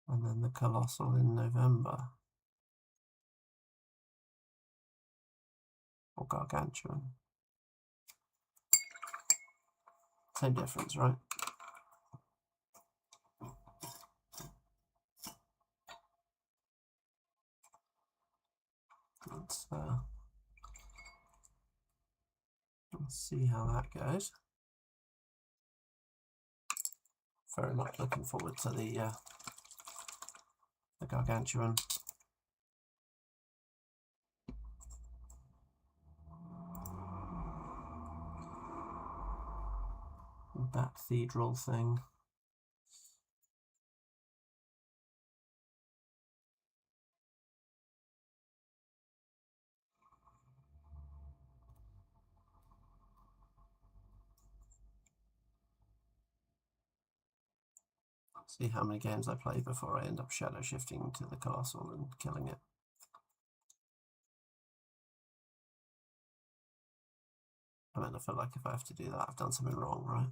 And then the Colossal in November. Or Gargantuan. Same difference, right? Let's see how that goes. Very much looking forward to the Gargantuan. That cathedral thing. See how many games I play before I end up shadow shifting to the Colossal and killing it. I mean, I feel like if I have to do that, I've done something wrong, right?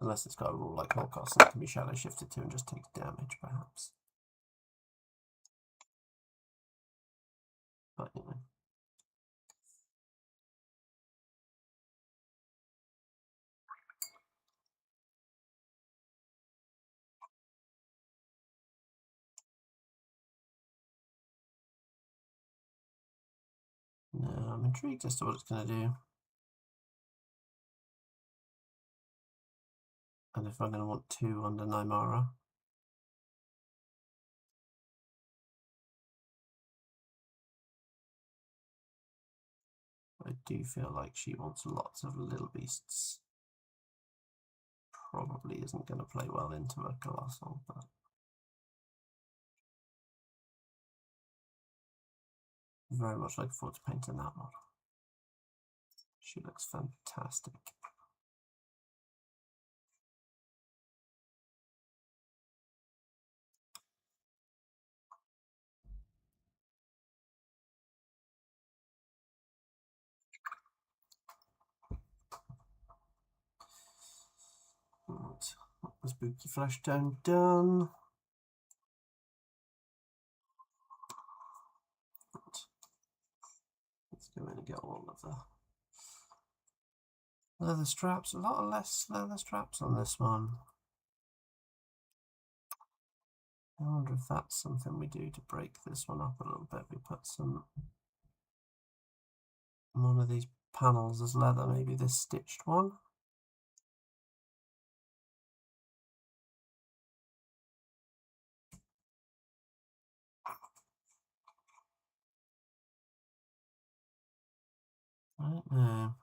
Unless it's got a rule like Holocaust and it can be shadow shifted to and just take damage, perhaps. But, you know. No, I'm intrigued as to what it's going to do. And if I'm going to want 2 under Nymara. I do feel like she wants lots of little beasts. Probably isn't going to play well into a Colossal, but very much looking forward to painting that one. She looks fantastic. spooky flesh tone done. Let's go in and get all of the leather straps. A lot of less leather straps on this one. I wonder if that's something we do to break this one up a little bit. We put one of these panels as leather, maybe this stitched one. I don't know.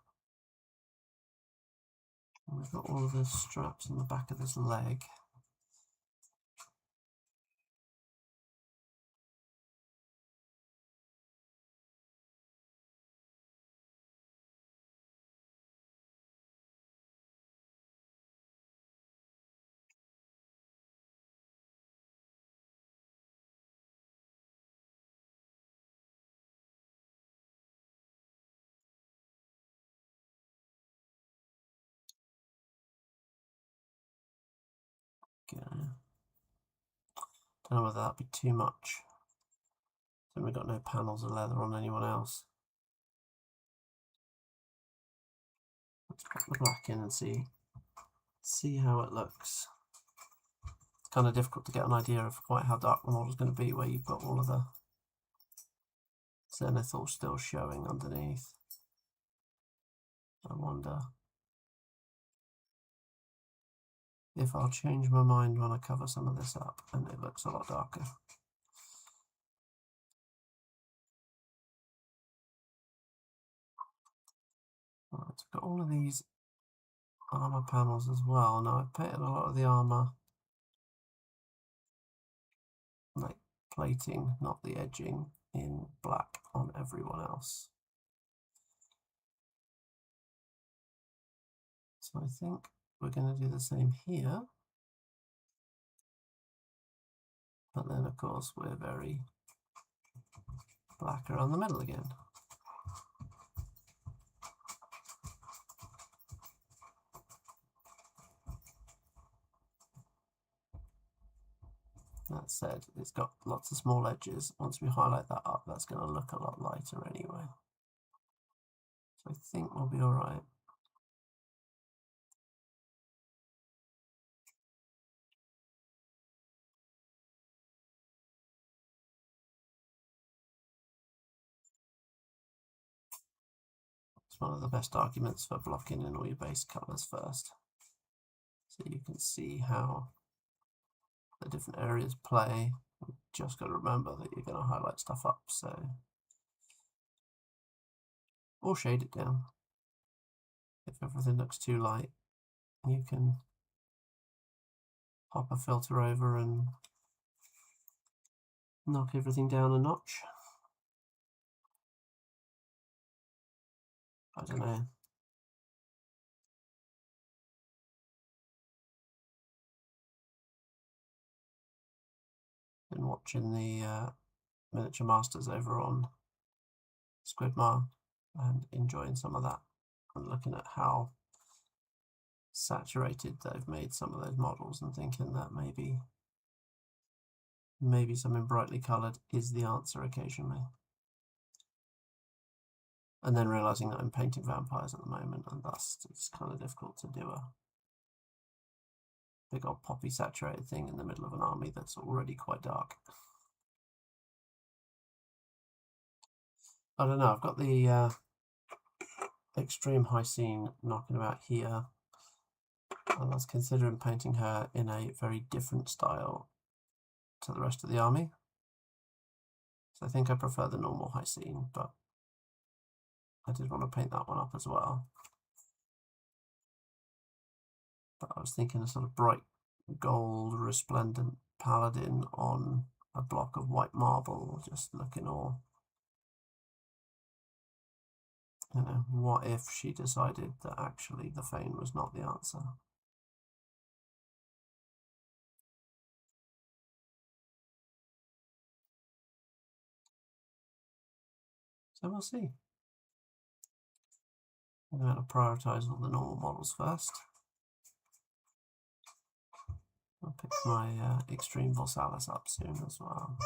We've got all of the straps on the back of this leg. Okay. Don't know whether that'd be too much. Then we've got no panels of leather on anyone else. Let's put the black in and see how it looks. It's kind of difficult to get an idea of quite how dark the model's going to be where you've got all of the zenithal still showing underneath. I wonder if I'll change my mind when I cover some of this up and it looks a lot darker. Right, I've got all of these armour panels as well. Now I've painted a lot of the armour like plating, not the edging, in black on everyone else. So I think we're going to do the same here. But then of course we're very black around the middle again. That said, it's got lots of small edges. Once we highlight that up, that's going to look a lot lighter anyway. So I think we'll be alright. It's one of the best arguments for blocking in all your base colours first. So you can see how the different areas play. You've just got to remember that you're going to highlight stuff up, so or shade it down. If everything looks too light, you can pop a filter over and knock everything down a notch. I don't know. Been watching the Miniature Masters over on Squidmar and enjoying some of that and looking at how saturated they've made some of those models and thinking that maybe something brightly coloured is the answer occasionally. And then realising that I'm painting vampires at the moment and thus it's kind of difficult to do a big old poppy saturated thing in the middle of an army that's already quite dark. I don't know, I've got the extreme high scene knocking about here. I was considering painting her in a very different style to the rest of the army. So I think I prefer the normal high scene, but I did want to paint that one up as well. But I was thinking a sort of bright gold resplendent paladin on a block of white marble, just looking all, you know, what if she decided that actually the Fane was not the answer? So we'll see. I'm going to prioritise all the normal models first. I'll pick my extreme Vorsalis up soon as well.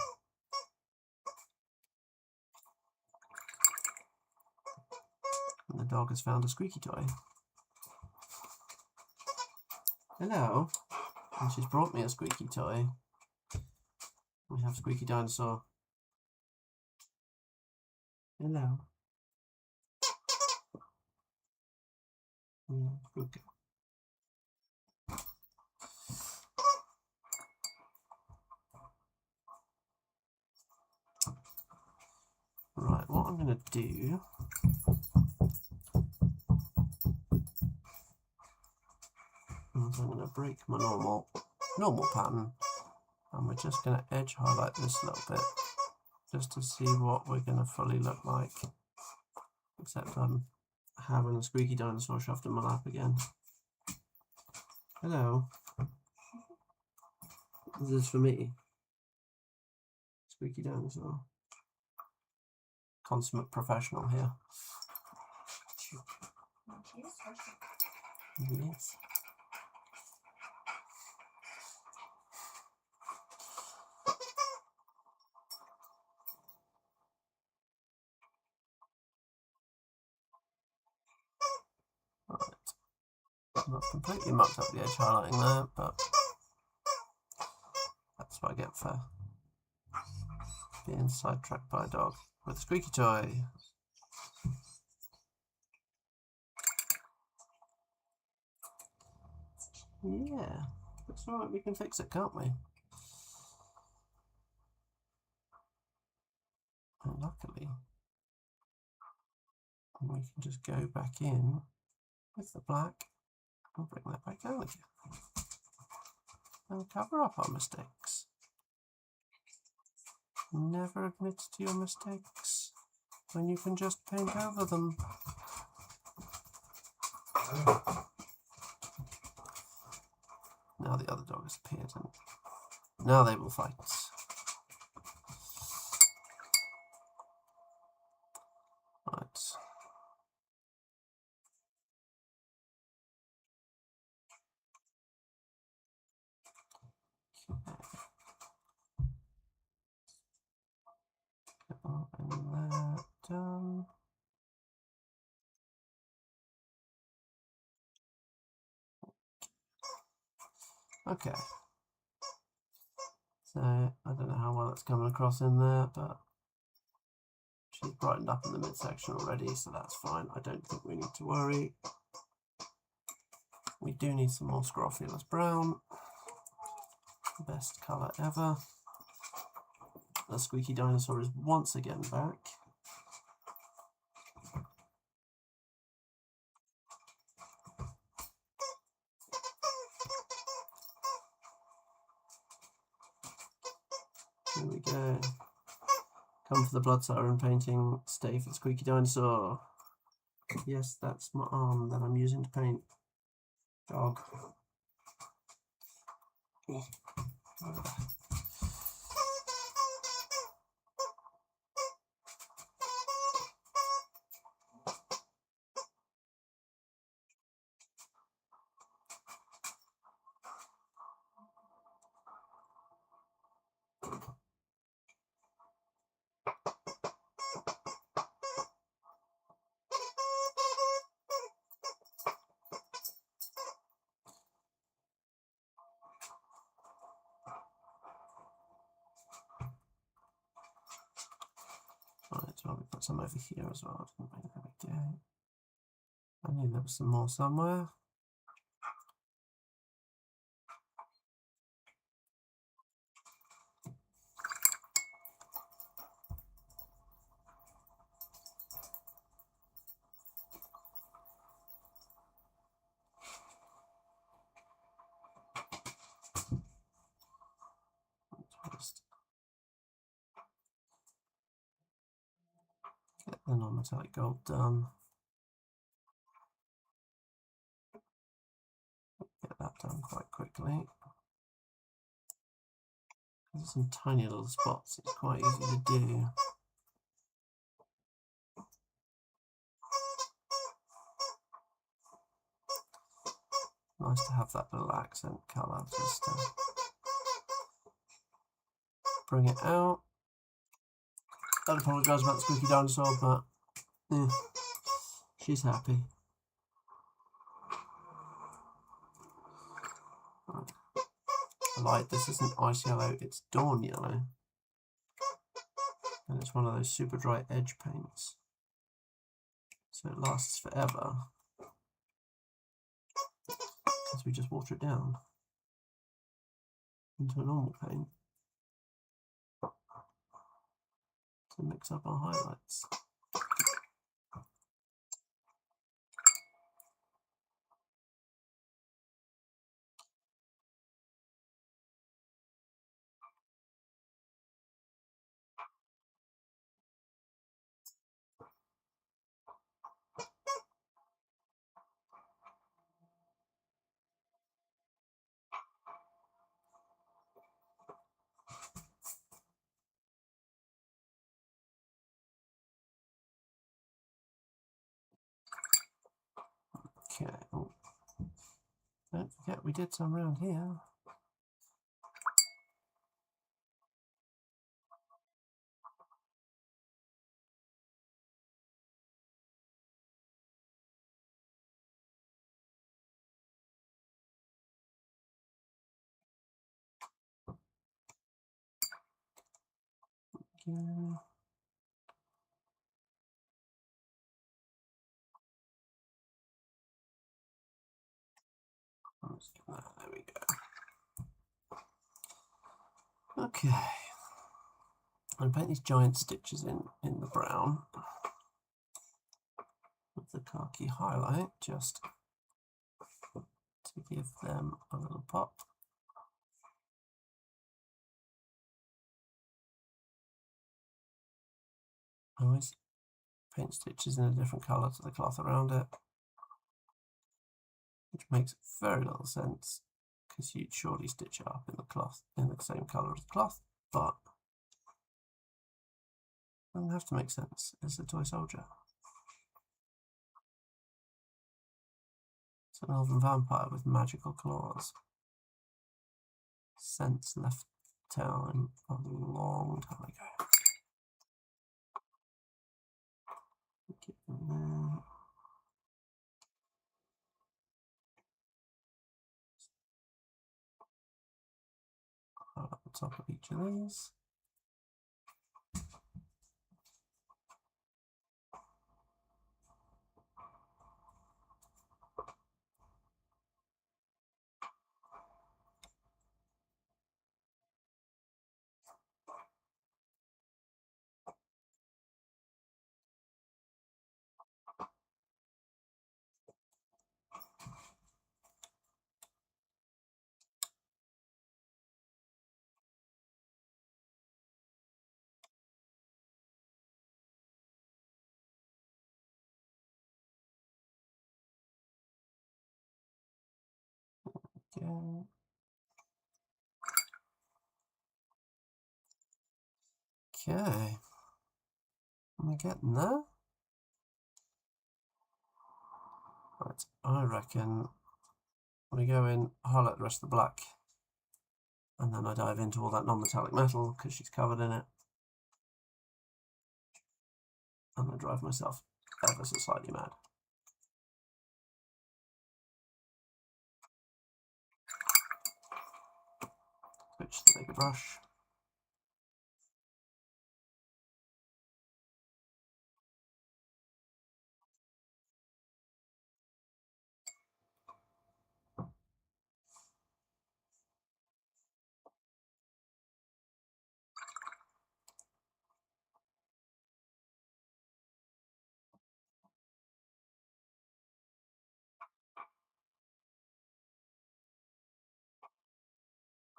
And the dog has found a squeaky toy. Hello. And she's brought me a squeaky toy. We have Squeaky Dinosaur. Hello. Yeah, good girl. Right, what I'm going to do is I'm going to break my normal pattern, and we're just going to edge highlight this a little bit just to see what we're going to fully look like, except I'm having a Squeaky Dinosaur shoved in my lap again. Hello. This is for me. Squeaky Dinosaur. Consummate professional here. Yes. Right. I'm not completely mucked up the edge highlighting there, but that's what I get for being sidetracked by a dog with a squeaky toy. Yeah, that's alright, we can fix it, can't we? And luckily, we can just go back in with the black and bring that back down again. And cover up our mistakes. Never admit to your mistakes when you can just paint over them. Now the other dog has appeared and now they will fight. Right. And that done. Okay. So I don't know how well it's coming across in there, but she's brightened up in the midsection already, so that's fine. I don't think we need to worry. We do need some more Scrofulous Brown. Best colour ever. The Squeaky Dinosaur is once again back. Here we go. Come for the Blood Siren painting, stay for the Squeaky Dinosaur. Yes, that's my arm that I'm using to paint. Dog. Right, so we put some over here as well. There we go. I knew there was some more somewhere. Just get the non-metallic gold done. Get that done quite quickly. There's some tiny little spots, it's quite easy to do. Nice to have that little accent colour just to bring it out. I apologise about the squeaky dinosaur, but yeah, she's happy. I lied, this isn't ice yellow, it's dawn yellow. And it's one of those super dry edge paints. So it lasts forever. Because we just water it down into a normal paint to mix up our highlights. Okay, oh. Don't forget we did some around here. Okay. Let's get that. There we go. Okay. I'm paint these giant stitches in the brown with the khaki highlight, just to give them a little pop. I always paint stitches in a different colour to the cloth around it, which makes very little sense because you'd surely stitch it up in the cloth in the same colour as the cloth, but it doesn't have to make sense. It's a toy soldier. It's an elven vampire with magical claws. Sense left town a long time ago. Get them there. Up the top of each of these. Okay. Okay. Am I getting there? Right, I reckon we go in, highlight the rest of the black, and then I dive into all that non-metallic metal because she's covered in it. And I drive myself ever so slightly mad. Switch to the bigger brush.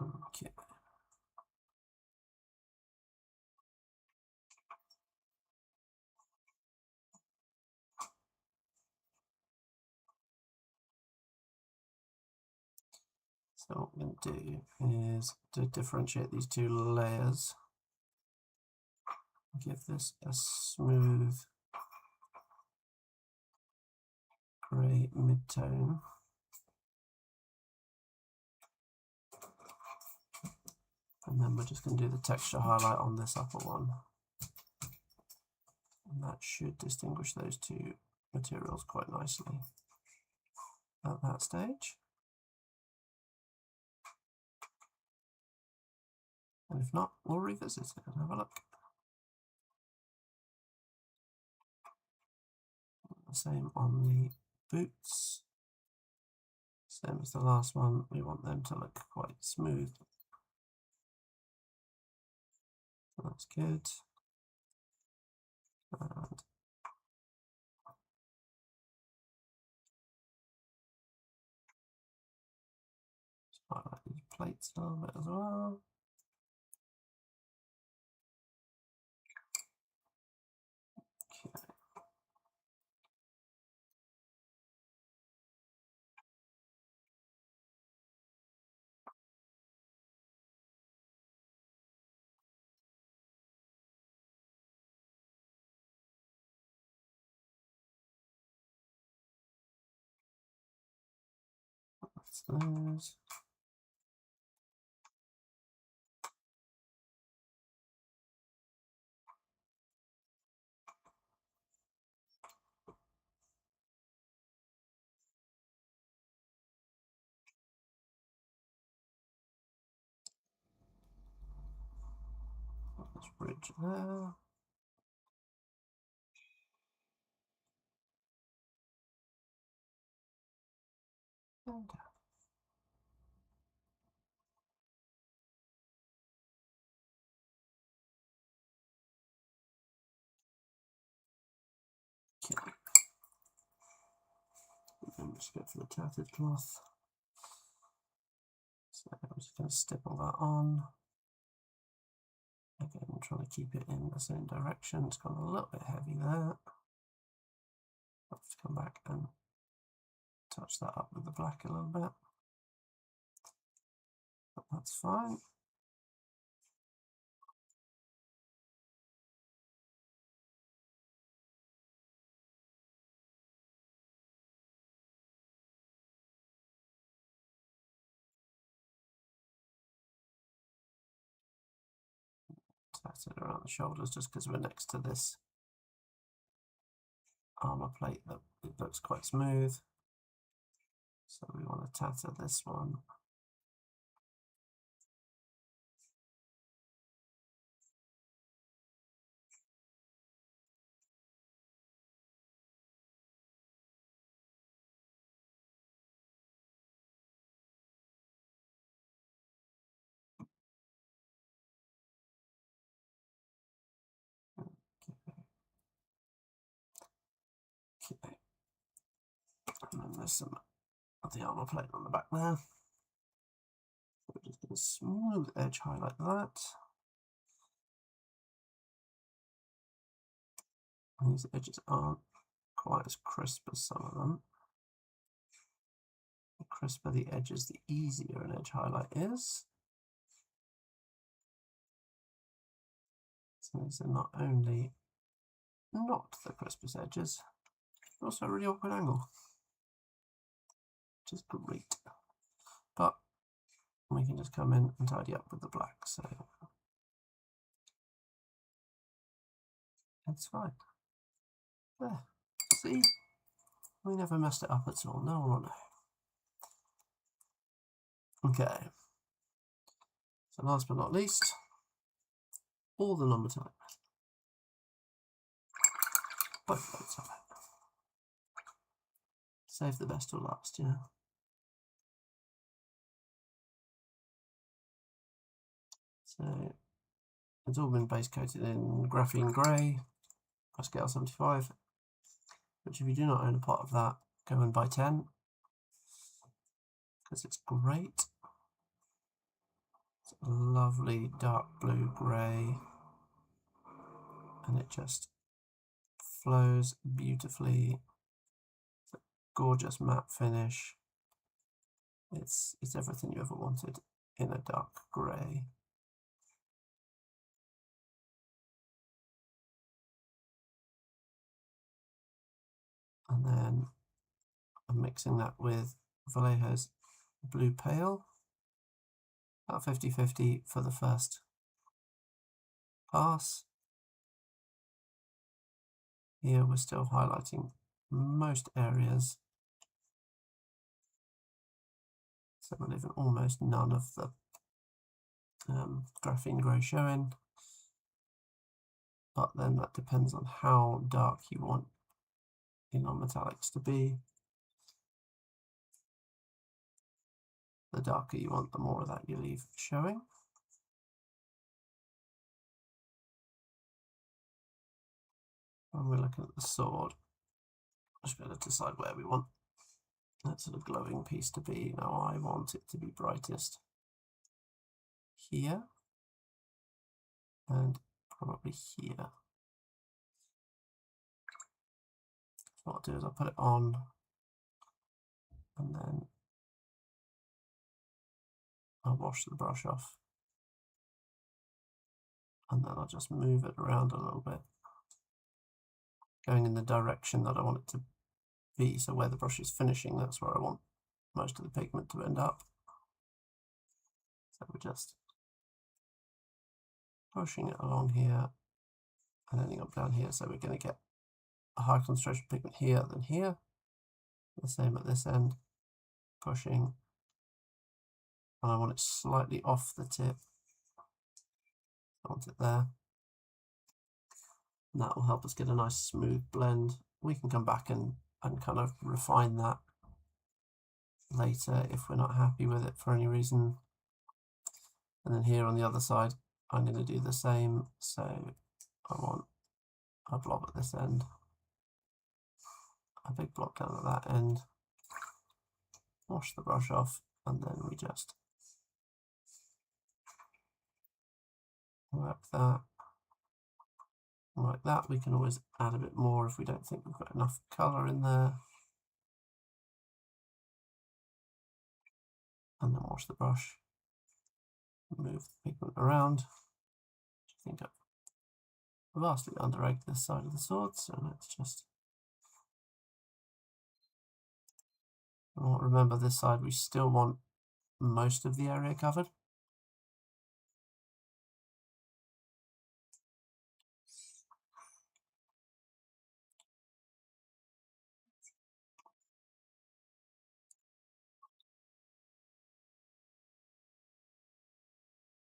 Okay. So what I'm going to do is to differentiate these two layers, give this a smooth grey mid-tone. And then we're just going to do the texture highlight on this upper one. And that should distinguish those two materials quite nicely at that stage. And if not, we'll revisit it and have a look. The same on the boots. Same as the last one, we want them to look quite smooth. So that's good. And just highlight these plates a little bit as well. Okay. That's those. This bridge there. And okay. And just go for the tattered cloth. So I'm just going to stipple that on. Again, I'm trying to keep it in the same direction. It's gone a little bit heavy there. I'll have to come back and touch that up with the black a little bit. But that's fine. Tat it around the shoulders just because we're next to this armor plate that it looks quite smooth. So we want to tatter this one. Okay. And then there's some of the armor plate on the back there. We're just going to smooth edge highlight that. These edges aren't quite as crisp as some of them. The crisper the edges, the easier an edge highlight is. So these are not only not the crispest edges, but also a really awkward angle, which is great. But we can just come in and tidy up with the black, so it's fine. There, see? We never messed it up at all, no one will know. Okay, so last but not least, all the number type. Both loads of it. Save the best till last, yeah. So it's all been base coated in graphene grey by scale 75, which if you do not own a pot of that, go and buy 10, because it's great. It's a lovely dark blue grey, and it just flows beautifully. It's a gorgeous matte finish. It's everything you ever wanted in a dark grey. And then I'm mixing that with Vallejo's Blue Pale, about 50-50 for the first pass. Here we're still highlighting most areas, so we're leaving almost none of the graphene grey showing, but then that depends on how dark you want your non-metallics to be. The darker you want, the more of that you leave showing. When we're looking at the sword, just going to decide where we want that sort of glowing piece to be. Now I want it to be brightest here and probably here. What I'll do is I'll put it on and then I'll wash the brush off and then I'll just move it around a little bit, going in the direction that I want it to be. So where the brush is finishing, that's where I want most of the pigment to end up. So we're just pushing it along here and ending up down here. So we're going to get a high concentration of pigment here, then here. The same at this end, pushing, and I want it slightly off the tip. I want it there. And that will help us get a nice smooth blend. We can come back and kind of refine that later if we're not happy with it for any reason. And then here on the other side, I'm going to do the same. So I want a blob at this end, a big blob down at that end, wash the brush off, and then we just work that. Like that. We can always add a bit more if we don't think we've got enough colour in there. And then wash the brush, move the pigment around. I think I've vastly under-egged this side of the sword, so let's just... remember this side we still want most of the area covered.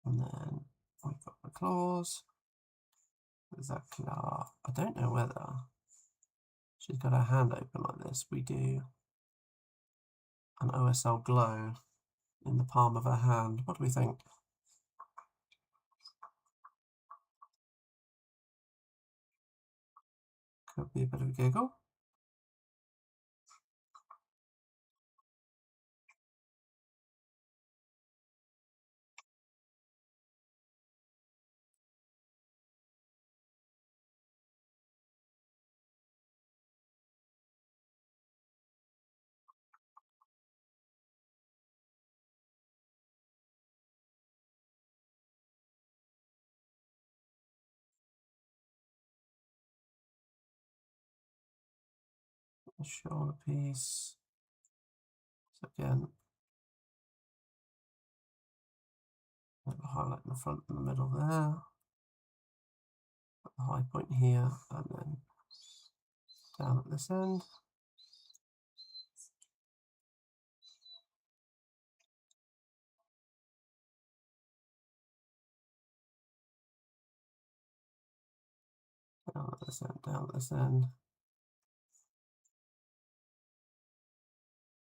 And then we've got the claws. There's that claw. I don't know whether she's got her hand open like this. We do an OSL glow in the palm of her hand. What do we think? Could be a bit of a giggle. Shoulder piece. So again, highlight in the front and the middle there. Put the high point here, and then down at this end. Down at this end, down at this end.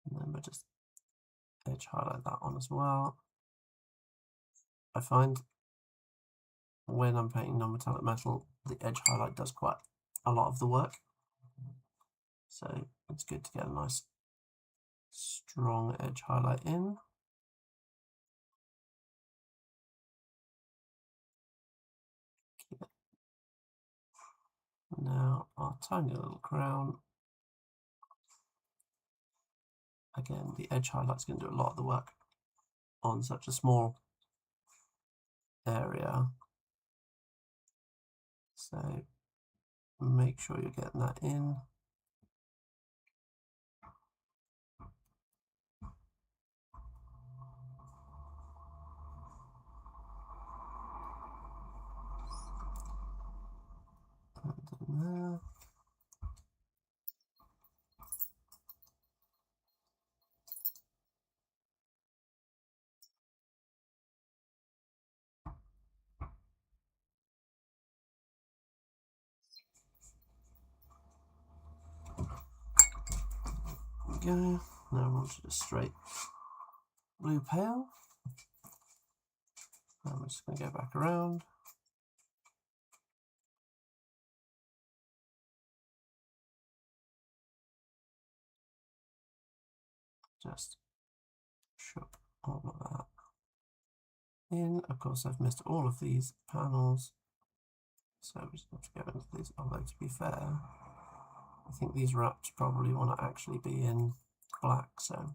And then we'll just edge highlight that one as well. I find when I'm painting non-metallic metal, the edge highlight does quite a lot of the work. So it's good to get a nice strong edge highlight in. Okay. Now our tiny little crown. Again, the edge highlight's going to do a lot of the work on such a small area. So make sure you're getting that in. we go. Now we wanted a straight blue pale. And we're just going to go back around. Just shove all of that in. Of course, I've missed all of these panels, so we just have to go into these. Although, to be fair, I think these wraps probably want to actually be in black, so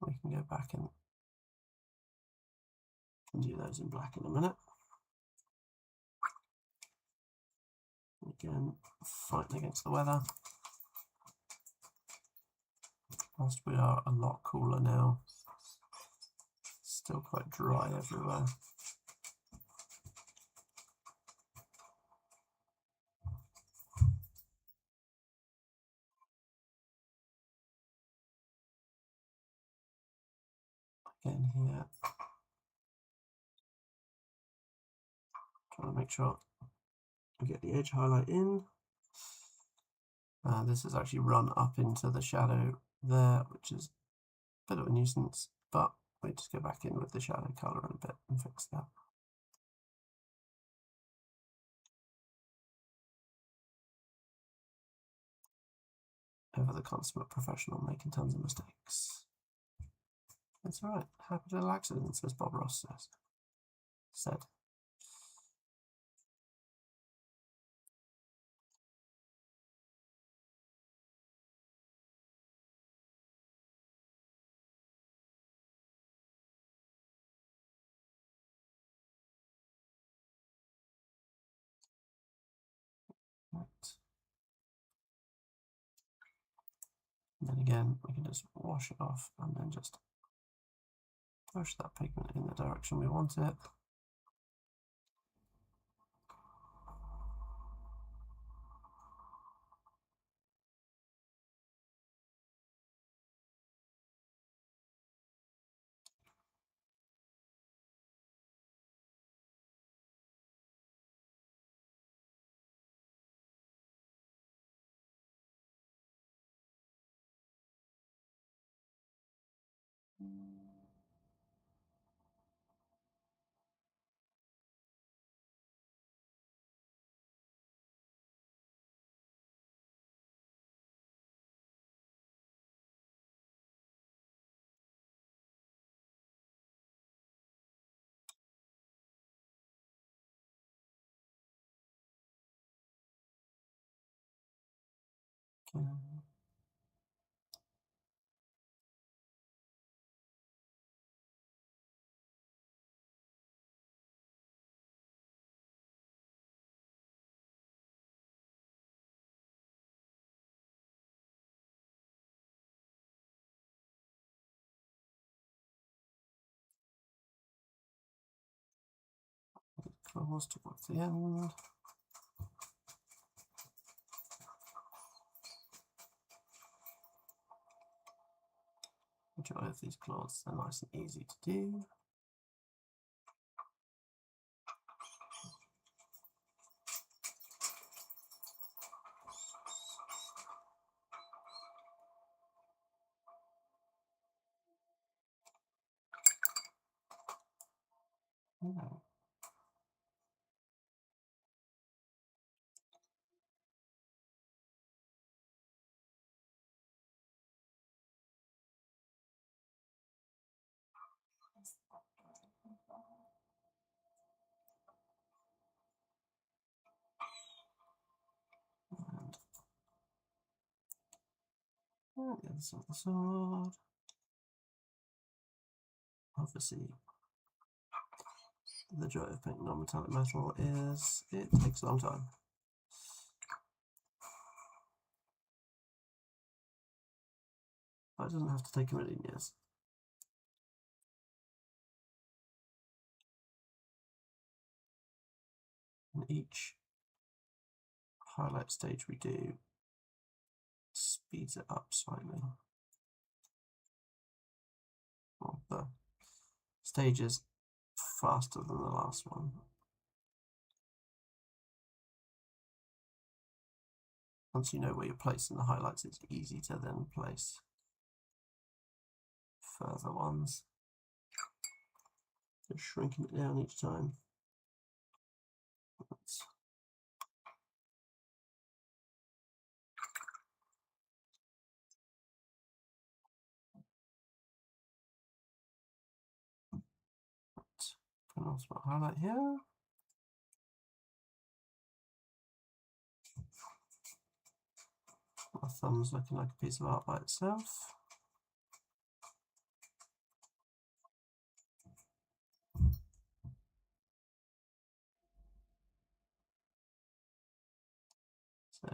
we can go back and do those in black in a minute. Again, fighting against the weather. Whilst we are a lot cooler now, still quite dry everywhere. Again here, trying to make sure we get the edge highlight in. This is actually run up into the shadow there, which is a bit of a nuisance, but we just go back in with the shadow colour in a bit and fix that. Ever the consummate professional, making tons of mistakes. It's alright, happy little accidents, as Bob Ross said. Right. And then again, we can just wash it off and then just push that pigment in the direction we want it. Okay. Close towards the end. Enjoy of these claws, they're nice and easy to do. Oh. And the other side of the sword. Obviously, the joy of painting non-metallic metal is it takes a long time. But it doesn't have to take a million years. And each highlight stage we do speeds it up slightly. Well, the stage is faster than the last one. once you know where you're placing the highlights, it's easy to then place further ones. Just shrinking it down each time. That's also put a highlight here. My thumb's looking like a piece of art by itself. So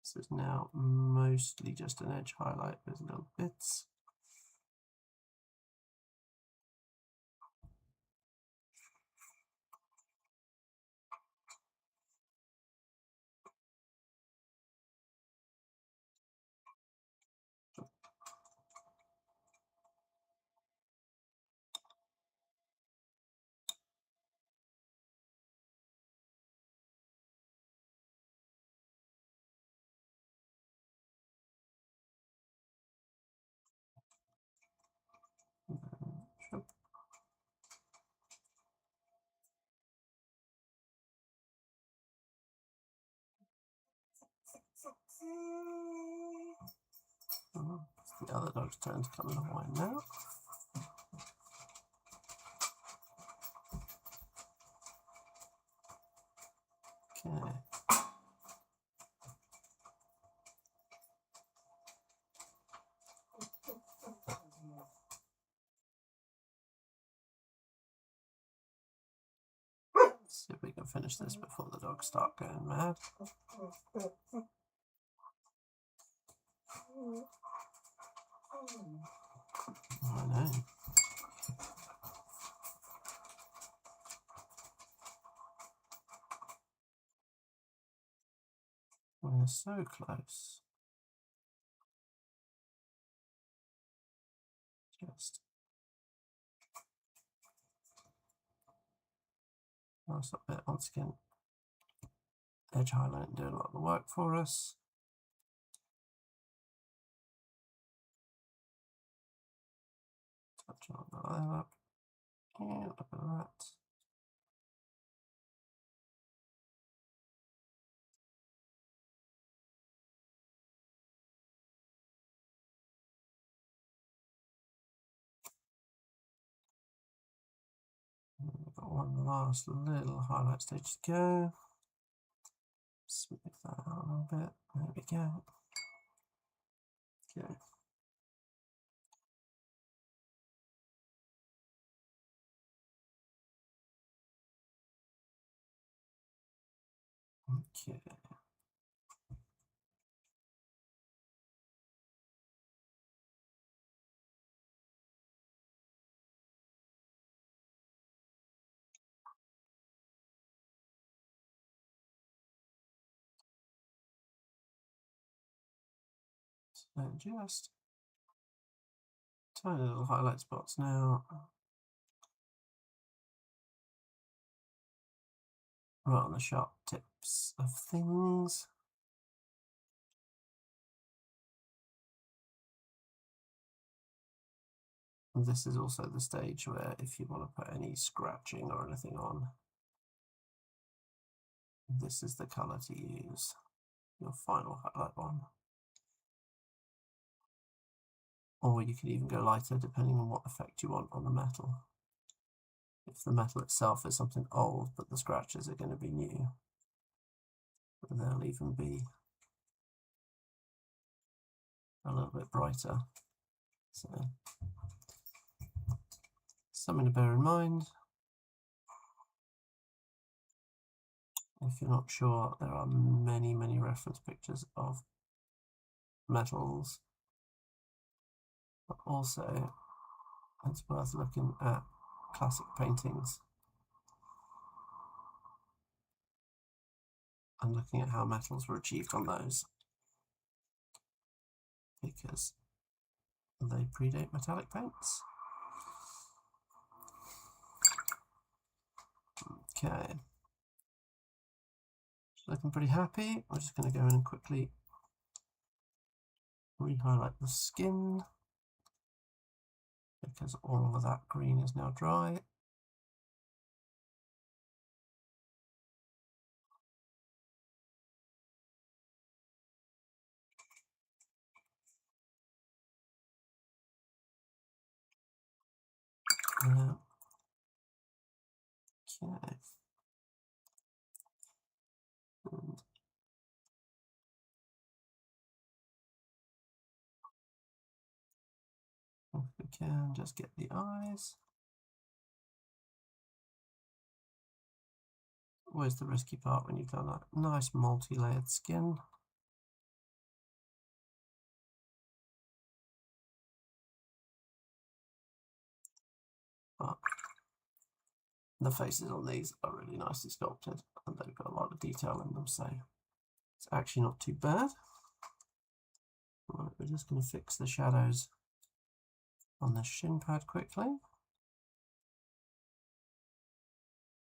this is now mostly just an edge highlight with little bits. It's the other dog's turn to come and wind now. Okay. Let's see if we can finish this before the dogs start going mad. I know. We're so close. Just last up bit once again. Edge highlight doing a lot of the work for us. Touch on that up. Yeah, look at that. We've got one last little highlight stage to go. Smooth that out a little bit. There we go. Okay. Okay. So just tiny little highlight spots now. Right on the sharp tips of things. And this is also the stage where if you want to put any scratching or anything on, this is the colour to use, your final highlight one. Or you could even go lighter depending on what effect you want on the metal. If the metal itself is something old but the scratches are going to be new, they'll even be a little bit brighter. So something to bear in mind. If you're not sure, there are many reference pictures of metals, but also it's worth looking at classic paintings and looking at how metals were achieved on those, because they predate metallic paints. Okay. Looking pretty happy. We're just going to go in and quickly re-highlight the skin because all of that green is now dry. Okay. And if we can just get the eyes. Where's the risky part when you've done that nice multi-layered skin? But the faces on these are really nicely sculpted and they've got a lot of detail in them, so it's actually not too bad. Right, we're just going to fix the shadows on the shin pad quickly.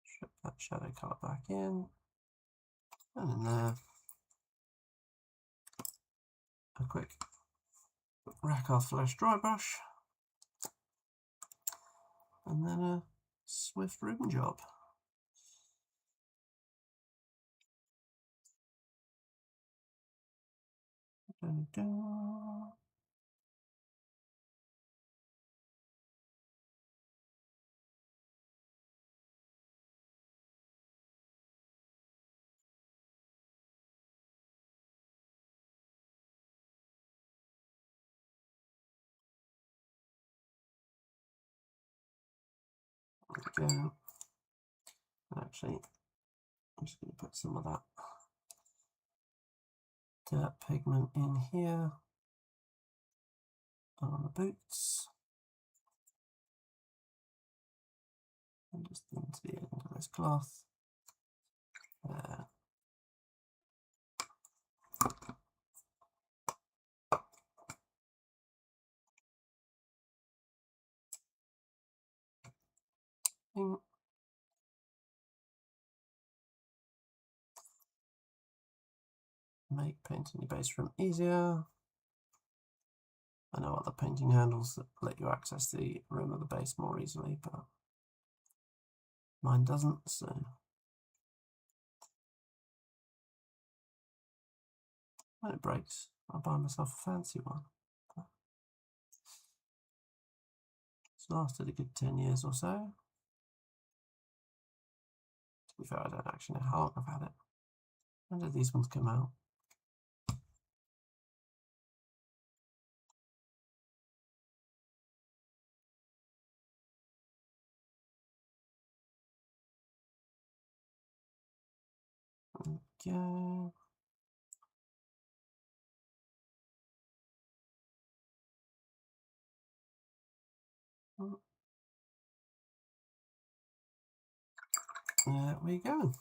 Ship that shadow colour back in. And in there, a quick rack off flash dry brush. And then a swift ribbon job. Dun, dun. There we go. Actually, I'm just going to put some of that dirt pigment in here on the boots. And just into the end of this cloth. There. Make painting your base room easier. I know other painting handles that let you access the rim of the base more easily, but mine doesn't, so when it breaks, I'll buy myself a fancy one. It's lasted a good 10 years or so. To be fair, I don't actually know how long I've had it. When did these ones come out? Okay. There we go.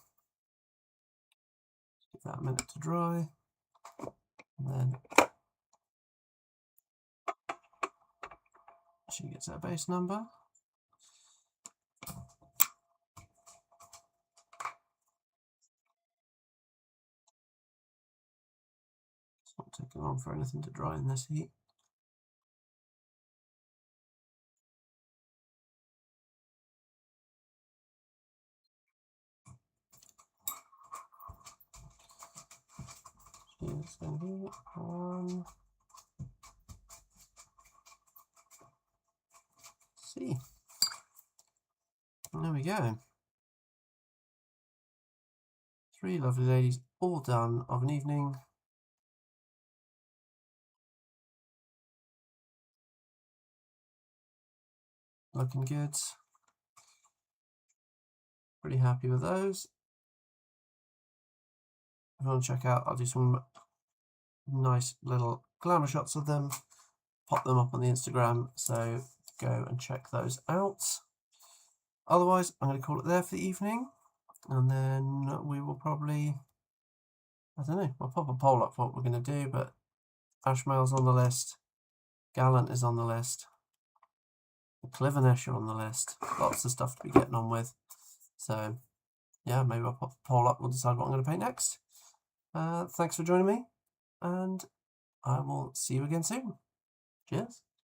Give that a minute to dry. And then she gets her base number. It's not taking long for anything to dry in this heat. It's going to be on C. There we go. 3 lovely ladies, all done of an evening. Looking good. Pretty happy with those. If you want to check out, I'll do some nice little glamour shots of them, pop them up on the Instagram, so go and check those out. Otherwise, I'm going to call it there for the evening, and then we will probably, I don't know, we'll pop a poll up for what we're going to do, but Ashmail's on the list, Gallant is on the list, the Clivernesh are on the list, lots of stuff to be getting on with, so yeah, maybe I'll pop a poll up. We'll decide what I'm going to paint next. Thanks for joining me, and I will see you again soon. Cheers.